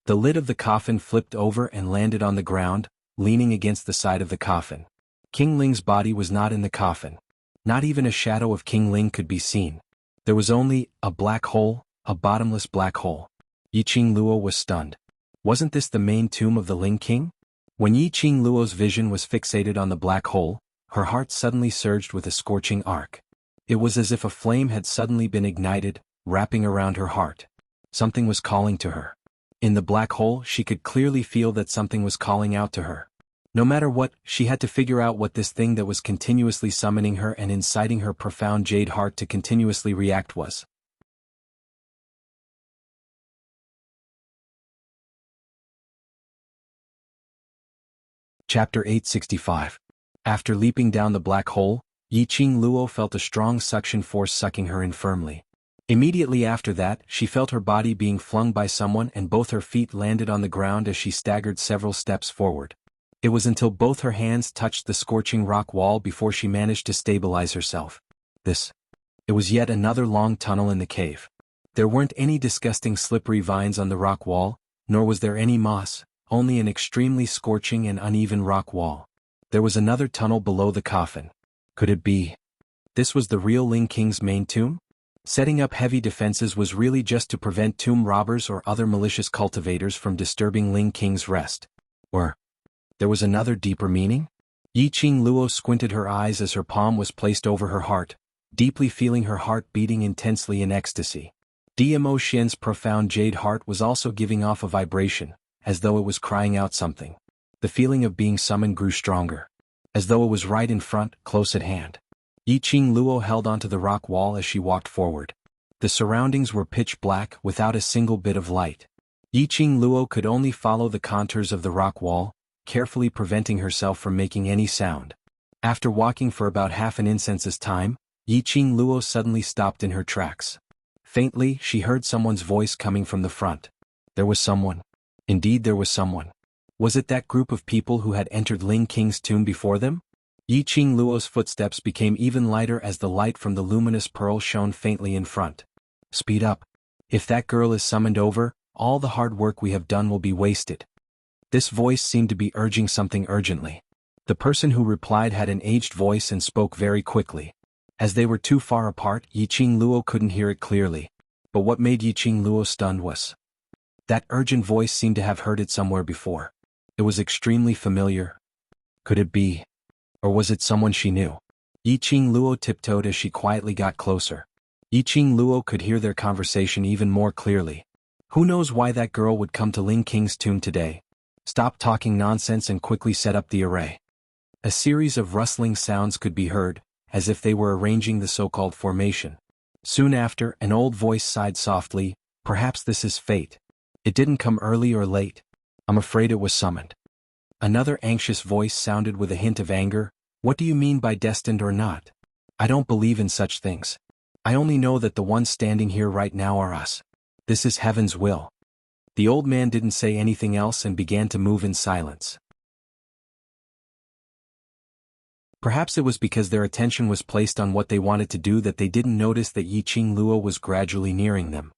The lid of the coffin flipped over and landed on the ground, leaning against the side of the coffin. King Ling's body was not in the coffin. Not even a shadow of King Ling could be seen. There was only a black hole, a bottomless black hole. Yiqing Luo was stunned. Wasn't this the main tomb of the Ling King? When Yiqing Luo's vision was fixated on the black hole, her heart suddenly surged with a scorching arc. It was as if a flame had suddenly been ignited, wrapping around her heart. Something was calling to her. In the black hole she could clearly feel that something was calling out to her. No matter what, she had to figure out what this thing that was continuously summoning her and inciting her profound jade heart to continuously react was. Chapter 865. After leaping down the black hole, Yiqing Luo felt a strong suction force sucking her in firmly. Immediately after that, she felt her body being flung by someone and both her feet landed on the ground as she staggered several steps forward. It was until both her hands touched the scorching rock wall before she managed to stabilize herself. It was yet another long tunnel in the cave. There weren't any disgusting slippery vines on the rock wall, nor was there any moss, only an extremely scorching and uneven rock wall. There was another tunnel below the coffin. Could it be? This was the real Ling King's main tomb? Setting up heavy defenses was really just to prevent tomb robbers or other malicious cultivators from disturbing Ling King's rest. Or there was another deeper meaning? Yiqing Luo squinted her eyes as her palm was placed over her heart, deeply feeling her heart beating intensely in ecstasy. Dmo Xian's profound jade heart was also giving off a vibration, as though it was crying out something. The feeling of being summoned grew stronger. As though it was right in front, close at hand. Yiqing Luo held onto the rock wall as she walked forward. The surroundings were pitch black without a single bit of light. Yiqing Luo could only follow the contours of the rock wall, carefully preventing herself from making any sound. After walking for about half an incense's time, Yiqing Luo suddenly stopped in her tracks. Faintly, she heard someone's voice coming from the front. There was someone. Indeed there was someone. Was it that group of people who had entered Ling King's tomb before them? Yiqing Luo's footsteps became even lighter as the light from the luminous pearl shone faintly in front. Speed up. If that girl is summoned over, all the hard work we have done will be wasted. This voice seemed to be urging something urgently. The person who replied had an aged voice and spoke very quickly. As they were too far apart, Yiqing Luo couldn't hear it clearly. But what made Yiqing Luo stunned was that urgent voice seemed to have heard it somewhere before. It was extremely familiar. Could it be? Or was it someone she knew? Yiqing Luo tiptoed as she quietly got closer. Yiqing Luo could hear their conversation even more clearly. Who knows why that girl would come to Ling King's tomb today? Stop talking nonsense and quickly set up the array. A series of rustling sounds could be heard, as if they were arranging the so-called formation. Soon after, an old voice sighed softly, perhaps this is fate. It didn't come early or late. I'm afraid it was summoned. Another anxious voice sounded with a hint of anger. What do you mean by destined or not? I don't believe in such things. I only know that the ones standing here right now are us. This is heaven's will. The old man didn't say anything else and began to move in silence. Perhaps it was because their attention was placed on what they wanted to do that they didn't notice that Yiqing Luo was gradually nearing them.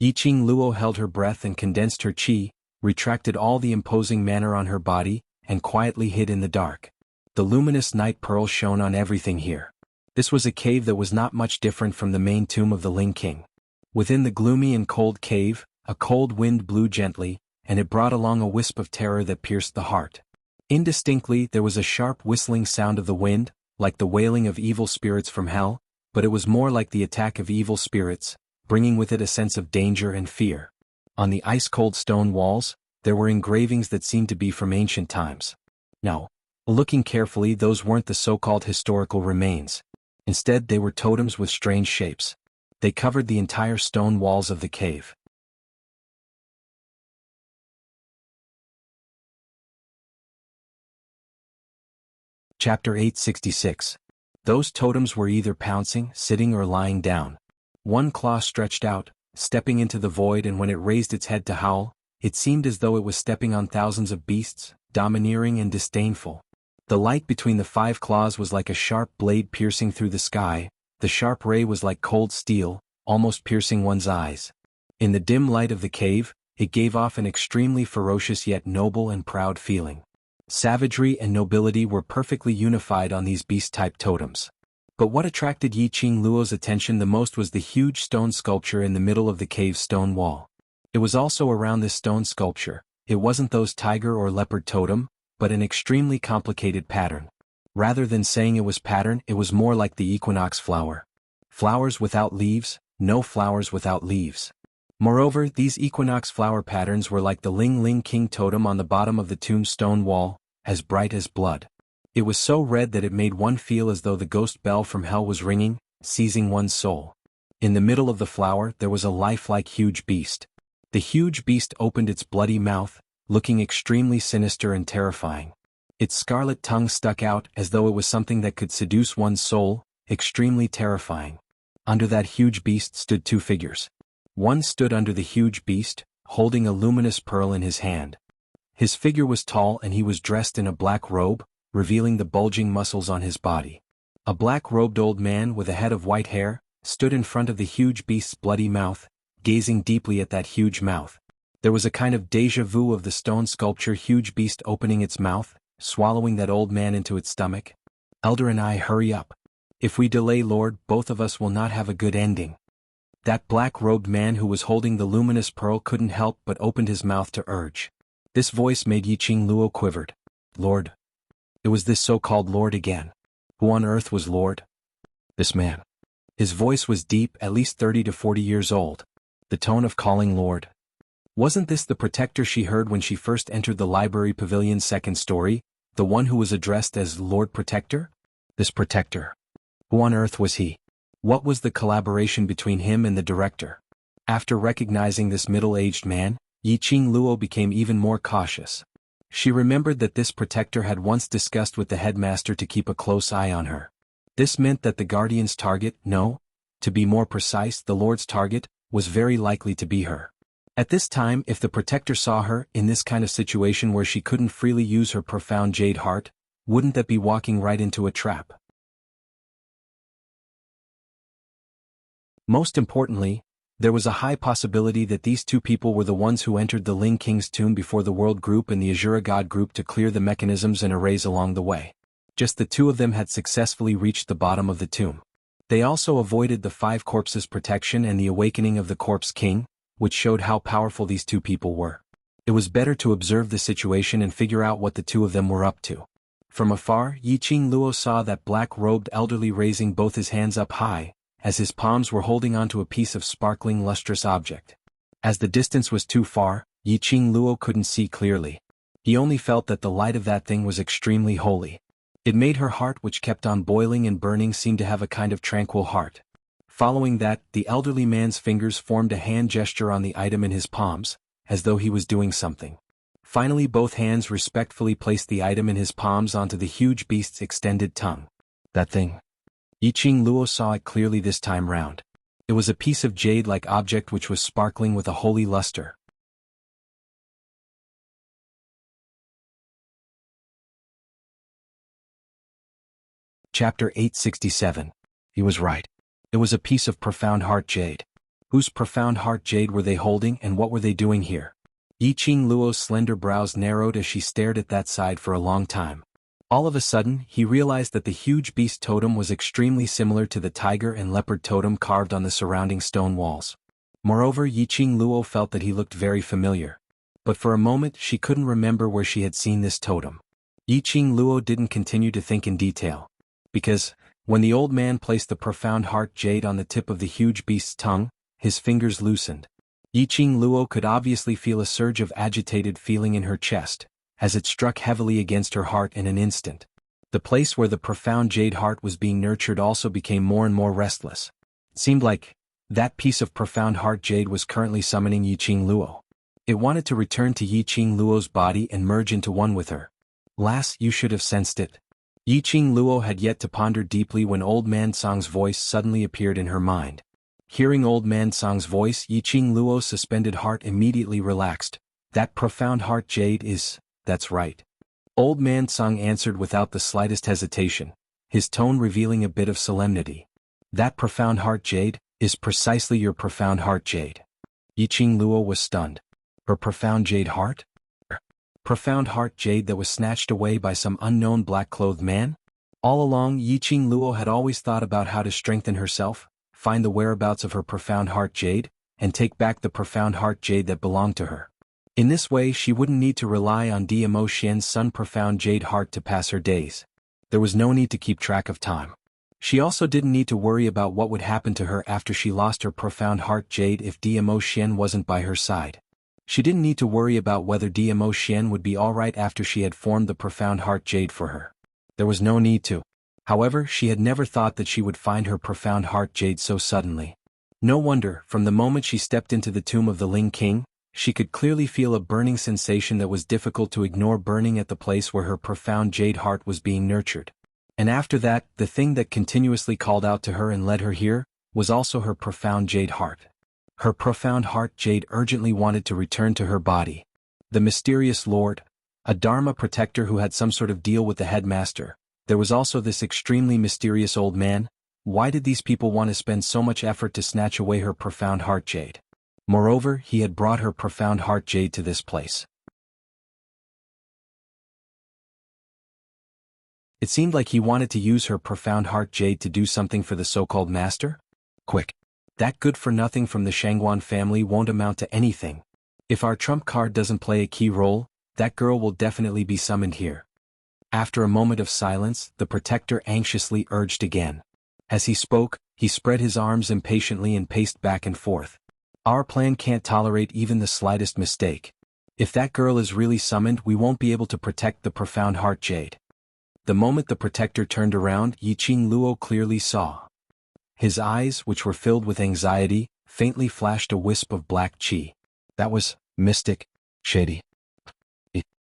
Yiqing Luo held her breath and condensed her qi, retracted all the imposing manner on her body, and quietly hid in the dark. The luminous night pearl shone on everything here. This was a cave that was not much different from the main tomb of the Ling King. Within the gloomy and cold cave, a cold wind blew gently, and it brought along a wisp of terror that pierced the heart. Indistinctly, there was a sharp whistling sound of the wind, like the wailing of evil spirits from hell, but it was more like the attack of evil spirits, bringing with it a sense of danger and fear. On the ice-cold stone walls, there were engravings that seemed to be from ancient times. No. Looking carefully, those weren't the so-called historical remains. Instead, they were totems with strange shapes. They covered the entire stone walls of the cave. Chapter 866. Those totems were either pouncing, sitting or lying down. One claw stretched out, stepping into the void, and when it raised its head to howl, it seemed as though it was stepping on thousands of beasts, domineering and disdainful. The light between the 5 claws was like a sharp blade piercing through the sky. The sharp ray was like cold steel, almost piercing one's eyes. In the dim light of the cave, it gave off an extremely ferocious yet noble and proud feeling. Savagery and nobility were perfectly unified on these beast-type totems. But what attracted Yiqing Luo's attention the most was the huge stone sculpture in the middle of the cave's stone wall. It was also around this stone sculpture. It wasn't those tiger or leopard totem, but an extremely complicated pattern. Rather than saying it was pattern, it was more like the equinox flower. Flowers without leaves, no flowers without leaves. Moreover, these equinox flower patterns were like the Ling King totem on the bottom of the tombstone wall, as bright as blood. It was so red that it made one feel as though the ghost bell from hell was ringing, seizing one's soul. In the middle of the flower there was a lifelike huge beast. The huge beast opened its bloody mouth, looking extremely sinister and terrifying. Its scarlet tongue stuck out as though it was something that could seduce one's soul, extremely terrifying. Under that huge beast stood two figures. One stood under the huge beast, holding a luminous pearl in his hand. His figure was tall and he was dressed in a black robe, revealing the bulging muscles on his body. A black-robed old man with a head of white hair stood in front of the huge beast's bloody mouth, gazing deeply at that huge mouth. There was a kind of déjà vu of the stone sculpture huge beast opening its mouth, swallowing that old man into its stomach. Elder and I, hurry up. If we delay, Lord, both of us will not have a good ending. That black-robed man who was holding the luminous pearl couldn't help but opened his mouth to urge. This voice made Yiqing Luo quivered. Lord. It was this so-called Lord again. Who on earth was Lord? This man. His voice was deep, at least 30 to 40 years old. The tone of calling Lord. Wasn't this the protector she heard when she first entered the library pavilion's second story, the one who was addressed as Lord Protector? This protector. Who on earth was he? What was the collaboration between him and the director? After recognizing this middle-aged man, Yiqing Luo became even more cautious. She remembered that this protector had once discussed with the headmaster to keep a close eye on her. This meant that the guardian's target, no, to be more precise, the Lord's target, was very likely to be her. At this time, if the protector saw her in this kind of situation where she couldn't freely use her profound jade heart, wouldn't that be walking right into a trap? Most importantly, there was a high possibility that these two people were the ones who entered the Ling King's tomb before the World Group and the Azura God Group to clear the mechanisms and arrays along the way. Just the two of them had successfully reached the bottom of the tomb. They also avoided the 5 corpses protection and the awakening of the Corpse King, which showed how powerful these two people were. It was better to observe the situation and figure out what the two of them were up to. From afar, Yiqing Luo saw that black-robed elderly raising both his hands up high, as his palms were holding onto a piece of sparkling lustrous object. As the distance was too far, Yiqing Luo couldn't see clearly. He only felt that the light of that thing was extremely holy. It made her heart, which kept on boiling and burning, seem to have a kind of tranquil heart. Following that, the elderly man's fingers formed a hand gesture on the item in his palms, as though he was doing something. Finally, both hands respectfully placed the item in his palms onto the huge beast's extended tongue. That thing. Yiqing Luo saw it clearly this time round. It was a piece of jade-like object which was sparkling with a holy luster. Chapter 867. He was right. It was a piece of profound heart jade. Whose profound heart jade were they holding and what were they doing here? Yiqing Luo's slender brows narrowed as she stared at that side for a long time. All of a sudden, he realized that the huge beast totem was extremely similar to the tiger and leopard totem carved on the surrounding stone walls. Moreover, Yiqing Luo felt that he looked very familiar. But for a moment she couldn't remember where she had seen this totem. Yiqing Luo didn't continue to think in detail. Because, when the old man placed the profound heart jade on the tip of the huge beast's tongue, his fingers loosened. Yiqing Luo could obviously feel a surge of agitated feeling in her chest, as it struck heavily against her heart in an instant. The place where the profound jade heart was being nurtured also became more and more restless. It seemed like that piece of profound heart jade was currently summoning Yiqing Luo. It wanted to return to Yiqing Luo's body and merge into one with her. Lass, you should have sensed it. Yiqing Luo had yet to ponder deeply when Old Man Song's voice suddenly appeared in her mind. Hearing Old Man Song's voice, Yiqing Luo's suspended heart immediately relaxed. That profound heart jade is... That's right. Old Man Song answered without the slightest hesitation, his tone revealing a bit of solemnity. That profound heart jade is precisely your profound heart jade. Yiqing Luo was stunned. Her profound jade heart? Profound heart jade that was snatched away by some unknown black-clothed man? All along, Yiqing Luo had always thought about how to strengthen herself, find the whereabouts of her profound heart jade, and take back the profound heart jade that belonged to her. In this way she wouldn't need to rely on Dmo Xian's sun profound jade heart to pass her days. There was no need to keep track of time. She also didn't need to worry about what would happen to her after she lost her profound heart jade if Dmo Xian wasn't by her side. She didn't need to worry about whether Dmo Xian would be alright after she had formed the profound heart jade for her. There was no need to. However, she had never thought that she would find her profound heart jade so suddenly. No wonder, from the moment she stepped into the tomb of the Ling King, she could clearly feel a burning sensation that was difficult to ignore, burning at the place where her profound jade heart was being nurtured. And after that, the thing that continuously called out to her and led her here, was also her profound jade heart. Her profound heart jade urgently wanted to return to her body. The mysterious lord, a Dharma protector who had some sort of deal with the headmaster. There was also this extremely mysterious old man. Why did these people want to spend so much effort to snatch away her profound heart jade? Moreover, he had brought her profound heart jade to this place. It seemed like he wanted to use her profound heart jade to do something for the so-called master? Quick. That good-for-nothing from the Shangguan family won't amount to anything. If our trump card doesn't play a key role, that girl will definitely be summoned here. After a moment of silence, the protector anxiously urged again. As he spoke, he spread his arms impatiently and paced back and forth. Our plan can't tolerate even the slightest mistake. If that girl is really summoned, we won't be able to protect the profound heart jade. The moment the protector turned around, Yiqing Luo clearly saw. His eyes, which were filled with anxiety, faintly flashed a wisp of black qi. That was mystic, shady.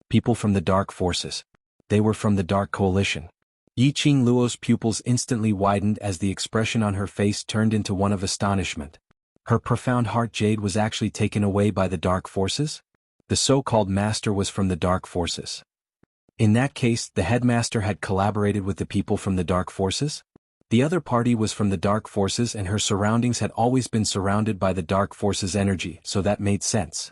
People from the dark forces. They were from the Dark Coalition. Yiqing Luo's pupils instantly widened as the expression on her face turned into one of astonishment. Her profound heart jade was actually taken away by the dark forces? The so-called master was from the dark forces. In that case, the headmaster had collaborated with the people from the dark forces? The other party was from the dark forces and her surroundings had always been surrounded by the dark forces' energy, so that made sense.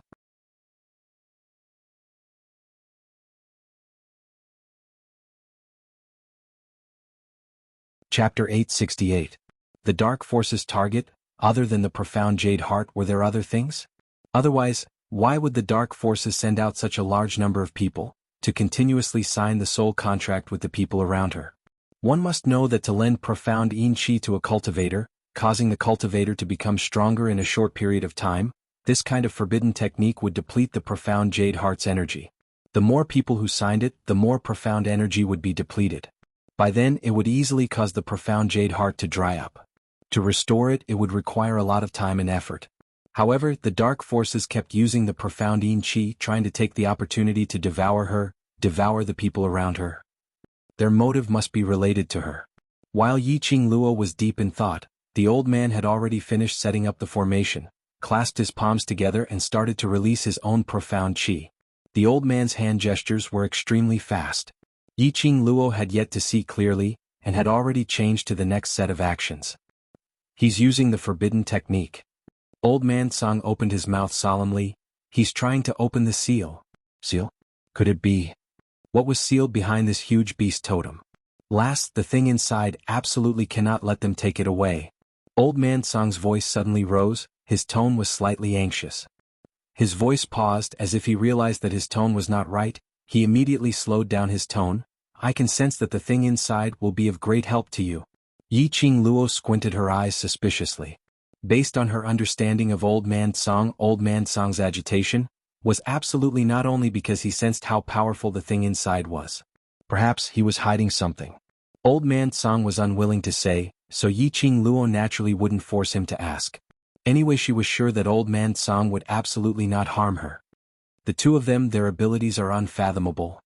Chapter 868. The dark forces target, other than the profound jade heart, were there other things? Otherwise, why would the dark forces send out such a large number of people, to continuously sign the soul contract with the people around her? One must know that to lend profound yin qi to a cultivator, causing the cultivator to become stronger in a short period of time, this kind of forbidden technique would deplete the profound jade heart's energy. The more people who signed it, the more profound energy would be depleted. By then, it would easily cause the profound jade heart to dry up. To restore it, it would require a lot of time and effort. However, the dark forces kept using the profound yin qi, trying to take the opportunity to devour her, devour the people around her. Their motive must be related to her. While Yiqing Luo was deep in thought, the old man had already finished setting up the formation, clasped his palms together and started to release his own profound qi. The old man's hand gestures were extremely fast. Yiqing Luo had yet to see clearly, and had already changed to the next set of actions. He's using the forbidden technique. Old man Song opened his mouth solemnly. He's trying to open the seal. Seal? Could it be? What was sealed behind this huge beast totem? Last, the thing inside absolutely cannot let them take it away. Old man Song's voice suddenly rose, his tone was slightly anxious. His voice paused as if he realized that his tone was not right. He immediately slowed down his tone. I can sense that the thing inside will be of great help to you. Yiqing Luo squinted her eyes suspiciously. Based on her understanding of Old Man Song's agitation, was absolutely not only because he sensed how powerful the thing inside was. Perhaps he was hiding something. Old Man Song was unwilling to say, so Yiqing Luo naturally wouldn't force him to ask. Anyway, she was sure that Old Man Song would absolutely not harm her. The two of them, their abilities are unfathomable.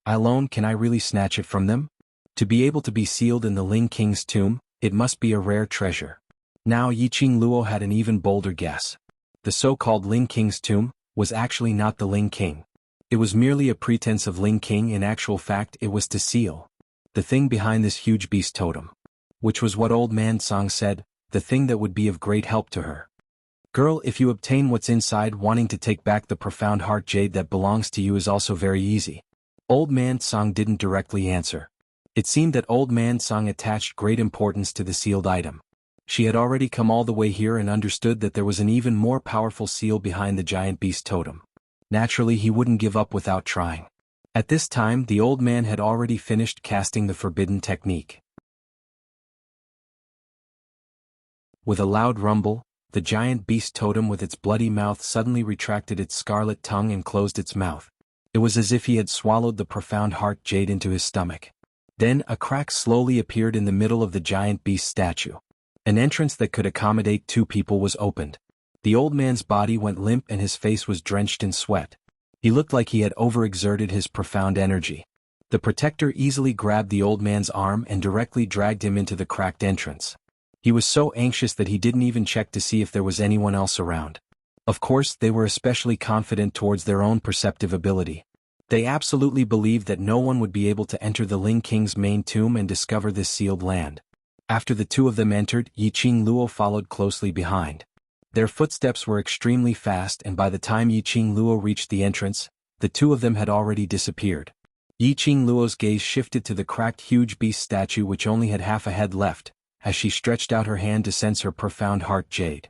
Alone, can I really snatch it from them? To be able to be sealed in the Ling King's tomb, it must be a rare treasure. Now Yiqing Luo had an even bolder guess. The so-called Ling King's tomb was actually not the Ling King. It was merely a pretense of Ling King. In actual fact, it was to seal the thing behind this huge beast totem. Which was what Old Man Song said, the thing that would be of great help to her. Girl, if you obtain what's inside, wanting to take back the profound heart jade that belongs to you is also very easy. Old Man Song didn't directly answer. It seemed that Old Man Song attached great importance to the sealed item. She had already come all the way here and understood that there was an even more powerful seal behind the giant beast totem. Naturally, he wouldn't give up without trying. At this time, the old man had already finished casting the forbidden technique. With a loud rumble, the giant beast totem with its bloody mouth suddenly retracted its scarlet tongue and closed its mouth. It was as if he had swallowed the profound heart jade into his stomach. Then a crack slowly appeared in the middle of the giant beast statue. An entrance that could accommodate 2 people was opened. The old man's body went limp and his face was drenched in sweat. He looked like he had overexerted his profound energy. The protector easily grabbed the old man's arm and directly dragged him into the cracked entrance. He was so anxious that he didn't even check to see if there was anyone else around. Of course, they were especially confident towards their own perceptive ability. They absolutely believed that no one would be able to enter the Ling King's main tomb and discover this sealed land. After the 2 of them entered, Yiqing Luo followed closely behind. Their footsteps were extremely fast, and by the time Yiqing Luo reached the entrance, the 2 of them had already disappeared. Yiqing Luo's gaze shifted to the cracked huge beast statue which only had half a head left, as she stretched out her hand to sense her profound heart jade.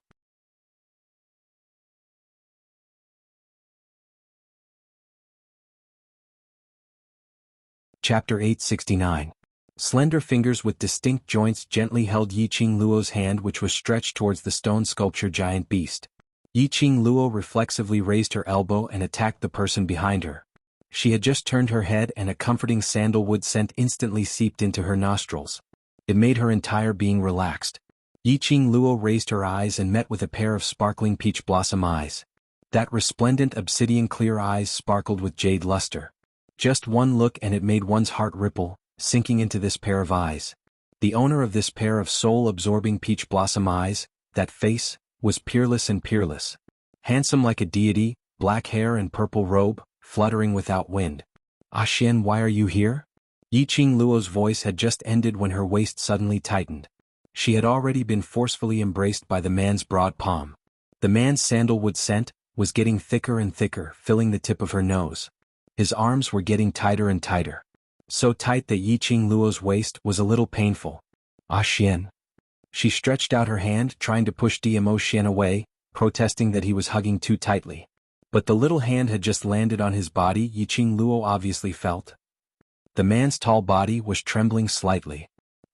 Chapter 869. Slender fingers with distinct joints gently held Yiqing Luo's hand which was stretched towards the stone sculpture giant beast. Yiqing Luo reflexively raised her elbow and attacked the person behind her. She had just turned her head and a comforting sandalwood scent instantly seeped into her nostrils. It made her entire being relaxed. Yiqing Luo raised her eyes and met with a pair of sparkling peach blossom eyes. That resplendent obsidian clear eyes sparkled with jade luster. Just one look and it made one's heart ripple, sinking into this pair of eyes. The owner of this pair of soul-absorbing peach blossom eyes, that face, was peerless and peerless. Handsome like a deity, black hair and purple robe, fluttering without wind. "Ah Xian, why are you here?" Yiqing Luo's voice had just ended when her waist suddenly tightened. She had already been forcefully embraced by the man's broad palm. The man's sandalwood scent was getting thicker and thicker, filling the tip of her nose. His arms were getting tighter and tighter. So tight that Yiqing Luo's waist was a little painful. "Ah Xian." She stretched out her hand trying to push Dmo Xian away, protesting that he was hugging too tightly. But the little hand had just landed on his body. Yiqing Luo obviously felt. The man's tall body was trembling slightly.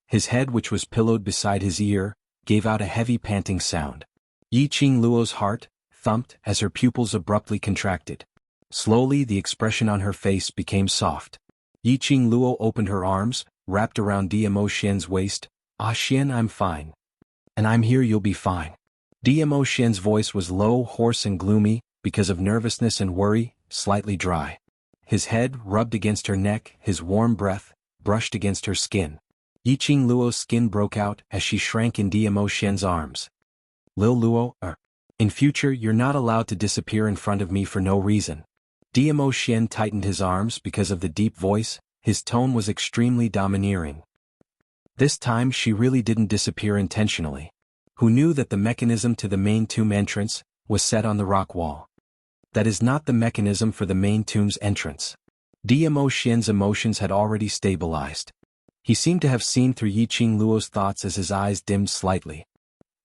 His head, which was pillowed beside his ear, gave out a heavy panting sound. Yiqing Luo's heart thumped as her pupils abruptly contracted. Slowly the expression on her face became soft. Yiqing Luo opened her arms, wrapped around Dmo Xian's waist. "Ah Xian, I'm fine. And I'm here, you'll be fine." Dmo Xian's voice was low, hoarse and gloomy, because of nervousness and worry, slightly dry. His head rubbed against her neck, his warm breath brushed against her skin. Yiqing Luo's skin broke out as she shrank in Dmo Xian's arms. "Lil Luo, in future you're not allowed to disappear in front of me for no reason." Dmo Xian tightened his arms because of the deep voice. His tone was extremely domineering. This time she really didn't disappear intentionally. Who knew that the mechanism to the main tomb entrance was set on the rock wall? That is not the mechanism for the main tomb's entrance. Dmo Xian's emotions had already stabilized. He seemed to have seen through Yiqing Luo's thoughts as his eyes dimmed slightly.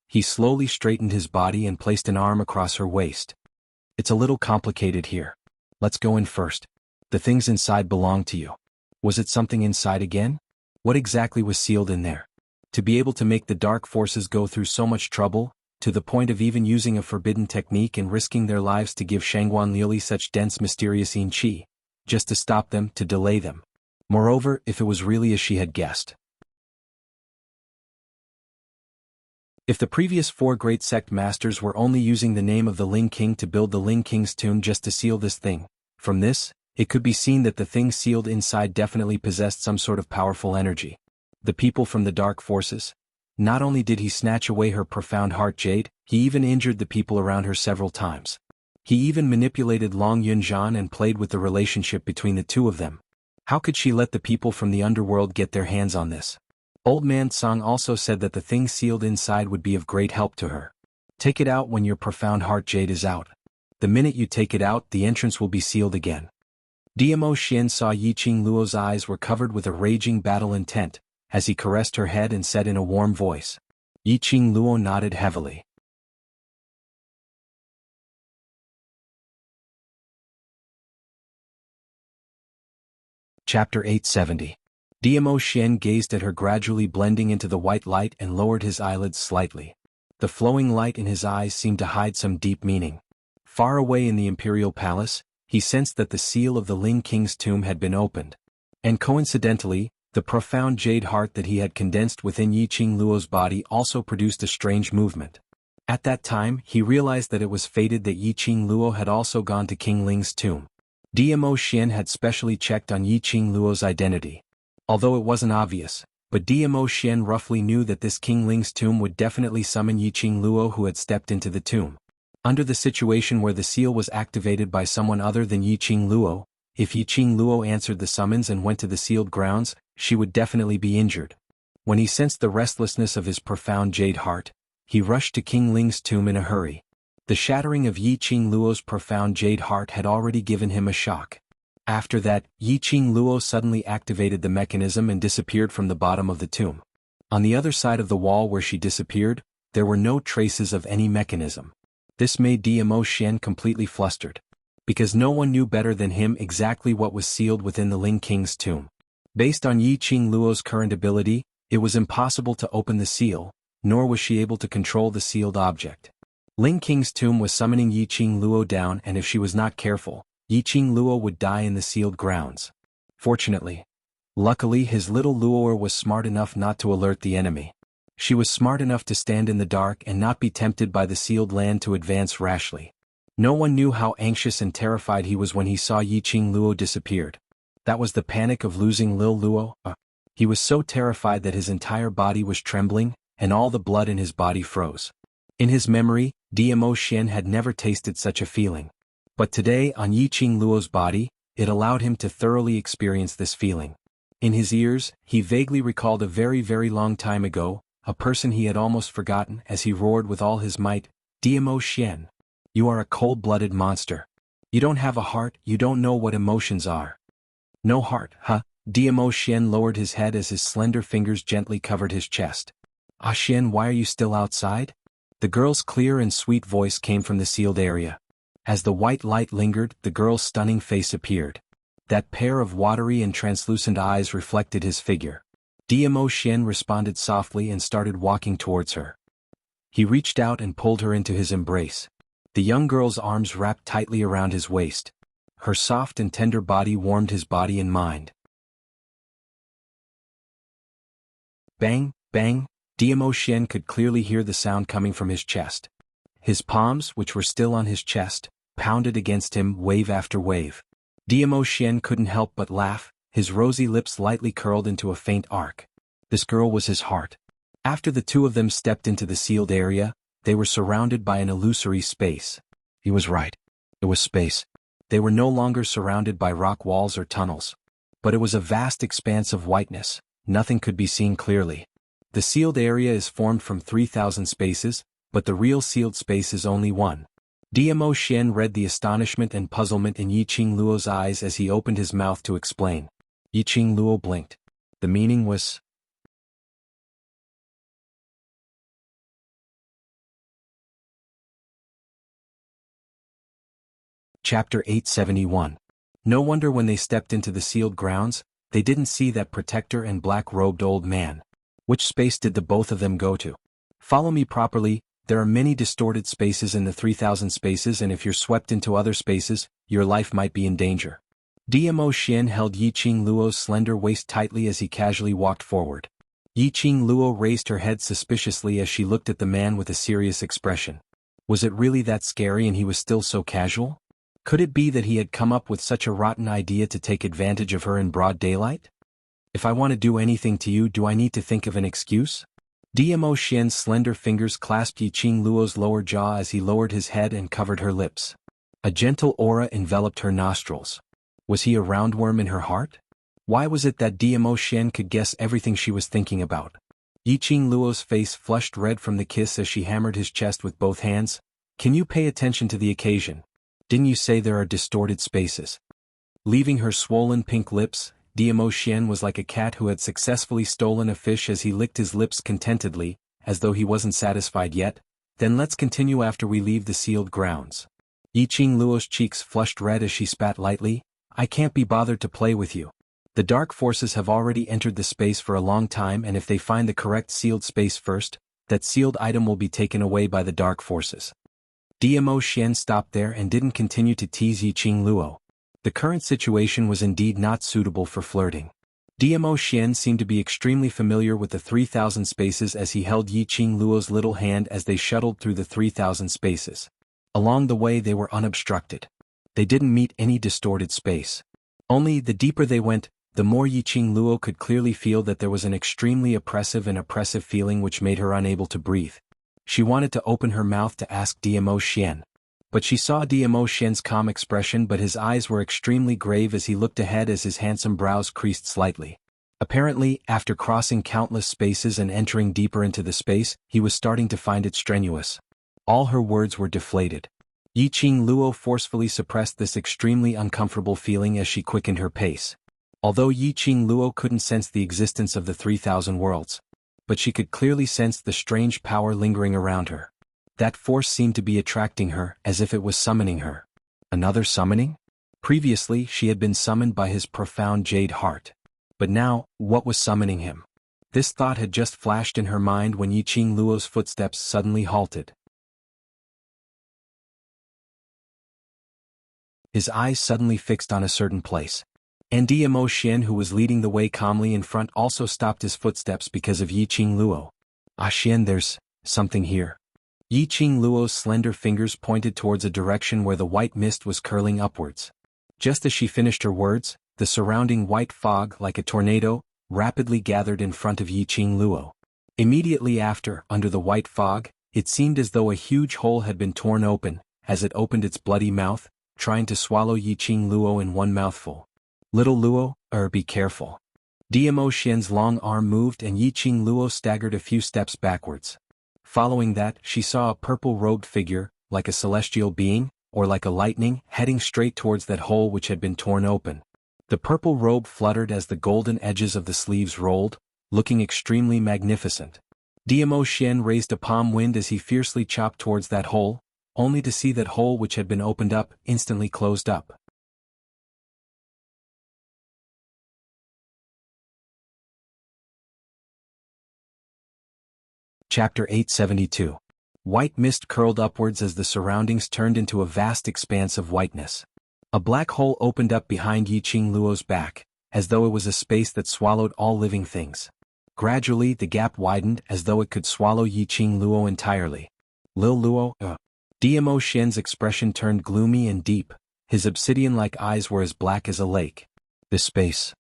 He slowly straightened his body and placed an arm across her waist. "It's a little complicated here. Let's go in first. The things inside belong to you." Was it something inside again? What exactly was sealed in there? To be able to make the dark forces go through so much trouble, to the point of even using a forbidden technique and risking their lives to give Shangguan Liuli such dense mysterious yin qi, just to stop them, to delay them. Moreover, if it was really as she had guessed. If the previous 4 great sect masters were only using the name of the Ling King to build the Ling King's tomb just to seal this thing, from this, it could be seen that the thing sealed inside definitely possessed some sort of powerful energy. The people from the dark forces. Not only did he snatch away her profound heart jade, he even injured the people around her several times. He even manipulated Long Yunzhan and played with the relationship between the 2 of them. How could she let the people from the underworld get their hands on this? Old Man Song also said that the thing sealed inside would be of great help to her. Take it out when your profound heart jade is out. The minute you take it out, the entrance will be sealed again. Dmo Xian saw Yiqing Luo's eyes were covered with a raging battle intent, as he caressed her head and said in a warm voice. Yiqing Luo nodded heavily. Chapter 870. Dmo Xian gazed at her gradually blending into the white light and lowered his eyelids slightly. The flowing light in his eyes seemed to hide some deep meaning. Far away in the imperial palace, he sensed that the seal of the Ling King's tomb had been opened. And coincidentally, the profound jade heart that he had condensed within Yiqing Luo's body also produced a strange movement. At that time, he realized that it was fated that Yiqing Luo had also gone to King Ling's tomb. Dmo Xian had specially checked on Yiqing Luo's identity. Although it wasn't obvious, but Dmo Xian roughly knew that this King Ling's tomb would definitely summon Yiqing Luo who had stepped into the tomb. Under the situation where the seal was activated by someone other than Yiqing Luo, if Yiqing Luo answered the summons and went to the sealed grounds, she would definitely be injured. When he sensed the restlessness of his profound jade heart, he rushed to King Ling's tomb in a hurry. The shattering of Yiqing Luo's profound jade heart had already given him a shock. After that, Yiqing Luo suddenly activated the mechanism and disappeared from the bottom of the tomb. On the other side of the wall where she disappeared, there were no traces of any mechanism. This made Dmo Xian completely flustered. Because no one knew better than him exactly what was sealed within the Ling King's tomb. Based on Yiqing Luo's current ability, it was impossible to open the seal, nor was she able to control the sealed object. Ling King's tomb was summoning Yiqing Luo down, and if she was not careful, Yiqing Luo would die in the sealed grounds. Luckily his little Luoer was smart enough not to alert the enemy. She was smart enough to stand in the dark and not be tempted by the sealed land to advance rashly. No one knew how anxious and terrified he was when he saw Yiqing Luo disappeared. That was the panic of losing Lil Luo. He was so terrified that his entire body was trembling, and all the blood in his body froze. In his memory, Dmo Xian had never tasted such a feeling. But today, on Yiqing Luo's body, it allowed him to thoroughly experience this feeling. In his ears, he vaguely recalled a very, very long time ago, a person he had almost forgotten as he roared with all his might, "Dmo Xian! You are a cold-blooded monster. You don't have a heart, you don't know what emotions are." No heart, huh? Dmo Xian lowered his head as his slender fingers gently covered his chest. "Ah Xian, why are you still outside?" The girl's clear and sweet voice came from the sealed area. As the white light lingered, the girl's stunning face appeared. That pair of watery and translucent eyes reflected his figure. Dmo Xian responded softly and started walking towards her. He reached out and pulled her into his embrace. The young girl's arms wrapped tightly around his waist. Her soft and tender body warmed his body and mind. Bang, bang, Dmo Xian could clearly hear the sound coming from his chest. His palms, which were still on his chest, pounded against him wave after wave. Dmo Xian couldn't help but laugh, his rosy lips lightly curled into a faint arc. This girl was his heart. After the two of them stepped into the sealed area, they were surrounded by an illusory space. He was right. It was space. They were no longer surrounded by rock walls or tunnels. But it was a vast expanse of whiteness, nothing could be seen clearly. The sealed area is formed from 3,000 spaces, but the real sealed space is only one. Dmo Xian read the astonishment and puzzlement in Yiqing Luo's eyes as he opened his mouth to explain. Yiqing Luo blinked. The meaning was... Chapter 871. No wonder when they stepped into the sealed grounds, they didn't see that protector and black-robed old man. Which space did the both of them go to? Follow me properly. There are many distorted spaces in the 3,000 spaces, and if you're swept into other spaces, your life might be in danger. Dmo Xian held Yiqing Luo's slender waist tightly as he casually walked forward. Yiqing Luo raised her head suspiciously as she looked at the man with a serious expression. Was it really that scary and he was still so casual? Could it be that he had come up with such a rotten idea to take advantage of her in broad daylight? If I want to do anything to you, do I need to think of an excuse? Dmo Xian's slender fingers clasped Yiqing Luo's lower jaw as he lowered his head and covered her lips. A gentle aura enveloped her nostrils. Was he a roundworm in her heart? Why was it that Dmo Xian could guess everything she was thinking about? Yiqing Luo's face flushed red from the kiss as she hammered his chest with both hands. Can you pay attention to the occasion? Didn't you say there are distorted spaces? Leaving her swollen pink lips, Dmo Xian was like a cat who had successfully stolen a fish as he licked his lips contentedly, as though he wasn't satisfied yet. Then let's continue after we leave the sealed grounds. Yiqing Luo's cheeks flushed red as she spat lightly. I can't be bothered to play with you. The dark forces have already entered the space for a long time, and if they find the correct sealed space first, That sealed item will be taken away by the dark forces. Dmo Xian stopped there and didn't continue to tease Yiqing Luo. The current situation was indeed not suitable for flirting. Dmo Xian seemed to be extremely familiar with the 3,000 spaces as he held Yiqing Luo's little hand as they shuttled through the 3,000 spaces. Along the way they were unobstructed. They didn't meet any distorted space. Only the deeper they went, the more Yiqing Luo could clearly feel that there was an extremely oppressive feeling which made her unable to breathe. She wanted to open her mouth to ask Dmo Xian. But she saw Dmo Xian's calm expression, but his eyes were extremely grave as he looked ahead as his handsome brows creased slightly. Apparently, after crossing countless spaces and entering deeper into the space, he was starting to find it strenuous. All her words were deflated. Yiqing Luo forcefully suppressed this extremely uncomfortable feeling as she quickened her pace. Although Yiqing Luo couldn't sense the existence of the 3,000 worlds, but she could clearly sense the strange power lingering around her. That force seemed to be attracting her, as if it was summoning her. Another summoning? Previously she had been summoned by his profound jade heart. But now, what was summoning him? This thought had just flashed in her mind when Yiqing Luo's footsteps suddenly halted. His eyes suddenly fixed on a certain place. And Dmo Xian, who was leading the way calmly in front, also stopped his footsteps because of Yiqing Luo. Ah Xian, there's something here. Yiqing Luo's slender fingers pointed towards a direction where the white mist was curling upwards. Just as she finished her words, the surrounding white fog, like a tornado, rapidly gathered in front of Yiqing Luo. Immediately after, under the white fog, it seemed as though a huge hole had been torn open, as it opened its bloody mouth, trying to swallow Yiqing Luo in one mouthful. Little Luo, be careful. Dmo Xian's long arm moved and Yiqing Luo staggered a few steps backwards. Following that, she saw a purple-robed figure, like a celestial being, or like a lightning, heading straight towards that hole which had been torn open. The purple robe fluttered as the golden edges of the sleeves rolled, looking extremely magnificent. Dmo Xian raised a palm wind as he fiercely chopped towards that hole, only to see that hole which had been opened up, instantly closed up. Chapter 872. White mist curled upwards as the surroundings turned into a vast expanse of whiteness. A black hole opened up behind Yiqing Luo's back, as though it was a space that swallowed all living things. Gradually the gap widened as though it could swallow Yiqing Luo entirely. Lil Luo, Dmo Xian's expression turned gloomy and deep, his obsidian-like eyes were as black as a lake. This space.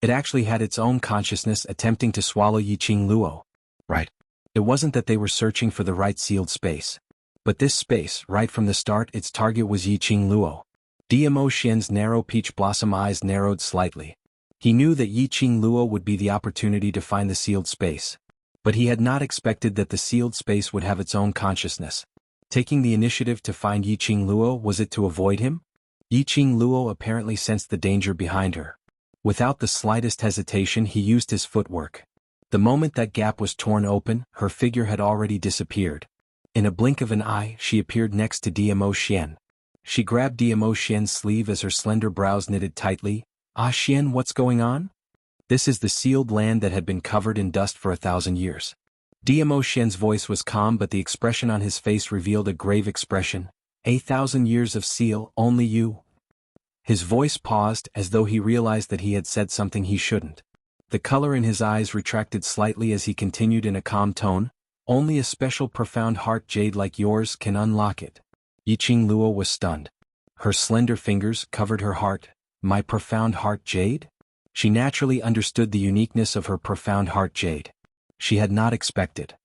It actually had its own consciousness attempting to swallow Yiqing Luo. Right. It wasn't that they were searching for the right sealed space. But this space, right from the start, its target was Yiqing Luo. Dmo Xian's narrow peach blossom eyes narrowed slightly. He knew that Yiqing Luo would be the opportunity to find the sealed space. But he had not expected that the sealed space would have its own consciousness. Taking the initiative to find Yiqing Luo, was it to avoid him? Yiqing Luo apparently sensed the danger behind her. Without the slightest hesitation he used his footwork. The moment that gap was torn open, her figure had already disappeared. In a blink of an eye, she appeared next to Dmo Xian. She grabbed Dmo Xian's sleeve as her slender brows knitted tightly. Ah Xian, what's going on? This is the sealed land that had been covered in dust for 1,000 years. Dmo Xian's voice was calm, but the expression on his face revealed a grave expression. 1,000 years of seal, only you? His voice paused as though he realized that he had said something he shouldn't. The color in his eyes retracted slightly as he continued in a calm tone. Only a special profound heart jade like yours can unlock it. Yiqing Luo was stunned. Her slender fingers covered her heart. My profound heart jade? She naturally understood the uniqueness of her profound heart jade. She had not expected.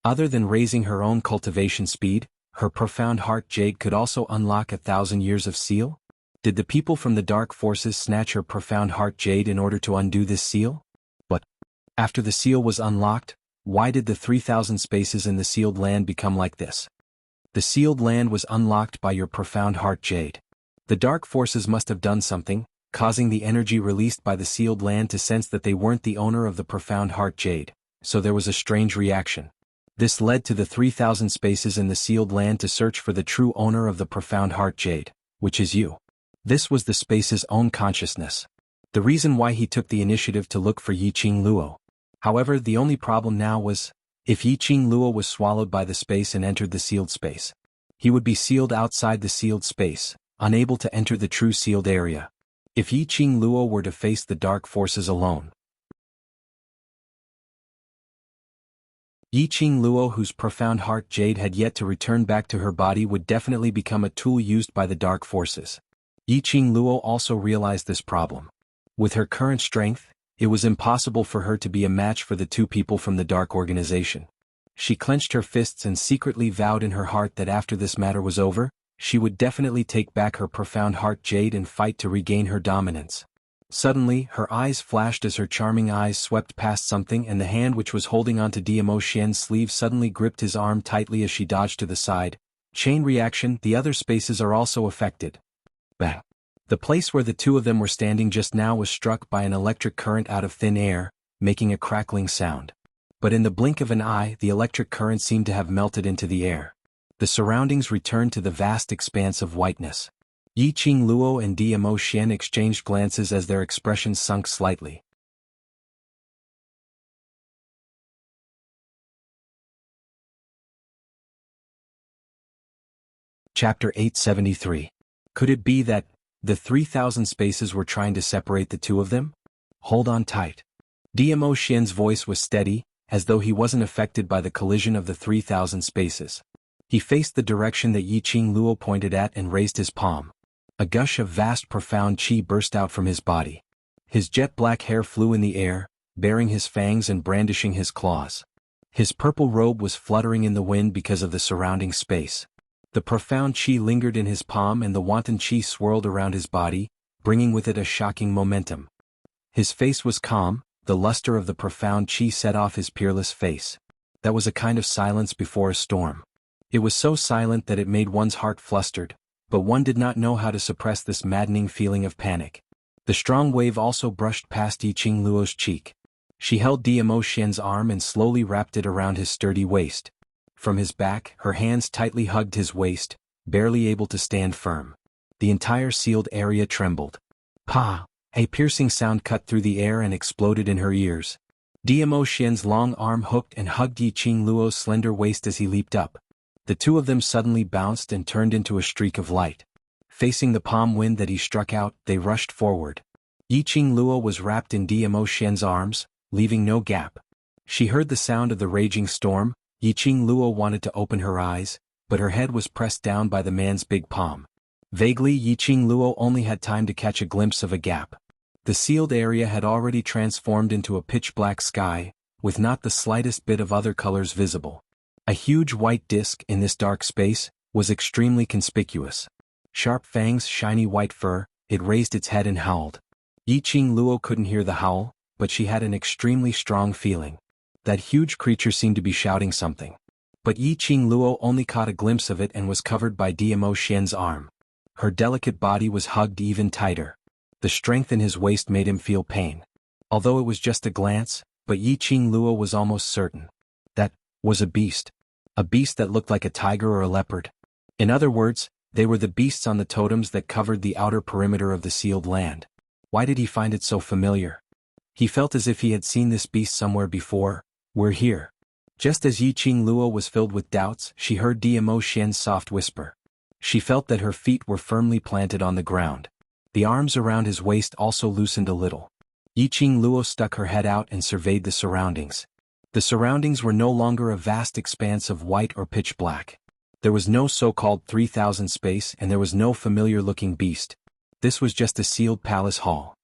Other than raising her own cultivation speed, her profound heart jade could also unlock 1,000 years of seal? Did the people from the dark forces snatch her profound heart jade in order to undo this seal? But after the seal was unlocked, why did the 3,000 spaces in the sealed land become like this? The sealed land was unlocked by your profound heart jade. The dark forces must have done something, causing the energy released by the sealed land to sense that they weren't the owner of the profound heart jade, so there was a strange reaction. This led to the 3,000 spaces in the sealed land to search for the true owner of the profound heart jade, which is you. This was the space's own consciousness. The reason why he took the initiative to look for Yiqing Luo. However, the only problem now was, If Yiqing Luo was swallowed by the space and entered the sealed space, he would be sealed outside the sealed space, unable to enter the true sealed area. If Yiqing Luo were to face the dark forces alone, Yiqing Luo, whose profound heart jade had yet to return back to her body, would definitely become a tool used by the dark forces. Yiqing Luo also realized this problem. With her current strength, it was impossible for her to be a match for the two people from the dark organization. She clenched her fists and secretly vowed in her heart that after this matter was over, she would definitely take back her profound heart jade and fight to regain her dominance. Suddenly, her eyes flashed as her charming eyes swept past something, and the hand which was holding onto Diamo Xian's sleeve suddenly gripped his arm tightly as she dodged to the side. Chain reaction, the other spaces are also affected. Bang! The place where the two of them were standing just now was struck by an electric current out of thin air, making a crackling sound. But in the blink of an eye, the electric current seemed to have melted into the air. The surroundings returned to the vast expanse of whiteness. Yiqing Luo and Diamo Xian exchanged glances as their expressions sunk slightly. Chapter 873. Could it be that the 3,000 spaces were trying to separate the two of them? Hold on tight. Diamo Xian's voice was steady, as though he wasn't affected by the collision of the 3,000 spaces. He faced the direction that Yiqing Luo pointed at and raised his palm. A gush of vast profound qi burst out from his body. His jet-black hair flew in the air, baring his fangs and brandishing his claws. His purple robe was fluttering in the wind because of the surrounding space. The profound qi lingered in his palm and the wanton qi swirled around his body, bringing with it a shocking momentum. His face was calm, the luster of the profound qi set off his peerless face. That was a kind of silence before a storm. It was so silent that it made one's heart flustered, but one did not know how to suppress this maddening feeling of panic. The strong wave also brushed past Yiqing Luo's cheek. She held Diamo Xian's arm and slowly wrapped it around his sturdy waist. From his back, her hands tightly hugged his waist, barely able to stand firm. The entire sealed area trembled. Pa! A piercing sound cut through the air and exploded in her ears. Diamo Xian's long arm hooked and hugged Yiqing Luo's slender waist as he leaped up. The two of them suddenly bounced and turned into a streak of light. Facing the palm wind that he struck out, they rushed forward. Yiqing Luo was wrapped in Diamo Xian's arms, leaving no gap. She heard the sound of the raging storm. Yiqing Luo wanted to open her eyes, but her head was pressed down by the man's big palm. Vaguely, Yiqing Luo only had time to catch a glimpse of a gap. The sealed area had already transformed into a pitch-black sky, with not the slightest bit of other colors visible. A huge white disk in this dark space was extremely conspicuous. Sharp fangs, shiny white fur, it raised its head and howled. Yiqing Luo couldn't hear the howl, but she had an extremely strong feeling. That huge creature seemed to be shouting something. But Yiqing Luo only caught a glimpse of it and was covered by Diamo Xian's arm. Her delicate body was hugged even tighter. The strength in his waist made him feel pain. Although it was just a glance, but Yiqing Luo was almost certain. That was a beast. A beast that looked like a tiger or a leopard. In other words, they were the beasts on the totems that covered the outer perimeter of the sealed land. Why did he find it so familiar? He felt as if he had seen this beast somewhere before. We're here. Just as Yiqing Luo was filled with doubts, she heard Diamo Xian's soft whisper. She felt that her feet were firmly planted on the ground. The arms around his waist also loosened a little. Yiqing Luo stuck her head out and surveyed the surroundings. The surroundings were no longer a vast expanse of white or pitch black. There was no so-called 3,000 space and there was no familiar-looking beast. This was just a sealed palace hall.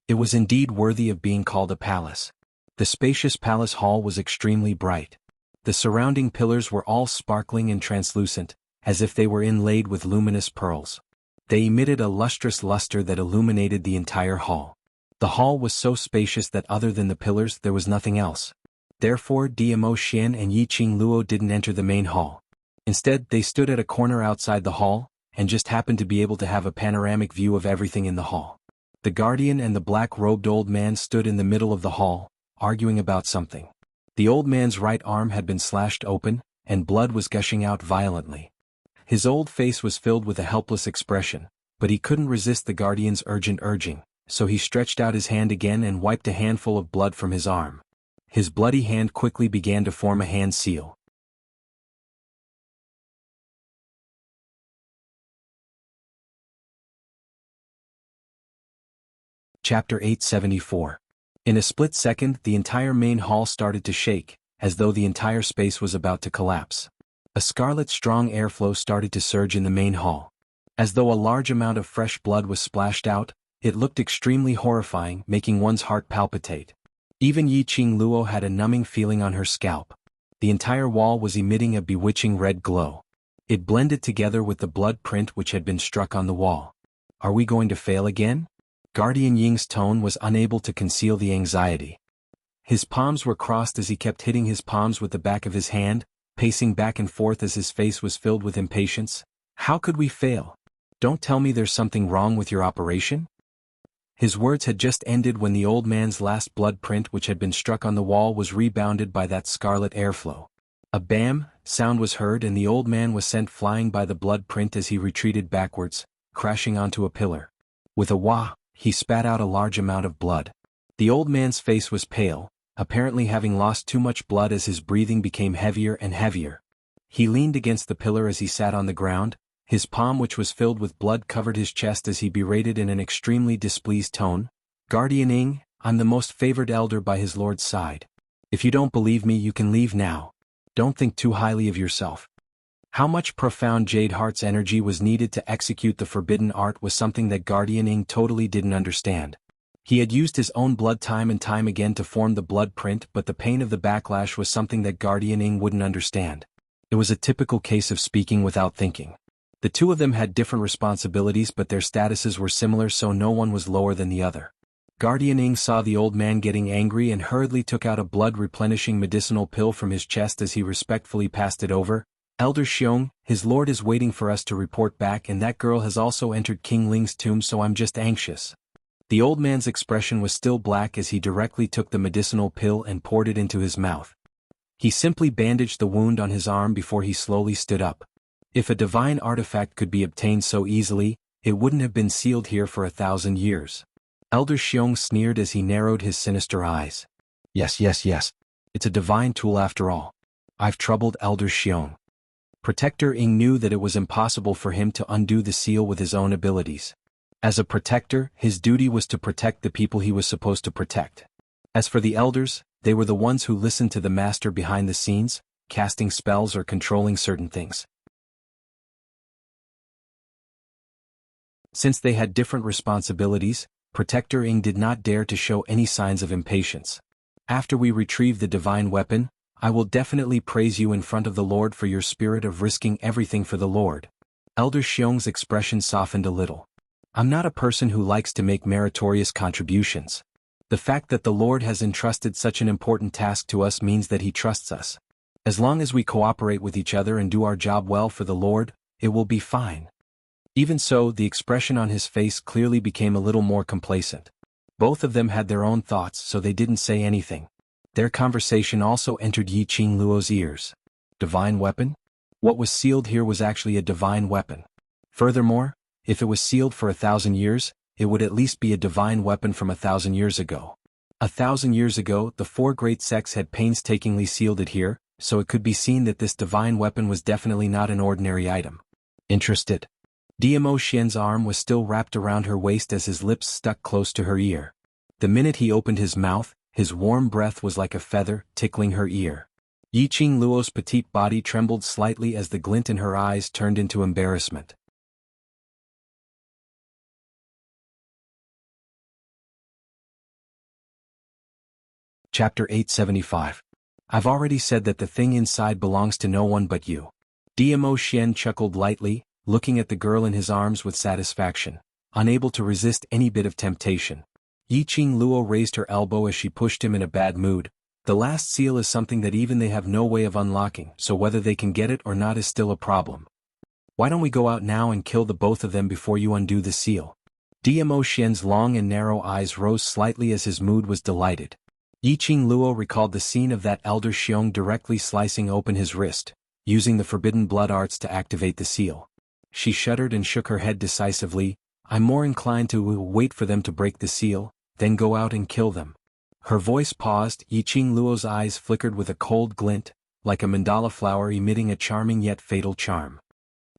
It was indeed worthy of being called a palace. The spacious palace hall was extremely bright. The surrounding pillars were all sparkling and translucent, as if they were inlaid with luminous pearls. They emitted a lustrous luster that illuminated the entire hall. The hall was so spacious that other than the pillars there was nothing else. Therefore Diamo Xian and Yiqing Luo didn't enter the main hall. Instead, they stood at a corner outside the hall, and just happened to be able to have a panoramic view of everything in the hall. The guardian and the black-robed old man stood in the middle of the hall, arguing about something. The old man's right arm had been slashed open, and blood was gushing out violently. His old face was filled with a helpless expression, but he couldn't resist the guardian's urgent urging. so he stretched out his hand again and wiped a handful of blood from his arm. His bloody hand quickly began to form a hand seal. Chapter 874. In a split second, the entire main hall started to shake, as though the entire space was about to collapse. A scarlet strong airflow started to surge in the main hall. As though a large amount of fresh blood was splashed out, it looked extremely horrifying, making one's heart palpitate. Even Yiqing Luo had a numbing feeling on her scalp. The entire wall was emitting a bewitching red glow. It blended together with the blood print which had been struck on the wall. Are we going to fail again? Guardian Ying's tone was unable to conceal the anxiety. His palms were crossed as he kept hitting his palms with the back of his hand, pacing back and forth as his face was filled with impatience. How could we fail? Don't tell me there's something wrong with your operation? His words had just ended when the old man's last blood print which had been struck on the wall was rebounded by that scarlet airflow. A bam sound was heard and the old man was sent flying by the blood print as he retreated backwards, crashing onto a pillar. With a wah, he spat out a large amount of blood. The old man's face was pale, apparently having lost too much blood as his breathing became heavier and heavier. He leaned against the pillar as he sat on the ground. His palm which was filled with blood covered his chest as he berated in an extremely displeased tone. Guardian Ying, I'm the most favored elder by his lord's side. If you don't believe me you can leave now. Don't think too highly of yourself. How much profound Jade Heart's energy was needed to execute the forbidden art was something that Guardian Ying totally didn't understand. He had used his own blood time and time again to form the blood print, but the pain of the backlash was something that Guardian Ying wouldn't understand. It was a typical case of speaking without thinking. The two of them had different responsibilities but their statuses were similar, so no one was lower than the other. Guardian Ying saw the old man getting angry and hurriedly took out a blood-replenishing medicinal pill from his chest as he respectfully passed it over. Elder Xiong, his lord is waiting for us to report back and that girl has also entered King Ling's tomb, so I'm just anxious. The old man's expression was still black as he directly took the medicinal pill and poured it into his mouth. He simply bandaged the wound on his arm before he slowly stood up. If a divine artifact could be obtained so easily, it wouldn't have been sealed here for 1,000 years. Elder Xiong sneered as he narrowed his sinister eyes. Yes. It's a divine tool after all. I've troubled Elder Xiong. Protector Ying knew that it was impossible for him to undo the seal with his own abilities. As a protector, his duty was to protect the people he was supposed to protect. As for the elders, they were the ones who listened to the master behind the scenes, casting spells or controlling certain things. Since they had different responsibilities, Protector Ying did not dare to show any signs of impatience. After we retrieve the divine weapon, I will definitely praise you in front of the Lord for your spirit of risking everything for the Lord. Elder Xiong's expression softened a little. I'm not a person who likes to make meritorious contributions. The fact that the Lord has entrusted such an important task to us means that he trusts us. As long as we cooperate with each other and do our job well for the Lord, it will be fine. Even so, the expression on his face clearly became a little more complacent. Both of them had their own thoughts, so they didn't say anything. Their conversation also entered Yiqing Luo's ears. Divine weapon? What was sealed here was actually a divine weapon. Furthermore, if it was sealed for 1,000 years, it would at least be a divine weapon from 1,000 years ago. 1,000 years ago, the four great sects had painstakingly sealed it here, so it could be seen that this divine weapon was definitely not an ordinary item. Interested? Diamo Xian's arm was still wrapped around her waist as his lips stuck close to her ear. The minute he opened his mouth, his warm breath was like a feather, tickling her ear. Yiqing Luo's petite body trembled slightly as the glint in her eyes turned into embarrassment. Chapter 875. I've already said that the thing inside belongs to no one but you. Diamo Xian chuckled lightly, looking at the girl in his arms with satisfaction, unable to resist any bit of temptation. Yiqing Luo raised her elbow as she pushed him in a bad mood. The last seal is something that even they have no way of unlocking, so whether they can get it or not is still a problem. Why don't we go out now and kill the both of them before you undo the seal? Diamo Xian's long and narrow eyes rose slightly as his mood was delighted. Yiqing Luo recalled the scene of that Elder Xiong directly slicing open his wrist, using the forbidden blood arts to activate the seal. She shuddered and shook her head decisively. I'm more inclined to wait for them to break the seal, then go out and kill them. Her voice paused. Yiqing Luo's eyes flickered with a cold glint, like a mandala flower emitting a charming yet fatal charm.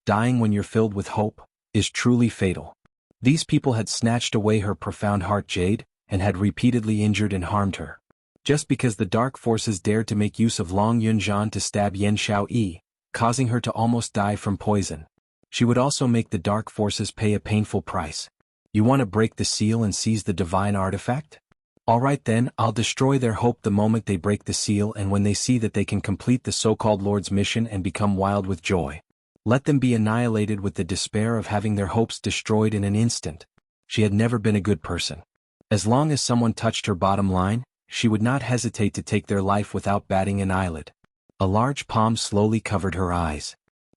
Dying when you're filled with hope is truly fatal. These people had snatched away her profound heart jade, and had repeatedly injured and harmed her. Just because the dark forces dared to make use of Long Yunzhan to stab Yan Xiaoyi, causing her to almost die from poison. She would also make the dark forces pay a painful price. You want to break the seal and seize the divine artifact? Alright then, I'll destroy their hope the moment they break the seal and when they see that they can complete the so-called Lord's mission and become wild with joy. Let them be annihilated with the despair of having their hopes destroyed in an instant. She had never been a good person. As long as someone touched her bottom line, she would not hesitate to take their life without batting an eyelid. A large palm slowly covered her eyes.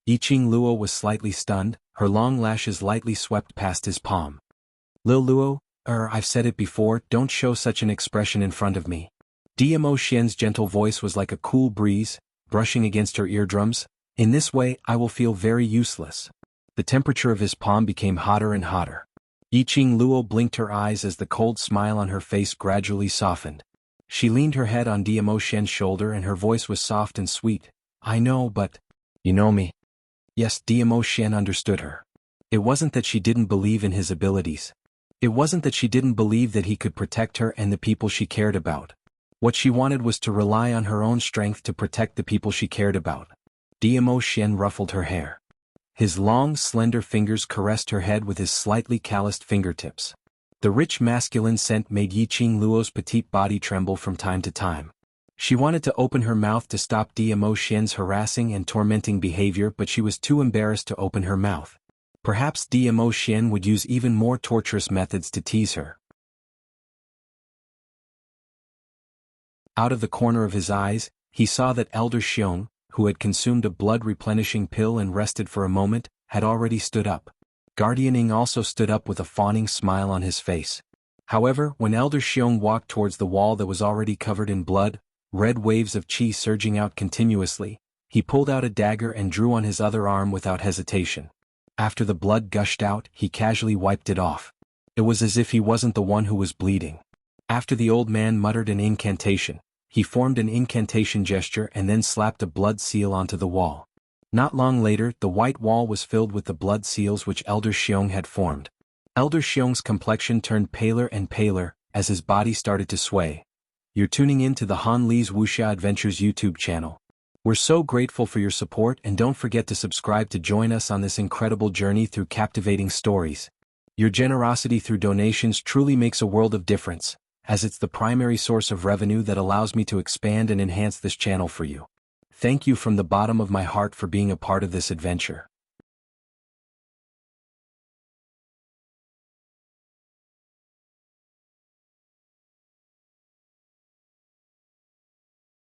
Yiqing Luo was slightly stunned, her long lashes lightly swept past his palm. Lil Luo, I've said it before, don't show such an expression in front of me. Dmo Xian's gentle voice was like a cool breeze, brushing against her eardrums. In this way, I will feel very useless. The temperature of his palm became hotter and hotter. Yiqing Luo blinked her eyes as the cold smile on her face gradually softened. She leaned her head on Dmo Xian's shoulder and her voice was soft and sweet. I know, but... You know me. Yes, Dmo Xian understood her. It wasn't that she didn't believe in his abilities. It wasn't that she didn't believe that he could protect her and the people she cared about. What she wanted was to rely on her own strength to protect the people she cared about. Dmo Xian ruffled her hair. His long, slender fingers caressed her head with his slightly calloused fingertips. The rich masculine scent made Yiqing Luo's petite body tremble from time to time. She wanted to open her mouth to stop Dmo Xian's harassing and tormenting behavior, but she was too embarrassed to open her mouth. Perhaps Dmo Xian would use even more torturous methods to tease her. Out of the corner of his eyes, he saw that Elder Xiong, who had consumed a blood-replenishing pill and rested for a moment, had already stood up. Guardianing also stood up with a fawning smile on his face. However, when Elder Xiong walked towards the wall that was already covered in blood, red waves of qi surging out continuously, he pulled out a dagger and drew on his other arm without hesitation. After the blood gushed out, he casually wiped it off. It was as if he wasn't the one who was bleeding. After the old man muttered an incantation, he formed an incantation gesture and then slapped a blood seal onto the wall. Not long later, the white wall was filled with the blood seals which Elder Xiong had formed. Elder Xiong's complexion turned paler and paler as his body started to sway. You're tuning in to the Han Li's Wuxia Adventures YouTube channel. We're so grateful for your support and don't forget to subscribe to join us on this incredible journey through captivating stories. Your generosity through donations truly makes a world of difference, as it's the primary source of revenue that allows me to expand and enhance this channel for you. Thank you from the bottom of my heart for being a part of this adventure.